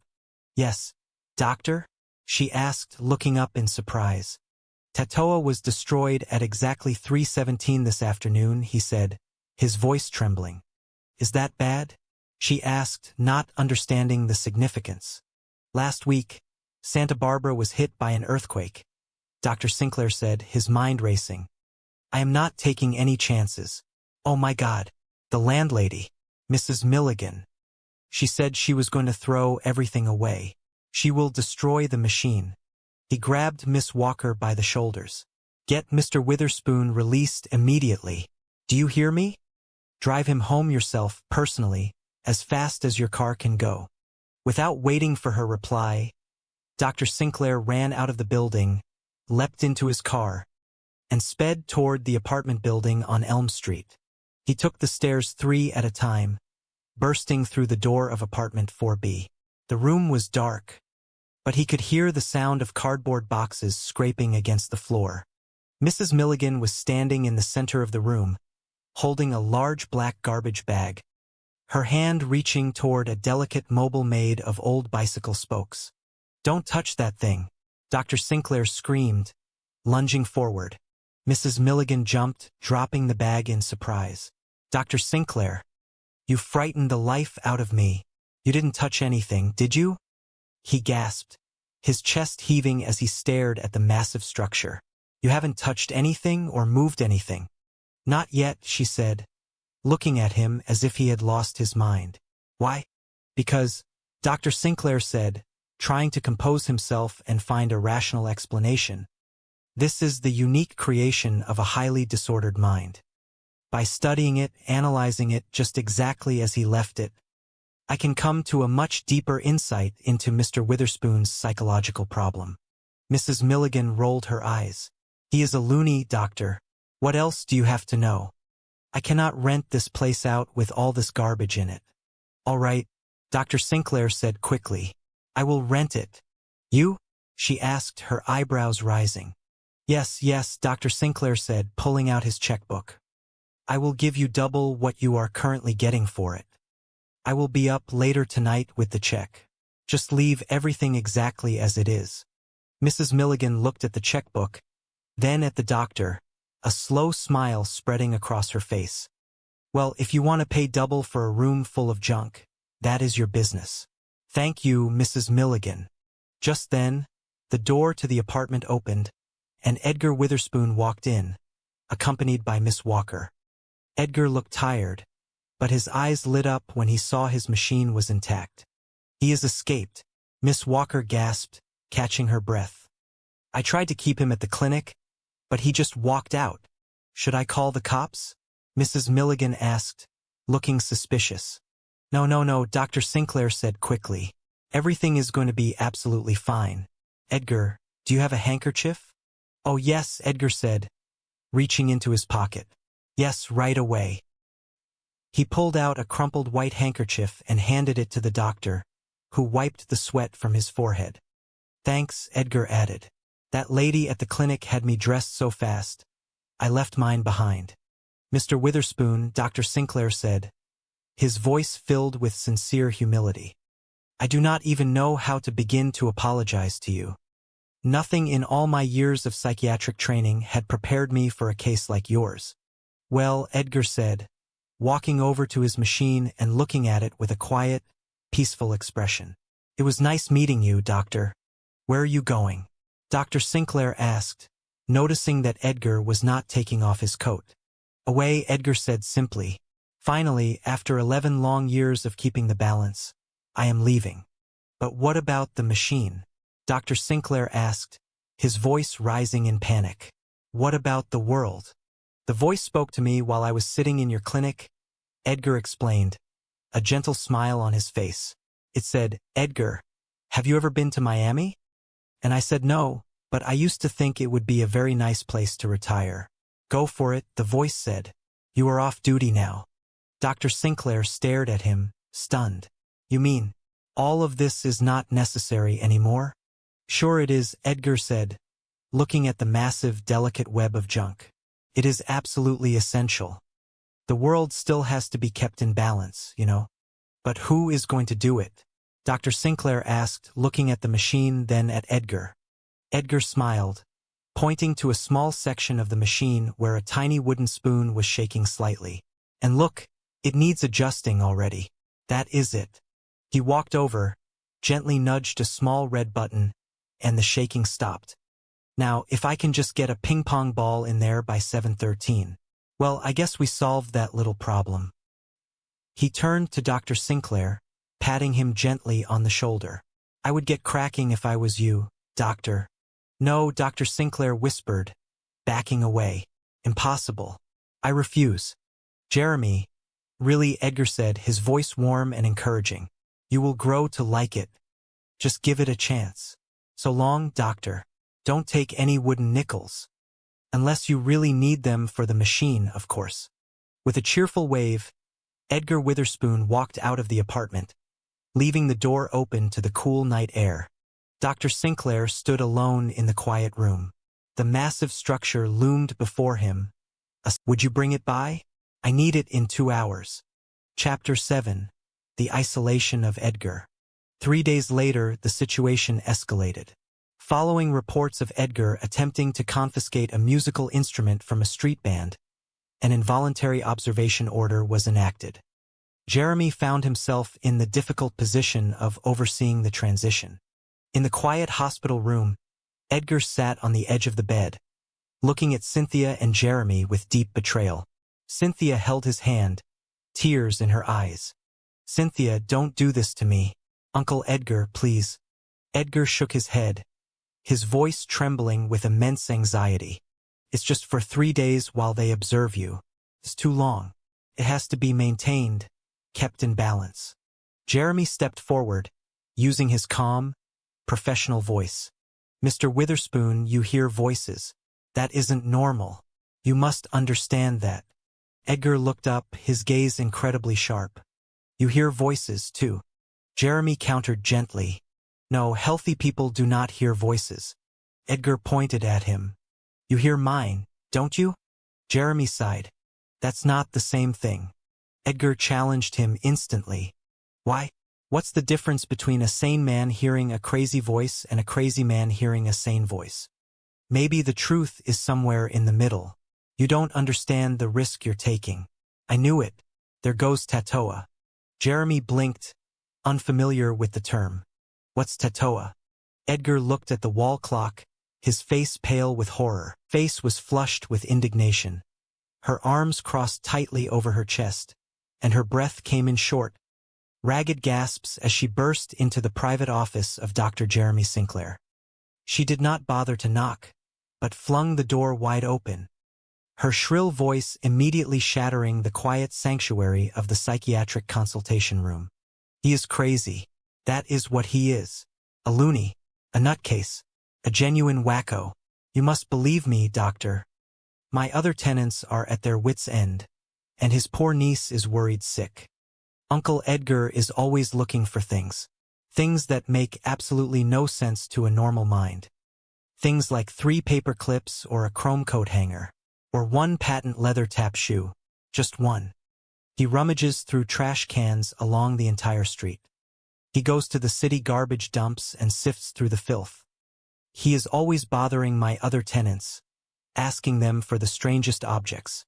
Q: Yes, doctor? She asked, looking up in surprise. Tatoa was destroyed at exactly 3:17 this afternoon, he said, his voice trembling. Is that bad? She asked, not understanding the significance. Last week, Santa Barbara was hit by an earthquake, Dr. Sinclair said, his mind racing. I am not taking any chances. Oh my God, the landlady, Mrs. Milligan. She said she was going to throw everything away. She will destroy the machine. He grabbed Miss Walker by the shoulders. Get Mr. Witherspoon released immediately. Do you hear me? Drive him home yourself, personally, as fast as your car can go. Without waiting for her reply, Dr. Sinclair ran out of the building, leapt into his car, and sped toward the apartment building on Elm Street. He took the stairs 3 at a time, bursting through the door of apartment 4B. The room was dark, but he could hear the sound of cardboard boxes scraping against the floor. Mrs. Milligan was standing in the center of the room, holding a large black garbage bag, her hand reaching toward a delicate mobile made of old bicycle spokes. "Don't touch that thing," Dr. Sinclair screamed, lunging forward. Mrs. Milligan jumped, dropping the bag in surprise. "Dr. Sinclair, you frightened the life out of me. You didn't touch anything, did you?" He gasped, his chest heaving as he stared at the massive structure. "You haven't touched anything or moved anything." "Not yet," she said, looking at him as if he had lost his mind. "Why?" "Because," Dr. Sinclair said, trying to compose himself and find a rational explanation, "this is the unique creation of a highly disordered mind. By studying it, analyzing it just exactly as he left it, I can come to a much deeper insight into Mr. Witherspoon's psychological problem." Mrs. Milligan rolled her eyes. "He is a loony, doctor. What else do you have to know? I cannot rent this place out with all this garbage in it." "All right," Dr. Sinclair said quickly. "I will rent it." "You?" she asked, her eyebrows rising. Yes, Dr. Sinclair said, pulling out his checkbook. "I will give you double what you are currently getting for it. I will be up later tonight with the check. Just leave everything exactly as it is." Mrs. Milligan looked at the checkbook, then at the doctor, a slow smile spreading across her face. "Well, if you want to pay double for a room full of junk, that is your business." "Thank you, Mrs. Milligan." Just then, the door to the apartment opened, and Edgar Witherspoon walked in, accompanied by Miss Walker. Edgar looked tired, but his eyes lit up when he saw his machine was intact. "He has escaped," Miss Walker gasped, catching her breath. "I tried to keep him at the clinic, but he just walked out. Should I call the cops?" Mrs. Milligan asked, looking suspicious. No, Dr. Sinclair said quickly. "Everything is going to be absolutely fine. Edgar, do you have a handkerchief?" "Oh yes," Edgar said, reaching into his pocket. "Yes, right away." He pulled out a crumpled white handkerchief and handed it to the doctor, who wiped the sweat from his forehead. "Thanks," Edgar added. "That lady at the clinic had me dressed so fast. I left mine behind." "Mr. Witherspoon," Dr. Sinclair said, his voice filled with sincere humility, "I do not even know how to begin to apologize to you. Nothing in all my years of psychiatric training had prepared me for a case like yours." "Well," Edgar said, walking over to his machine and looking at it with a quiet, peaceful expression. "It was nice meeting you, doctor. Where are you going?" Dr. Sinclair asked, noticing that Edgar was not taking off his coat. "Away," Edgar said simply. "Finally, after 11 long years of keeping the balance, I am leaving." "But what about the machine?" Dr. Sinclair asked, his voice rising in panic. "What about the world?" "The voice spoke to me while I was sitting in your clinic," Edgar explained, a gentle smile on his face. It said, "Edgar, have you ever been to Miami?" And I said no, but I used to think it would be a very nice place to retire. "Go for it," the voice said. "You are off duty now." Dr. Sinclair stared at him, stunned. "You mean, all of this is not necessary anymore?" "Sure it is," Edgar said, looking at the massive, delicate web of junk. "It is absolutely essential. The world still has to be kept in balance, you know." "But who is going to do it?" Dr. Sinclair asked, looking at the machine, then at Edgar. Edgar smiled, pointing to a small section of the machine where a tiny wooden spoon was shaking slightly. "And look, it needs adjusting already. That is it." He walked over, gently nudged a small red button, and the shaking stopped. "Now, if I can just get a ping-pong ball in there by 7:13. Well, I guess we solved that little problem." He turned to Dr. Sinclair, patting him gently on the shoulder. "I would get cracking if I was you, doctor." "No," Dr. Sinclair whispered, backing away. "Impossible. I refuse. Jeremy, really, Edgar said, his voice warm and encouraging. You will grow to like it. Just give it a chance. So long, doctor. Don't take any wooden nickels. Unless you really need them for the machine, of course. With a cheerful wave, Edgar Witherspoon walked out of the apartment, leaving the door open to the cool night air. Dr. Sinclair stood alone in the quiet room. The massive structure loomed before him. Would you bring it by? I need it in 2 hours. Chapter 7. The Isolation of Edgar. 3 days later, the situation escalated. Following reports of Edgar attempting to confiscate a musical instrument from a street band, an involuntary observation order was enacted. Jeremy found himself in the difficult position of overseeing the transition. In the quiet hospital room, Edgar sat on the edge of the bed, looking at Cynthia and Jeremy with deep betrayal. Cynthia held his hand, tears in her eyes. Cynthia, don't do this to me. Uncle Edgar, please. Edgar shook his head, his voice trembling with immense anxiety. It's just for 3 days while they observe you. It's too long. It has to be maintained, kept in balance. Jeremy stepped forward, using his calm, professional voice. Mr. Witherspoon, you hear voices. That isn't normal. You must understand that. Edgar looked up, his gaze incredibly sharp. You hear voices, too. Jeremy countered gently. No, healthy people do not hear voices. Edgar pointed at him. You hear mine, don't you? Jeremy sighed. That's not the same thing. Edgar challenged him instantly. Why? What's the difference between a sane man hearing a crazy voice and a crazy man hearing a sane voice? Maybe the truth is somewhere in the middle. You don't understand the risk you're taking. I knew it. There goes Tatoa. Jeremy blinked, unfamiliar with the term. What's Tatoa? Edgar looked at the wall clock, his face pale with horror. Face was flushed with indignation. Her arms crossed tightly over her chest, and her breath came in short, ragged gasps as she burst into the private office of Dr. Jeremy Sinclair. She did not bother to knock, but flung the door wide open, her shrill voice immediately shattering the quiet sanctuary of the psychiatric consultation room. He is crazy. That is what he is. A loony, a nutcase, a genuine wacko. You must believe me, doctor. My other tenants are at their wits' end, and his poor niece is worried sick. Uncle Edgar is always looking for things that make absolutely no sense to a normal mind. Things like 3 paper clips or a chrome coat hanger, or 1 patent leather tap shoe, just 1. He rummages through trash cans along the entire street. He goes to the city garbage dumps and sifts through the filth. He is always bothering my other tenants, asking them for the strangest objects.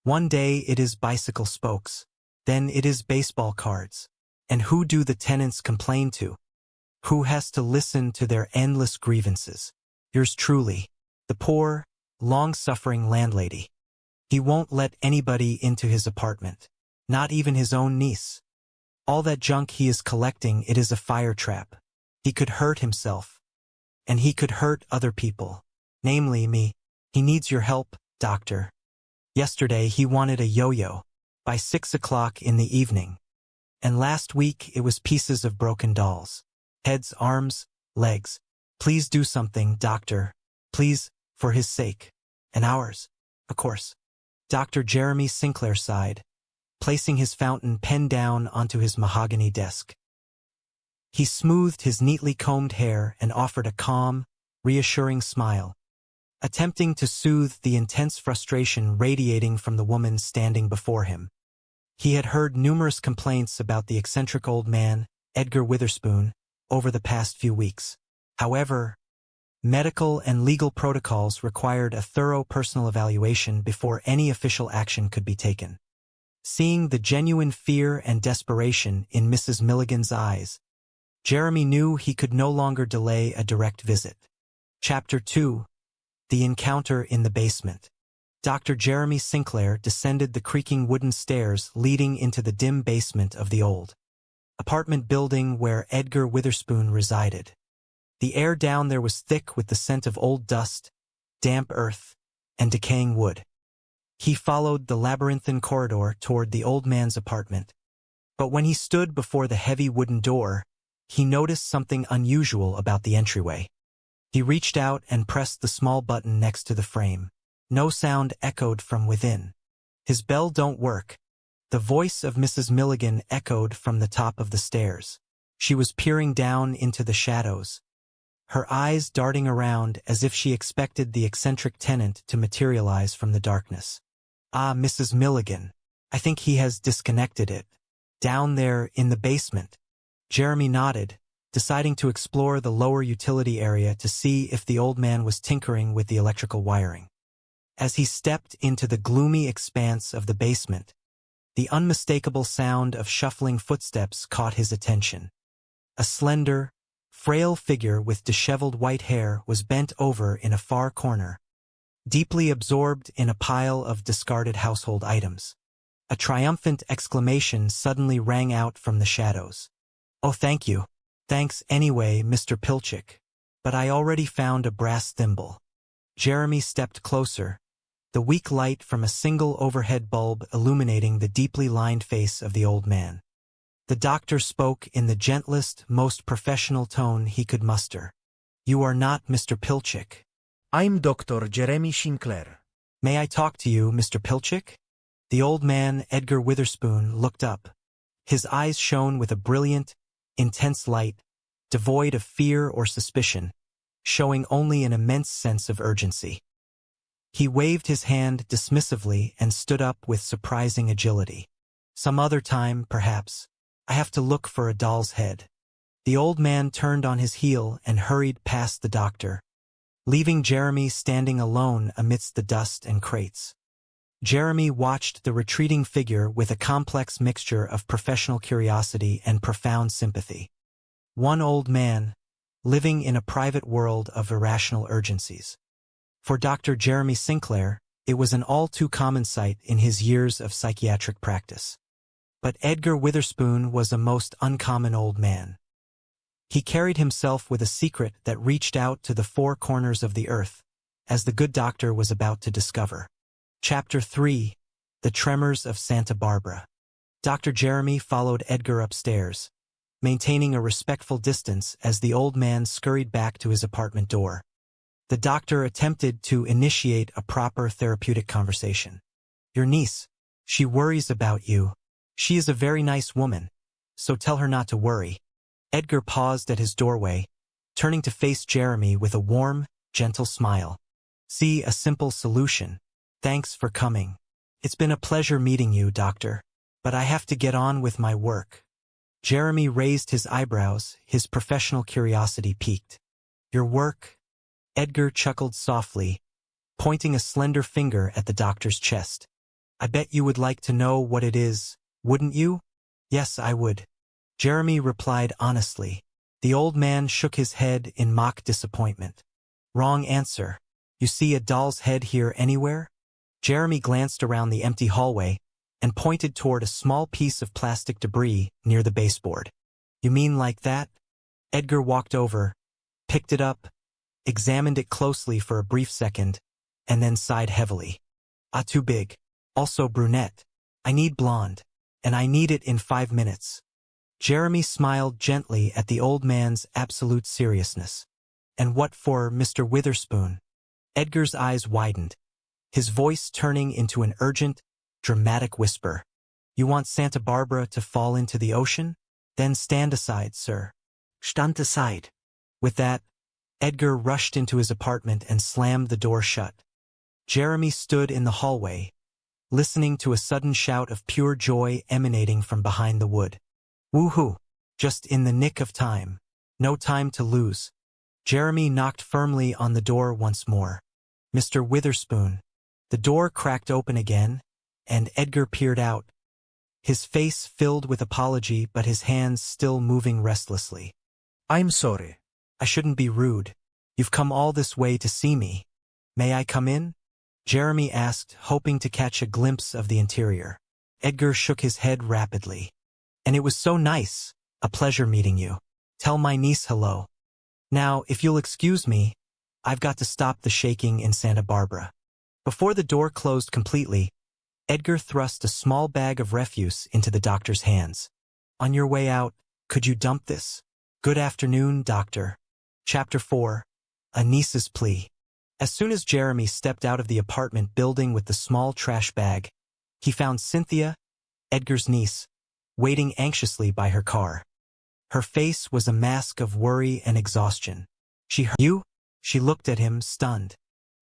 Q: One day it is bicycle spokes, then it is baseball cards. And who do the tenants complain to? Who has to listen to their endless grievances? Yours truly, the poor, long-suffering landlady. He won't let anybody into his apartment, not even his own niece. All that junk he is collecting, it is a fire trap. He could hurt himself, and he could hurt other people, namely me. He needs your help, doctor. Yesterday he wanted a yo-yo by 6 o'clock in the evening. And last week it was pieces of broken dolls. Heads, arms, legs. Please do something, doctor. Please, for his sake. And ours, of course. Dr. Jeremy Sinclair sighed, placing his fountain pen down onto his mahogany desk. He smoothed his neatly combed hair and offered a calm, reassuring smile, attempting to soothe the intense frustration radiating from the woman standing before him. He had heard numerous complaints about the eccentric old man, Edgar Witherspoon, over the past few weeks. However, medical and legal protocols required a thorough personal evaluation before any official action could be taken. Seeing the genuine fear and desperation in Mrs. Milligan's eyes, Jeremy knew he could no longer delay a direct visit. Chapter 2. The Encounter in the Basement. Dr. Jeremy Sinclair descended the creaking wooden stairs leading into the dim basement of the old apartment building where Edgar Witherspoon resided. The air down there was thick with the scent of old dust, damp earth, and decaying wood. He followed the labyrinthine corridor toward the old man's apartment. But when he stood before the heavy wooden door, he noticed something unusual about the entryway. He reached out and pressed the small button next to the frame. No sound echoed from within. His bell don't work. The voice of Mrs. Milligan echoed from the top of the stairs. She was peering down into the shadows, her eyes darting around as if she expected the eccentric tenant to materialize from the darkness. Ah, Mrs. Milligan. I think he has disconnected it. Down there in the basement. Jeremy nodded, deciding to explore the lower utility area to see if the old man was tinkering with the electrical wiring. As he stepped into the gloomy expanse of the basement, the unmistakable sound of shuffling footsteps caught his attention. A slender, frail figure with disheveled white hair was bent over in a far corner, deeply absorbed in a pile of discarded household items. A triumphant exclamation suddenly rang out from the shadows. "Oh, thank you. Thanks anyway, Mr. Pilchick. But I already found a brass thimble." Jeremy stepped closer, the weak light from a single overhead bulb illuminating the deeply lined face of the old man. The doctor spoke in the gentlest, most professional tone he could muster. "You are not Mr. Pilchick."
S: "I'm Dr. Jeremy Sinclair."
Q: "May I talk to you, Mr. Pilchick?" The old man, Edgar Witherspoon, looked up. His eyes shone with a brilliant, intense light, devoid of fear or suspicion, showing only an immense sense of urgency. He waved his hand dismissively and stood up with surprising agility. "Some other time, perhaps. I have to look for a doll's head." The old man turned on his heel and hurried past the doctor, leaving Jeremy standing alone amidst the dust and crates. Jeremy watched the retreating figure with a complex mixture of professional curiosity and profound sympathy. One old man, living in a private world of irrational urgencies. For Dr. Jeremy Sinclair, it was an all-too-common sight in his years of psychiatric practice. But Edgar Witherspoon was a most uncommon old man. He carried himself with a secret that reached out to the four corners of the earth, as the good doctor was about to discover. Chapter 3: The Tremors of Santa Barbara. Dr. Jeremy followed Edgar upstairs, maintaining a respectful distance as the old man scurried back to his apartment door. The doctor attempted to initiate a proper therapeutic conversation. "Your niece, she worries about you. She is a very nice woman, so tell her not to worry." Edgar paused at his doorway, turning to face Jeremy with a warm, gentle smile. "See, a simple solution. Thanks for coming. It's been a pleasure meeting you, doctor. But I have to get on with my work." Jeremy raised his eyebrows, his professional curiosity piqued. "Your work?" Edgar chuckled softly, pointing a slender finger at the doctor's chest. "I bet you would like to know what it is, wouldn't you?" "Yes, I would," Jeremy replied honestly. The old man shook his head in mock disappointment. "Wrong answer. You see a doll's head here anywhere?" Jeremy glanced around the empty hallway and pointed toward a small piece of plastic debris near the baseboard. "You mean like that?" Edgar walked over, picked it up, examined it closely for a brief second, and then sighed heavily. "Ah, too big. Also brunette. I need blonde, and I need it in 5 minutes." Jeremy smiled gently at the old man's absolute seriousness. "And what for Mr. Witherspoon?" Edgar's eyes widened, his voice turning into an urgent, dramatic whisper. "You want Santa Barbara to fall into the ocean? Then stand aside, sir. Stand aside." With that, Edgar rushed into his apartment and slammed the door shut. Jeremy stood in the hallway, listening to a sudden shout of pure joy emanating from behind the wood. "Woohoo! Just in the nick of time. No time to lose." Jeremy knocked firmly on the door once more. "Mr. Witherspoon." The door cracked open again, and Edgar peered out, his face filled with apology but his hands still moving restlessly.
S: "I'm sorry."
Q: "I shouldn't be rude. You've come all this way to see me. May I come in?" Jeremy asked, hoping to catch a glimpse of the interior. Edgar shook his head rapidly. "And it was so nice. A pleasure meeting you. Tell my niece hello. Now, if you'll excuse me, I've got to stop the shaking in Santa Barbara." Before the door closed completely, Edgar thrust a small bag of refuse into the doctor's hands. On your way out, could you dump this? Good afternoon, doctor. Chapter 4. A niece's plea. As soon as Jeremy stepped out of the apartment building with the small trash bag, he found Cynthia, Edgar's niece, waiting anxiously by her car. Her face was a mask of worry and exhaustion. She heard you? She looked at him, stunned.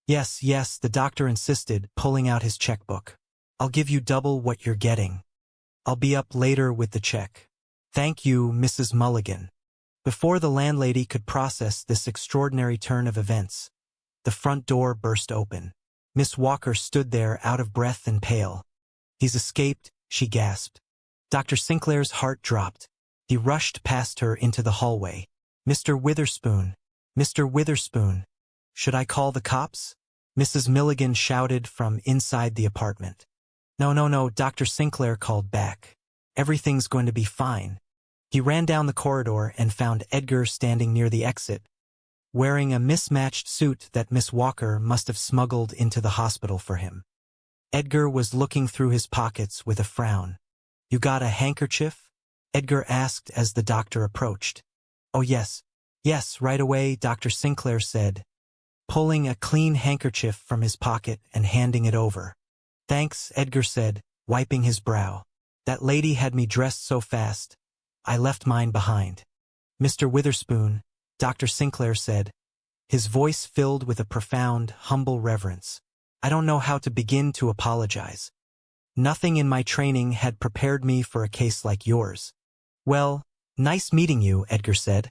Q: Yes, the doctor insisted, pulling out his checkbook. I'll give you double what you're getting. I'll be up later with the check. Thank you, Mrs. Mulligan. Before the landlady could process this extraordinary turn of events, the front door burst open. Miss Walker stood there out of breath and pale. He's escaped, she gasped. Dr. Sinclair's heart dropped. He rushed past her into the hallway. Mr. Witherspoon. Mr. Witherspoon. Should I call the cops? Mrs. Milligan shouted from inside the apartment. No, Dr. Sinclair called back. Everything's going to be fine. He ran down the corridor and found Edgar standing near the exit, wearing a mismatched suit that Miss Walker must have smuggled into the hospital for him. Edgar was looking through his pockets with a frown. You got a handkerchief? Edgar asked as the doctor approached. Oh, yes, right away, Dr. Sinclair said, pulling a clean handkerchief from his pocket and handing it over. Thanks, Edgar said, wiping his brow. That lady had me dressed so fast, I left mine behind. Mr. Witherspoon, Dr. Sinclair said, his voice filled with a profound, humble reverence. I don't know how to begin to apologize. Nothing in my training had prepared me for a case like yours. Well, nice meeting you, Edgar said,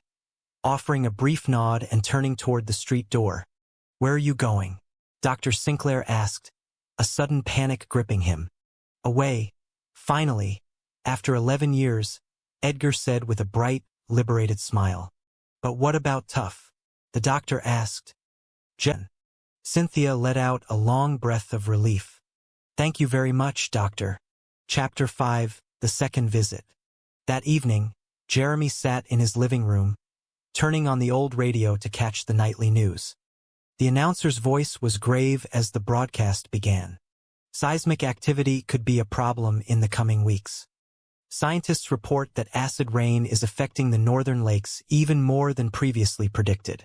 Q: offering a brief nod and turning toward the street door. Where are you going? Dr. Sinclair asked, a sudden panic gripping him. Away. Finally, after 11 years, Edgar said with a bright, liberated smile. But what about tough? The doctor asked. Jen. Cynthia let out a long breath of relief. Thank you very much, doctor. Chapter 5, The Second Visit. That evening, Jeremy sat in his living room, turning on the old radio to catch the nightly news. The announcer's voice was grave as the broadcast began. Seismic activity could be a problem in the coming weeks. Scientists report that acid rain is affecting the northern lakes even more than previously predicted.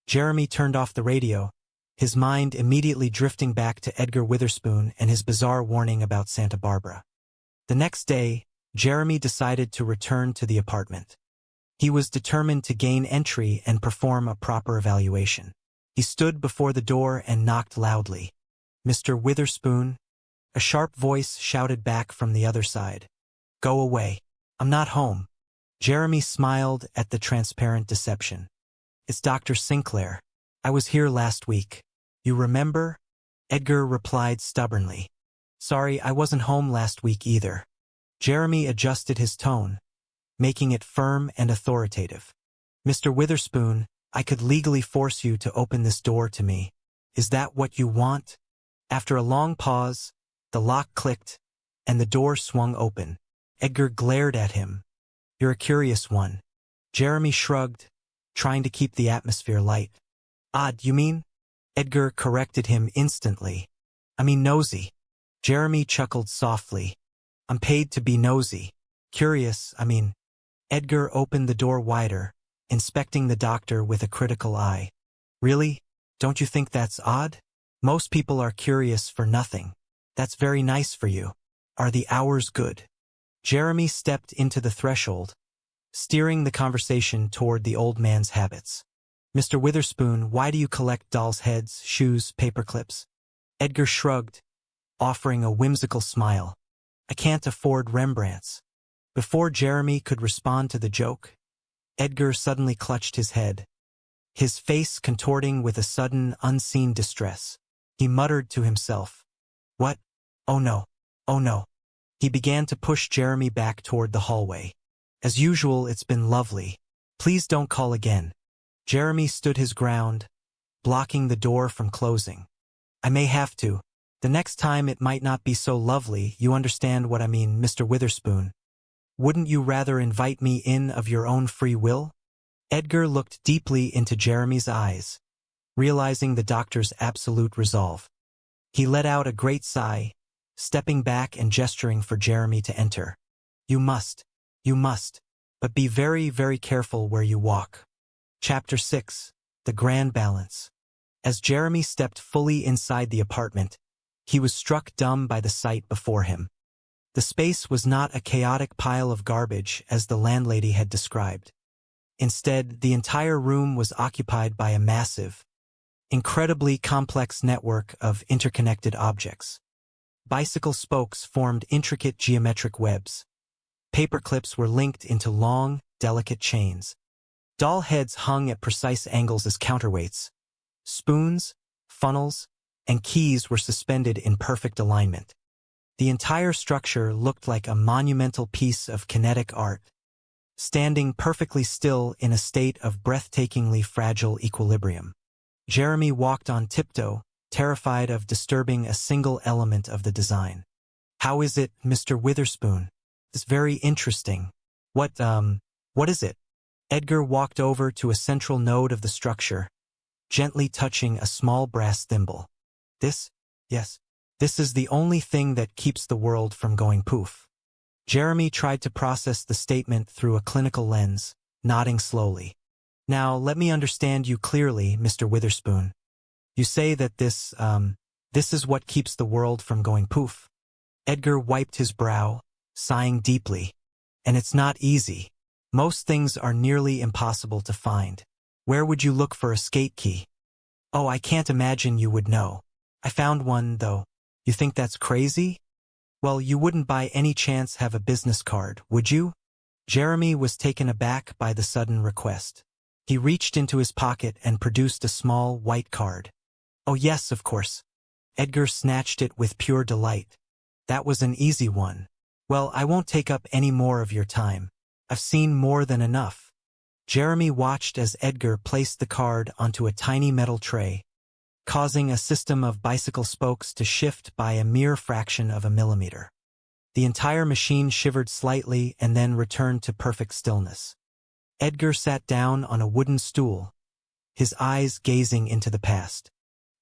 Q: Jeremy turned off the radio, his mind immediately drifting back to Edgar Witherspoon and his bizarre warning about Santa Barbara. The next day, Jeremy decided to return to the apartment. He was determined to gain entry and perform a proper evaluation. He stood before the door and knocked loudly. Mr. Witherspoon? A sharp voice shouted back from the other side. Go away. I'm not home. Jeremy smiled at the transparent deception. It's Dr. Sinclair. I was here last week. You remember? Edgar replied stubbornly. Sorry, I wasn't home last week either. Jeremy adjusted his tone, making it firm and authoritative. Mr. Witherspoon, I could legally force you to open this door to me. Is that what you want? After a long pause, the lock clicked, and the door swung open. Edgar glared at him. You're a curious one. Jeremy shrugged, trying to keep the atmosphere light. Odd, you mean? Edgar corrected him instantly. I mean nosy. Jeremy chuckled softly. I'm paid to be nosy. Curious, I mean. Edgar opened the door wider, inspecting the doctor with a critical eye. Really? Don't you think that's odd? Most people are curious for nothing. That's very nice for you. Are the hours good? Jeremy stepped into the threshold, steering the conversation toward the old man's habits. Mr. Witherspoon, why do you collect dolls' heads, shoes, paperclips? Edgar shrugged, offering a whimsical smile. I can't afford Rembrandts. Before Jeremy could respond to the joke, Edgar suddenly clutched his head, his face contorting with a sudden, unseen distress. He muttered to himself. What? Oh no. Oh no. He began to push Jeremy back toward the hallway. As usual, it's been lovely. Please don't call again. Jeremy stood his ground, blocking the door from closing. I may have to. The next time it might not be so lovely, you understand what I mean, Mr. Witherspoon. Wouldn't you rather invite me in of your own free will? Edgar looked deeply into Jeremy's eyes, realizing the doctor's absolute resolve. He let out a great sigh, stepping back and gesturing for Jeremy to enter. You must, but be very, very careful where you walk. Chapter 6. The Grand Balance. As Jeremy stepped fully inside the apartment, he was struck dumb by the sight before him. The space was not a chaotic pile of garbage as the landlady had described. Instead, the entire room was occupied by a massive, incredibly complex network of interconnected objects. Bicycle spokes formed intricate geometric webs. Paper clips were linked into long, delicate chains. Doll heads hung at precise angles as counterweights. Spoons, funnels, and keys were suspended in perfect alignment. The entire structure looked like a monumental piece of kinetic art, standing perfectly still in a state of breathtakingly fragile equilibrium. Jeremy walked on tiptoe, terrified of disturbing a single element of the design. How is it, Mr. Witherspoon? It's very interesting. What is it? Edgar walked over to a central node of the structure, gently touching a small brass thimble. Yes, this is the only thing that keeps the world from going poof. Jeremy tried to process the statement through a clinical lens, nodding slowly. Now, let me understand you clearly, Mr. Witherspoon. You say that this is what keeps the world from going poof. Edgar wiped his brow, sighing deeply. And it's not easy. Most things are nearly impossible to find. Where would you look for a skate key? Oh, I can't imagine you would know. I found one, though. You think that's crazy? Well, you wouldn't by any chance have a business card, would you? Jeremy was taken aback by the sudden request. He reached into his pocket and produced a small, white card. Oh yes, of course. Edgar snatched it with pure delight. That was an easy one. Well, I won't take up any more of your time. I've seen more than enough. Jeremy watched as Edgar placed the card onto a tiny metal tray, causing a system of bicycle spokes to shift by a mere fraction of a millimeter. The entire machine shivered slightly and then returned to perfect stillness. Edgar sat down on a wooden stool, his eyes gazing into the past.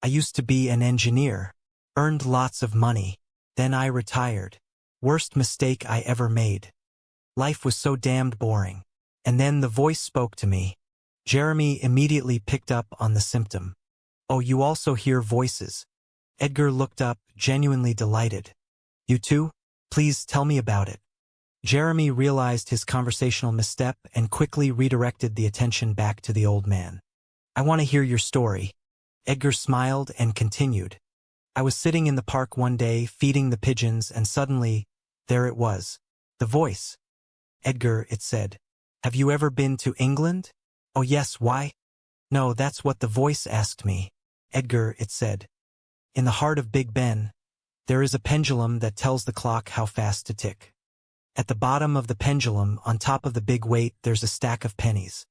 Q: I used to be an engineer, earned lots of money, then I retired. Worst mistake I ever made. Life was so damned boring. And then the voice spoke to me. Jeremy immediately picked up on the symptom. Oh, you also hear voices. Edgar looked up, genuinely delighted. You too? Please tell me about it. Jeremy realized his conversational misstep and quickly redirected the attention back to the old man. I want to hear your story. Edgar smiled and continued. I was sitting in the park one day, feeding the pigeons, and suddenly, there it was. The voice. Edgar, it said. Have you ever been to England? Oh yes, why? No, that's what the voice asked me. Edgar, it said. In the heart of Big Ben, there is a pendulum that tells the clock how fast to tick. At the bottom of the pendulum, on top of the big weight, there's a stack of pennies.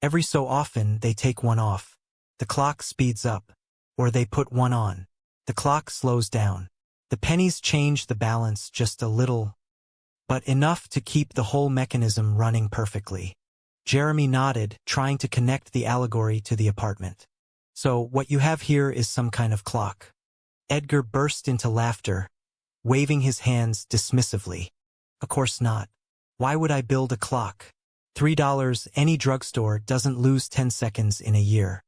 Q: Every so often, they take one off. The clock speeds up. Or they put one on. The clock slows down. The pennies change the balance just a little, but enough to keep the whole mechanism running perfectly. Jeremy nodded, trying to connect the allegory to the apartment. So, what you have here is some kind of clock. Edgar burst into laughter, waving his hands dismissively. Of course not. Why would I build a clock? $3, any drugstore doesn't lose 10 seconds in a year.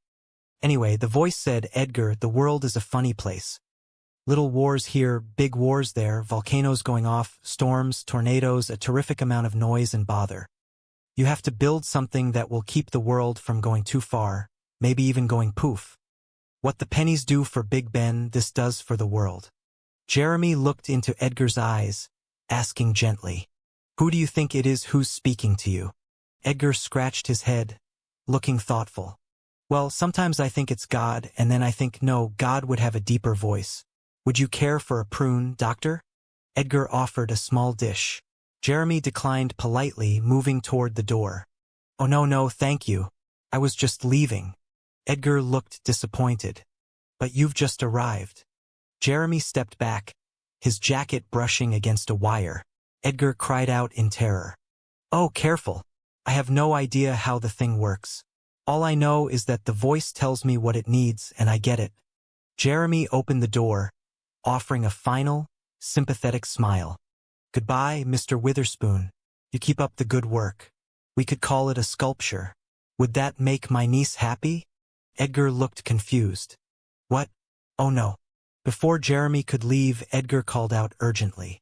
Q: Anyway, the voice said, Edgar, the world is a funny place. Little wars here, big wars there, volcanoes going off, storms, tornadoes, a terrific amount of noise and bother. You have to build something that will keep the world from going too far, maybe even going poof. What the pennies do for Big Ben, this does for the world. Jeremy looked into Edgar's eyes, asking gently, who do you think it is who's speaking to you? Edgar scratched his head, looking thoughtful. Well, sometimes I think it's God, and then I think, no, God would have a deeper voice. Would you care for a prune, doctor? Edgar offered a small dish. Jeremy declined politely, moving toward the door. Oh no, thank you. I was just leaving. Edgar looked disappointed. But you've just arrived. Jeremy stepped back, his jacket brushing against a wire. Edgar cried out in terror. Oh, careful. I have no idea how the thing works. All I know is that the voice tells me what it needs and I get it. Jeremy opened the door, offering a final, sympathetic smile. Goodbye, Mr. Witherspoon. You keep up the good work. We could call it a sculpture. Would that make my niece happy? Edgar looked confused. What? Oh no. Before Jeremy could leave, Edgar called out urgently.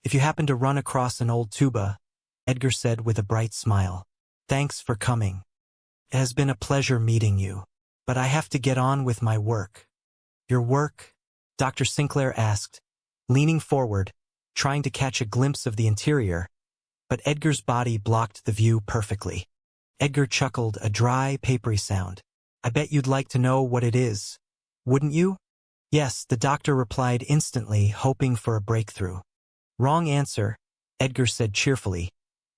Q: If you happen to run across an old tuba, Edgar said with a bright smile. Thanks for coming. It has been a pleasure meeting you. But I have to get on with my work. Your work? Dr. Sinclair asked, leaning forward, trying to catch a glimpse of the interior, but Edgar's body blocked the view perfectly. Edgar chuckled, a dry, papery sound. I bet you'd like to know what it is. Wouldn't you? Yes, the doctor replied instantly, hoping for a breakthrough. Wrong answer, Edgar said cheerfully,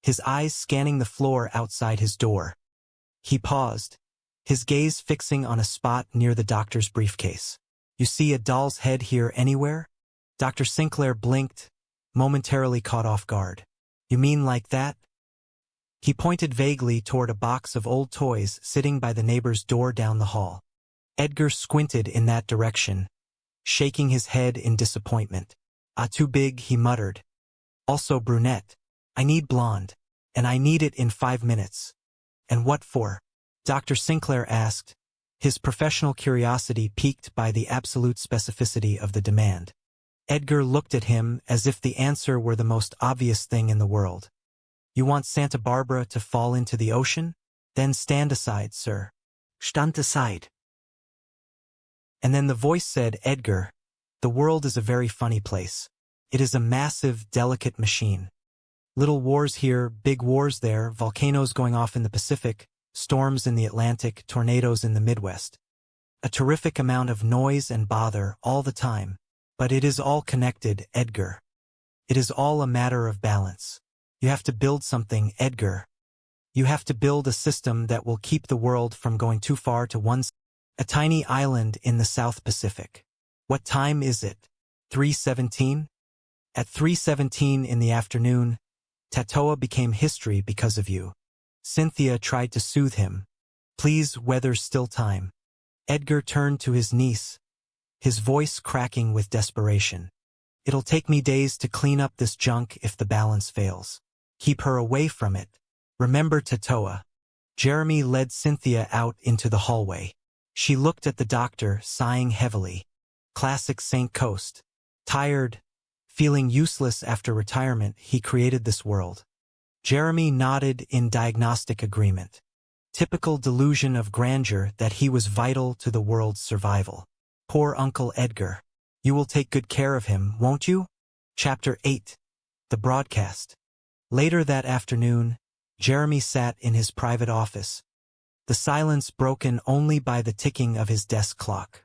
Q: his eyes scanning the floor outside his door. He paused, his gaze fixing on a spot near the doctor's briefcase. You see a doll's head here anywhere? Dr. Sinclair blinked, momentarily caught off guard. You mean like that? He pointed vaguely toward a box of old toys sitting by the neighbor's door down the hall. Edgar squinted in that direction, shaking his head in disappointment. Ah, too big, he muttered. Also brunette. I need blonde, and I need it in 5 minutes. And what for? Dr. Sinclair asked, his professional curiosity piqued by the absolute specificity of the demand. Edgar looked at him as if the answer were the most obvious thing in the world. You want Santa Barbara to fall into the ocean? Then stand aside, sir. Stand aside. And then the voice said, Edgar, the world is a very funny place. It is a massive, delicate machine. Little wars here, big wars there, volcanoes going off in the Pacific, storms in the Atlantic, tornadoes in the Midwest. A terrific amount of noise and bother all the time. But it is all connected, Edgar. It is all a matter of balance. You have to build something, Edgar. You have to build a system that will keep the world from going too far to one side. A tiny island in the South Pacific. What time is it? 3:17? At 3:17 in the afternoon, Tatoa became history because of you. Cynthia tried to soothe him. Please, weather's still time. Edgar turned to his niece, his voice cracking with desperation. It'll take me days to clean up this junk if the balance fails. Keep her away from it. Remember Tatoa. Jeremy led Cynthia out into the hallway. She looked at the doctor, sighing heavily. Classic St. Coast. Tired, feeling useless after retirement, he created this world. Jeremy nodded in diagnostic agreement. Typical delusion of grandeur that he was vital to the world's survival. Poor Uncle Edgar. You will take good care of him, won't you? Chapter 8. The Broadcast. Later that afternoon, Jeremy sat in his private office, the silence broken only by the ticking of his desk clock.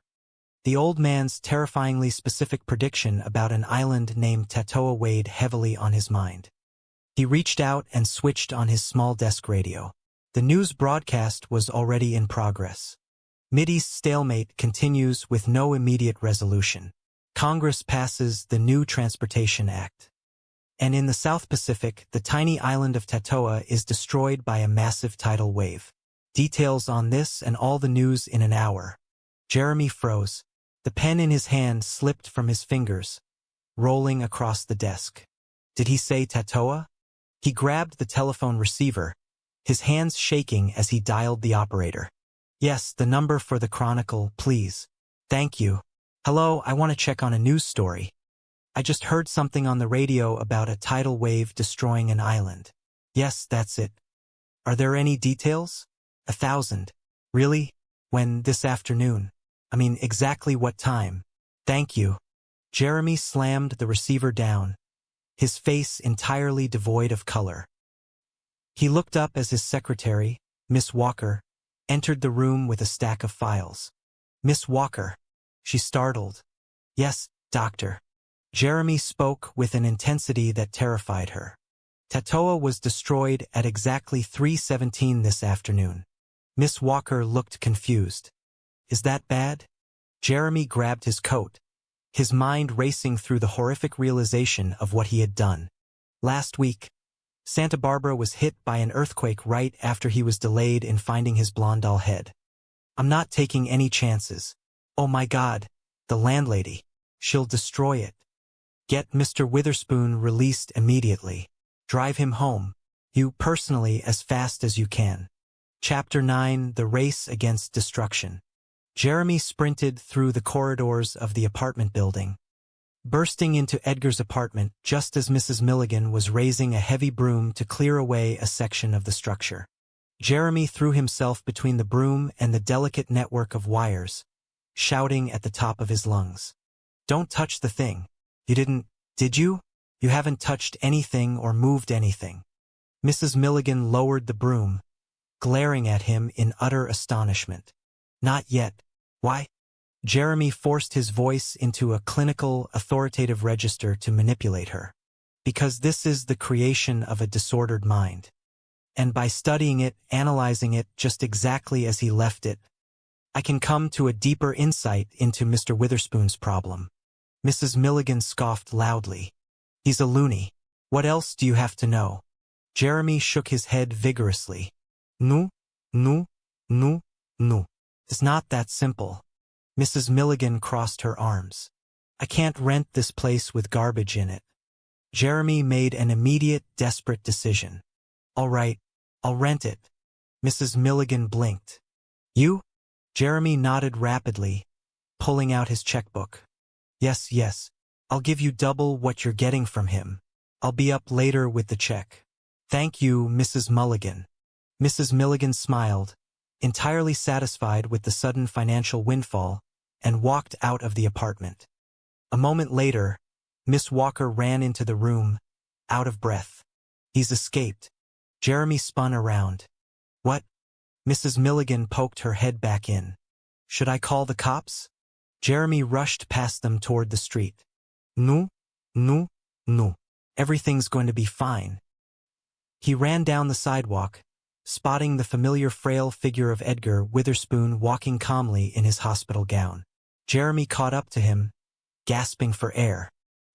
Q: The old man's terrifyingly specific prediction about an island named Tatoa weighed heavily on his mind. He reached out and switched on his small desk radio. The news broadcast was already in progress. Mideast stalemate continues with no immediate resolution. Congress passes the new Transportation Act. And in the South Pacific, the tiny island of Tatoa is destroyed by a massive tidal wave. Details on this and all the news in an hour. Jeremy froze. The pen in his hand slipped from his fingers, rolling across the desk. Did he say Tatoa? He grabbed the telephone receiver, his hands shaking as he dialed the operator. Yes, the number for the Chronicle, please. Thank you. Hello, I want to check on a news story. I just heard something on the radio about a tidal wave destroying an island. Yes, that's it. Are there any details? 1,000. Really? When? This afternoon? I mean, exactly what time? Thank you. Jeremy slammed the receiver down, his face entirely devoid of color. He looked up as his secretary, Miss Walker, entered the room with a stack of files. Miss Walker. She startled. Yes, doctor. Jeremy spoke with an intensity that terrified her. Tatoa was destroyed at exactly 3:17 this afternoon. Miss Walker looked confused. Is that bad? Jeremy grabbed his coat, his mind racing through the horrific realization of what he had done. Last week, Santa Barbara was hit by an earthquake right after he was delayed in finding his blonde doll head. I'm not taking any chances. Oh my God, the landlady. She'll destroy it. Get Mr. Witherspoon released immediately. Drive him home. You personally as fast as you can. Chapter 9, The Race Against Destruction. Jeremy sprinted through the corridors of the apartment building, bursting into Edgar's apartment just as Mrs. Milligan was raising a heavy broom to clear away a section of the structure. Jeremy threw himself between the broom and the delicate network of wires, shouting at the top of his lungs. Don't touch the thing. You did you? You haven't touched anything or moved anything. Mrs. Milligan lowered the broom, glaring at him in utter astonishment. Not yet. Why? Jeremy forced his voice into a clinical, authoritative register to manipulate her. Because this is the creation of a disordered mind. And by studying it, analyzing it just exactly as he left it, I can come to a deeper insight into Mr. Witherspoon's problem. Mrs. Milligan scoffed loudly. He's a loony. What else do you have to know? Jeremy shook his head vigorously. No. It's not that simple. Mrs. Milligan crossed her arms. I can't rent this place with garbage in it. Jeremy made an immediate, desperate decision. All right, I'll rent it. Mrs. Milligan blinked. You? Jeremy nodded rapidly, pulling out his checkbook. Yes. I'll give you double what you're getting from him. I'll be up later with the check. Thank you, Mrs. Mulligan. Mrs. Milligan smiled, entirely satisfied with the sudden financial windfall, and walked out of the apartment. A moment later, Miss Walker ran into the room, out of breath. He's escaped. Jeremy spun around. What? Mrs. Milligan poked her head back in. Should I call the cops? Jeremy rushed past them toward the street. No. Everything's going to be fine. He ran down the sidewalk, spotting the familiar frail figure of Edgar Witherspoon walking calmly in his hospital gown. Jeremy caught up to him, gasping for air.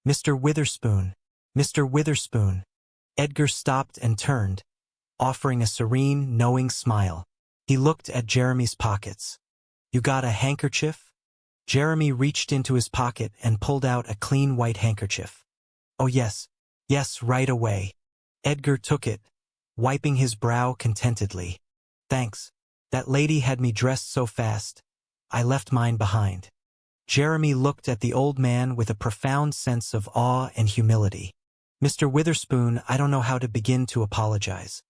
Q: Mr. Witherspoon! Mr. Witherspoon! Edgar stopped and turned, offering a serene, knowing smile. He looked at Jeremy's pockets. You got a handkerchief? Jeremy reached into his pocket and pulled out a clean white handkerchief. Oh yes, right away. Edgar took it, wiping his brow contentedly. Thanks. That lady had me dressed so fast, I left mine behind. Jeremy looked at the old man with a profound sense of awe and humility. Mr. Witherspoon, I don't know how to begin to apologize.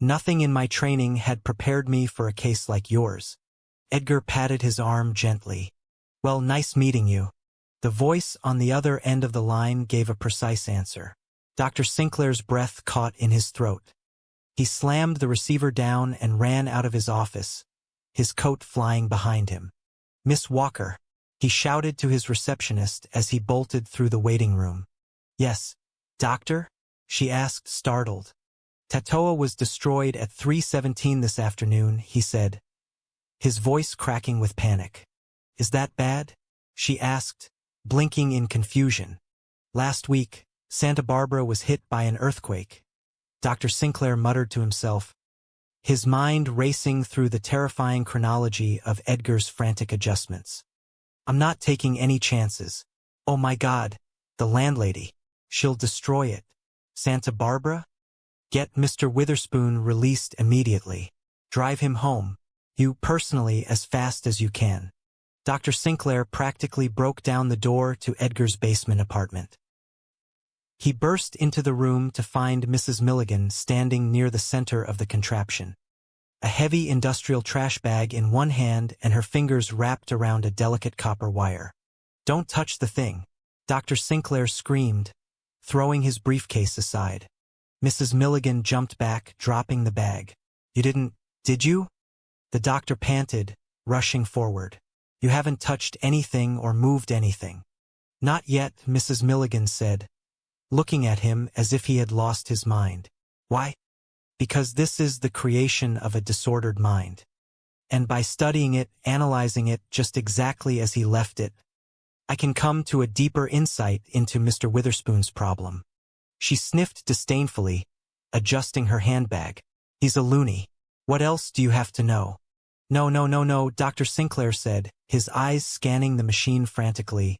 Q: Nothing in my training had prepared me for a case like yours. Edgar patted his arm gently. Well, nice meeting you. The voice on the other end of the line gave a precise answer. Dr. Sinclair's breath caught in his throat. He slammed the receiver down and ran out of his office, his coat flying behind him. Miss Walker, he shouted to his receptionist as he bolted through the waiting room. Yes, doctor? She asked, startled. Tatoa was destroyed at 3:17 this afternoon, he said, his voice cracking with panic. Is that bad? She asked, blinking in confusion. Last week, Santa Barbara was hit by an earthquake. Dr. Sinclair muttered to himself, his mind racing through the terrifying chronology of Edgar's frantic adjustments. I'm not taking any chances. Oh my God, the landlady. She'll destroy it. Santa Barbara? Get Mr. Witherspoon released immediately. Drive him home. You personally as fast as you can. Dr. Sinclair practically broke down the door to Edgar's basement apartment. He burst into the room to find Mrs. Milligan standing near the center of the contraption. A heavy industrial trash bag in one hand and her fingers wrapped around a delicate copper wire. Don't touch the thing, Dr. Sinclair screamed, throwing his briefcase aside. Mrs. Milligan jumped back, dropping the bag. You did you? The doctor panted, rushing forward. You haven't touched anything or moved anything. Not yet, Mrs. Milligan said, looking at him as if he had lost his mind. Why? Because this is the creation of a disordered mind. And by studying it, analyzing it just exactly as he left it, I can come to a deeper insight into Mr. Witherspoon's problem. She sniffed disdainfully, adjusting her handbag. He's a loony. What else do you have to know? No, Dr. Sinclair said, his eyes scanning the machine frantically.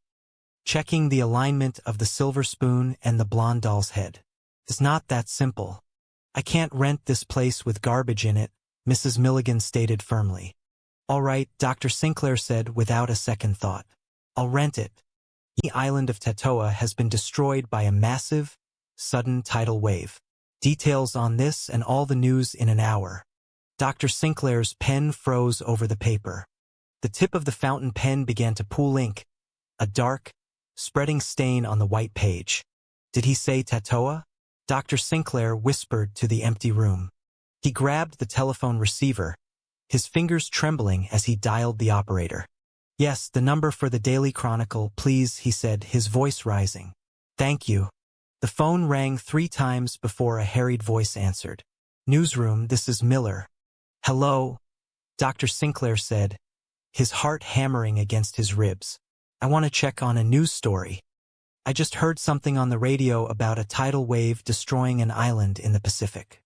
Q: checking the alignment of the silver spoon and the blonde doll's head. It's not that simple. I can't rent this place with garbage in it, Mrs. Milligan stated firmly. All right, Dr. Sinclair said without a second thought. I'll rent it. The island of Tatoa has been destroyed by a massive, sudden tidal wave. Details on this and all the news in an hour. Dr. Sinclair's pen froze over the paper. The tip of the fountain pen began to pool ink, a dark, spreading stain on the white page. Did he say Tatoa? Dr. Sinclair whispered to the empty room. He grabbed the telephone receiver, his fingers trembling as he dialed the operator. Yes, the number for the Daily Chronicle, please, he said, his voice rising. Thank you. The phone rang 3 times before a harried voice answered. Newsroom, this is Miller. Hello, Dr. Sinclair said, his heart hammering against his ribs. I want to check on a news story. I just heard something on the radio about a tidal wave destroying an island in the Pacific.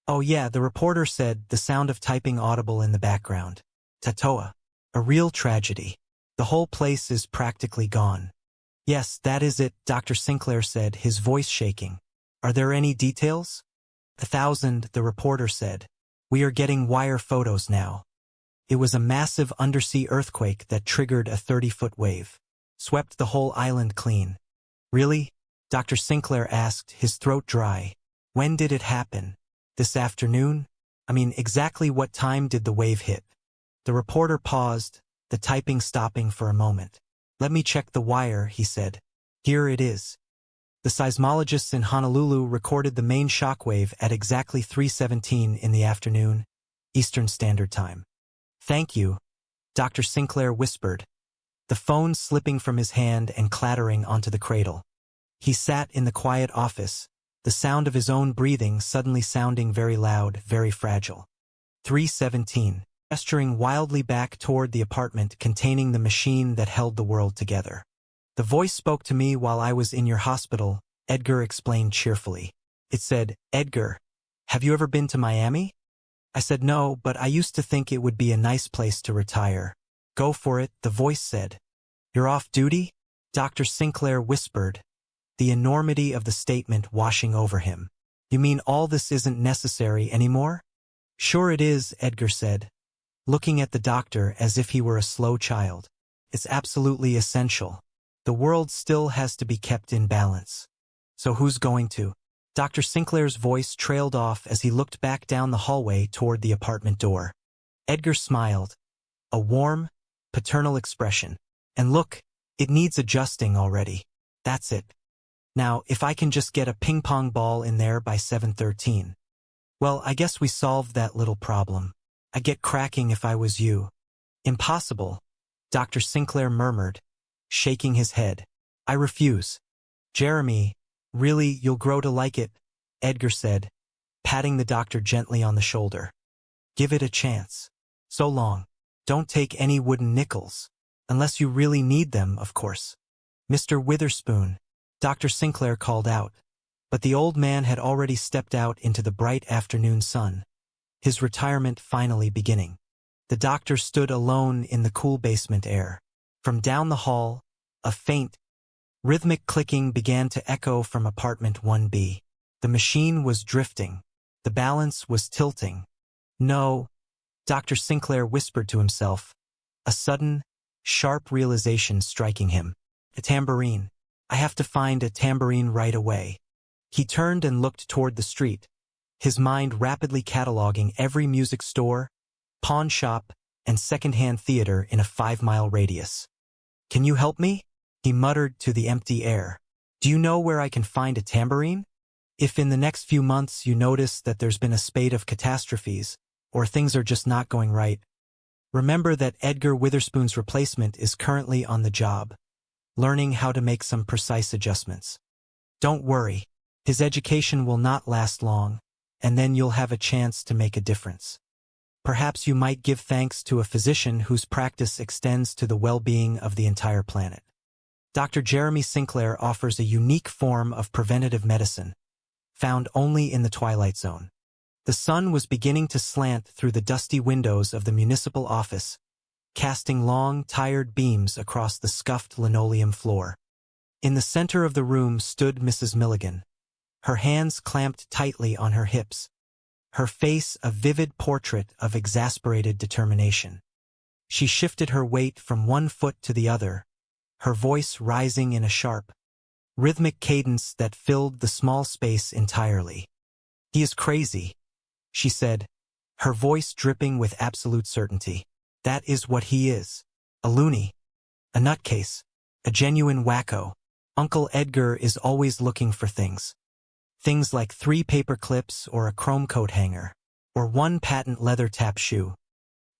Q: Oh yeah, the reporter said, the sound of typing audible in the background. Tatoa. A real tragedy. The whole place is practically gone. Yes, that is it, Dr. Sinclair said, his voice shaking. Are there any details? 1,000, the reporter said. We are getting wire photos now. It was a massive undersea earthquake that triggered a 30-foot wave. Swept the whole island clean. Really? Dr. Sinclair asked, his throat dry. When did it happen? This afternoon? I mean, exactly what time did the wave hit? The reporter paused, the typing stopping for a moment. Let me check the wire, he said. Here it is. The seismologists in Honolulu recorded the main shockwave at exactly 3:17 in the afternoon, Eastern Standard Time. Thank you, Dr. Sinclair whispered, the phone slipping from his hand and clattering onto the cradle. He sat in the quiet office, the sound of his own breathing suddenly sounding very loud, very fragile. 3:17. Gesturing wildly back toward the apartment containing the machine that held the world together. The voice spoke to me while I was in your hospital, Edgar explained cheerfully. It said, Edgar, have you ever been to Miami? I said no, but I used to think it would be a nice place to retire. Go for it, the voice said. You're off duty? Dr. Sinclair whispered, the enormity of the statement washing over him. You mean all this isn't necessary anymore? Sure it is, Edgar said, looking at the doctor as if he were a slow child. It's absolutely essential. The world still has to be kept in balance. So who's going to? Dr. Sinclair's voice trailed off as he looked back down the hallway toward the apartment door. Edgar smiled, a warm, paternal expression. And look, it needs adjusting already. That's it. Now, if I can just get a ping-pong ball in there by 7:13. Well, I guess we solved that little problem. I'd get cracking if I was you. Impossible, Dr. Sinclair murmured, shaking his head. I refuse. Jeremy, really, you'll grow to like it, Edgar said, patting the doctor gently on the shoulder. Give it a chance. So long. Don't take any wooden nickels. Unless you really need them, of course. Mr. Witherspoon, Dr. Sinclair called out. But the old man had already stepped out into the bright afternoon sun, his retirement finally beginning. The doctor stood alone in the cool basement air. From down the hall, a faint, rhythmic clicking began to echo from apartment 1B. The machine was drifting. The balance was tilting. No, Dr. Sinclair whispered to himself, a sudden, sharp realization striking him. A tambourine. I have to find a tambourine right away. He turned and looked toward the street, his mind rapidly cataloging every music store, pawn shop, and second-hand theater in a 5-mile radius. Can you help me? He muttered to the empty air. Do you know where I can find a tambourine? If in the next few months you notice that there's been a spate of catastrophes, or things are just not going right, remember that Edgar Witherspoon's replacement is currently on the job, learning how to make some precise adjustments. Don't worry, his education will not last long, and then you'll have a chance to make a difference. Perhaps you might give thanks to a physician whose practice extends to the well-being of the entire planet. Dr. Jeremy Sinclair offers a unique form of preventative medicine, found only in the Twilight Zone. The sun was beginning to slant through the dusty windows of the municipal office, casting long, tired beams across the scuffed linoleum floor. In the center of the room stood Mrs. Milligan, her hands clamped tightly on her hips, her face a vivid portrait of exasperated determination. She shifted her weight from one foot to the other, her voice rising in a sharp, rhythmic cadence that filled the small space entirely. "He is crazy," she said, her voice dripping with absolute certainty. "That is what he is. A loony. A nutcase. A genuine wacko. Uncle Edgar is always looking for things. Things like 3 paper clips or a chrome coat hanger, or 1 patent leather tap shoe.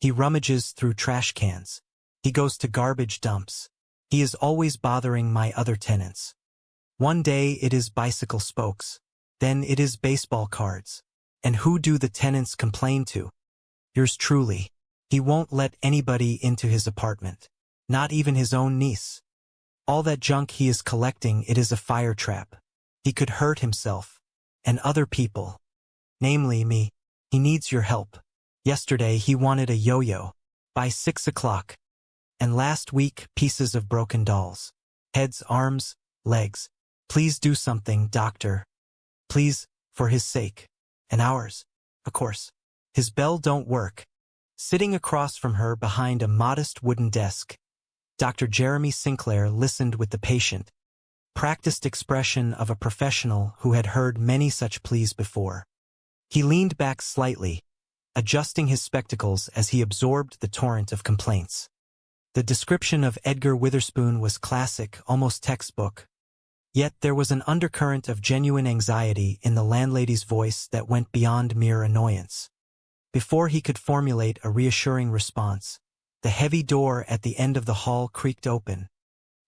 Q: He rummages through trash cans. He goes to garbage dumps. He is always bothering my other tenants. One day it is bicycle spokes. Then it is baseball cards. And who do the tenants complain to? Yours truly. He won't let anybody into his apartment. Not even his own niece. All that junk he is collecting, it is a fire trap. He could hurt himself. And other people. Namely me. He needs your help. Yesterday he wanted a yo-yo. By 6 o'clock. And last week pieces of broken dolls. Heads, arms, legs. Please do something, doctor. Please, for his sake. And ours, of course. His bell don't work. Sitting across from her behind a modest wooden desk, Dr. Jeremy Sinclair listened with the patient, practiced expression of a professional who had heard many such pleas before. He leaned back slightly, adjusting his spectacles as he absorbed the torrent of complaints. The description of Edgar Witherspoon was classic, almost textbook. Yet there was an undercurrent of genuine anxiety in the landlady's voice that went beyond mere annoyance. Before he could formulate a reassuring response, the heavy door at the end of the hall creaked open,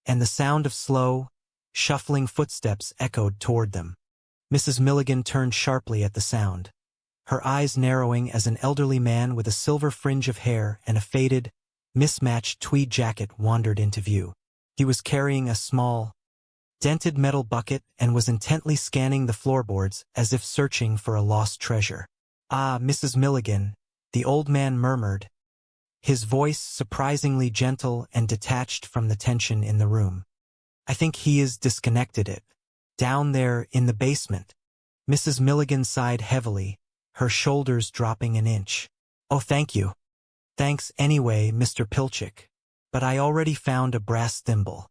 Q: and the sound of slow, shuffling footsteps echoed toward them. Mrs. Milligan turned sharply at the sound, her eyes narrowing as an elderly man with a silver fringe of hair and a faded, mismatched tweed jacket wandered into view. He was carrying a small, dented metal bucket and was intently scanning the floorboards as if searching for a lost treasure. "Ah, Mrs. Milligan," the old man murmured, his voice surprisingly gentle and detached from the tension in the room. "I think he is disconnected it. Down there in the basement." Mrs. Milligan sighed heavily, her shoulders dropping an inch. "Oh, thank you. Thanks anyway, Mr. Pilchick. But I already found a brass thimble."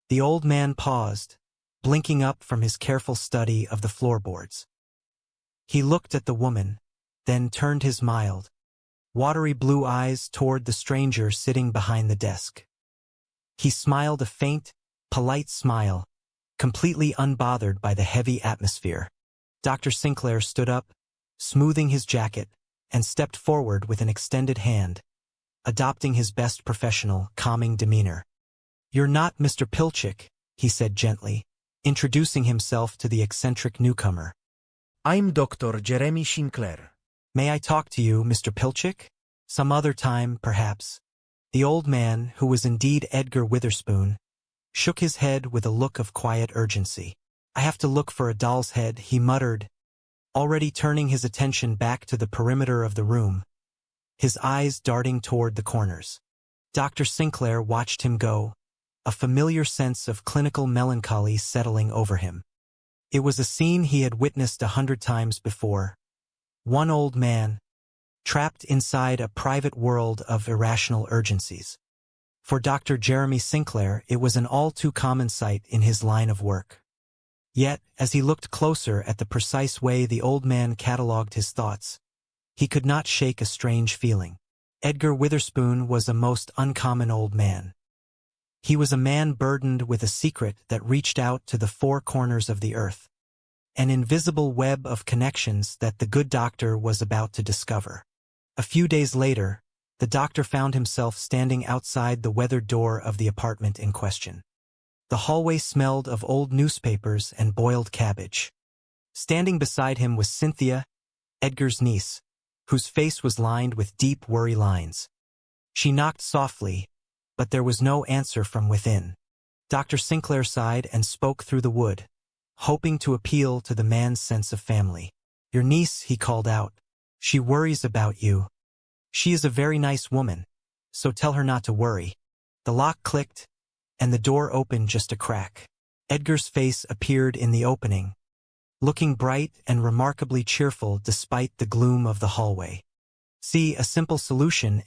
Q: The old man paused, blinking up from his careful study of the floorboards. He looked at the woman, then turned his mild, watery blue eyes toward the stranger sitting behind the desk. He smiled a faint, polite smile, completely unbothered by the heavy atmosphere. Dr. Sinclair stood up, smoothing his jacket, and stepped forward with an extended hand, adopting his best professional, calming demeanor. "You're not Mr. Pilchick," he said gently, introducing himself to the eccentric newcomer.
S: "I'm Dr. Jeremy Sinclair."
Q: "May I talk to you, Mr. Pilchick? Some other time, perhaps." The old man, who was indeed Edgar Witherspoon, shook his head with a look of quiet urgency. "I have to look for a doll's head," he muttered, already turning his attention back to the perimeter of the room, his eyes darting toward the corners. Dr. Sinclair watched him go, a familiar sense of clinical melancholy settling over him. It was a scene he had witnessed 100 times before. One old man, trapped inside a private world of irrational urgencies. For Dr. Jeremy Sinclair, it was an all-too-common sight in his line of work. Yet, as he looked closer at the precise way the old man catalogued his thoughts, he could not shake a strange feeling. Edgar Witherspoon was a most uncommon old man. He was a man burdened with a secret that reached out to the 4 corners of the earth, an invisible web of connections that the good doctor was about to discover. A few days later, the doctor found himself standing outside the weathered door of the apartment in question. The hallway smelled of old newspapers and boiled cabbage. Standing beside him was Cynthia, Edgar's niece, whose face was lined with deep worry lines. She knocked softly, but there was no answer from within. Dr. Sinclair sighed and spoke through the wood, hoping to appeal to the man's sense of family. "Your niece," he called out. "She worries about you. She is a very nice woman, so tell her not to worry." The lock clicked, and the door opened just a crack. Edgar's face appeared in the opening, looking bright and remarkably cheerful despite the gloom of the hallway. See, a simple solution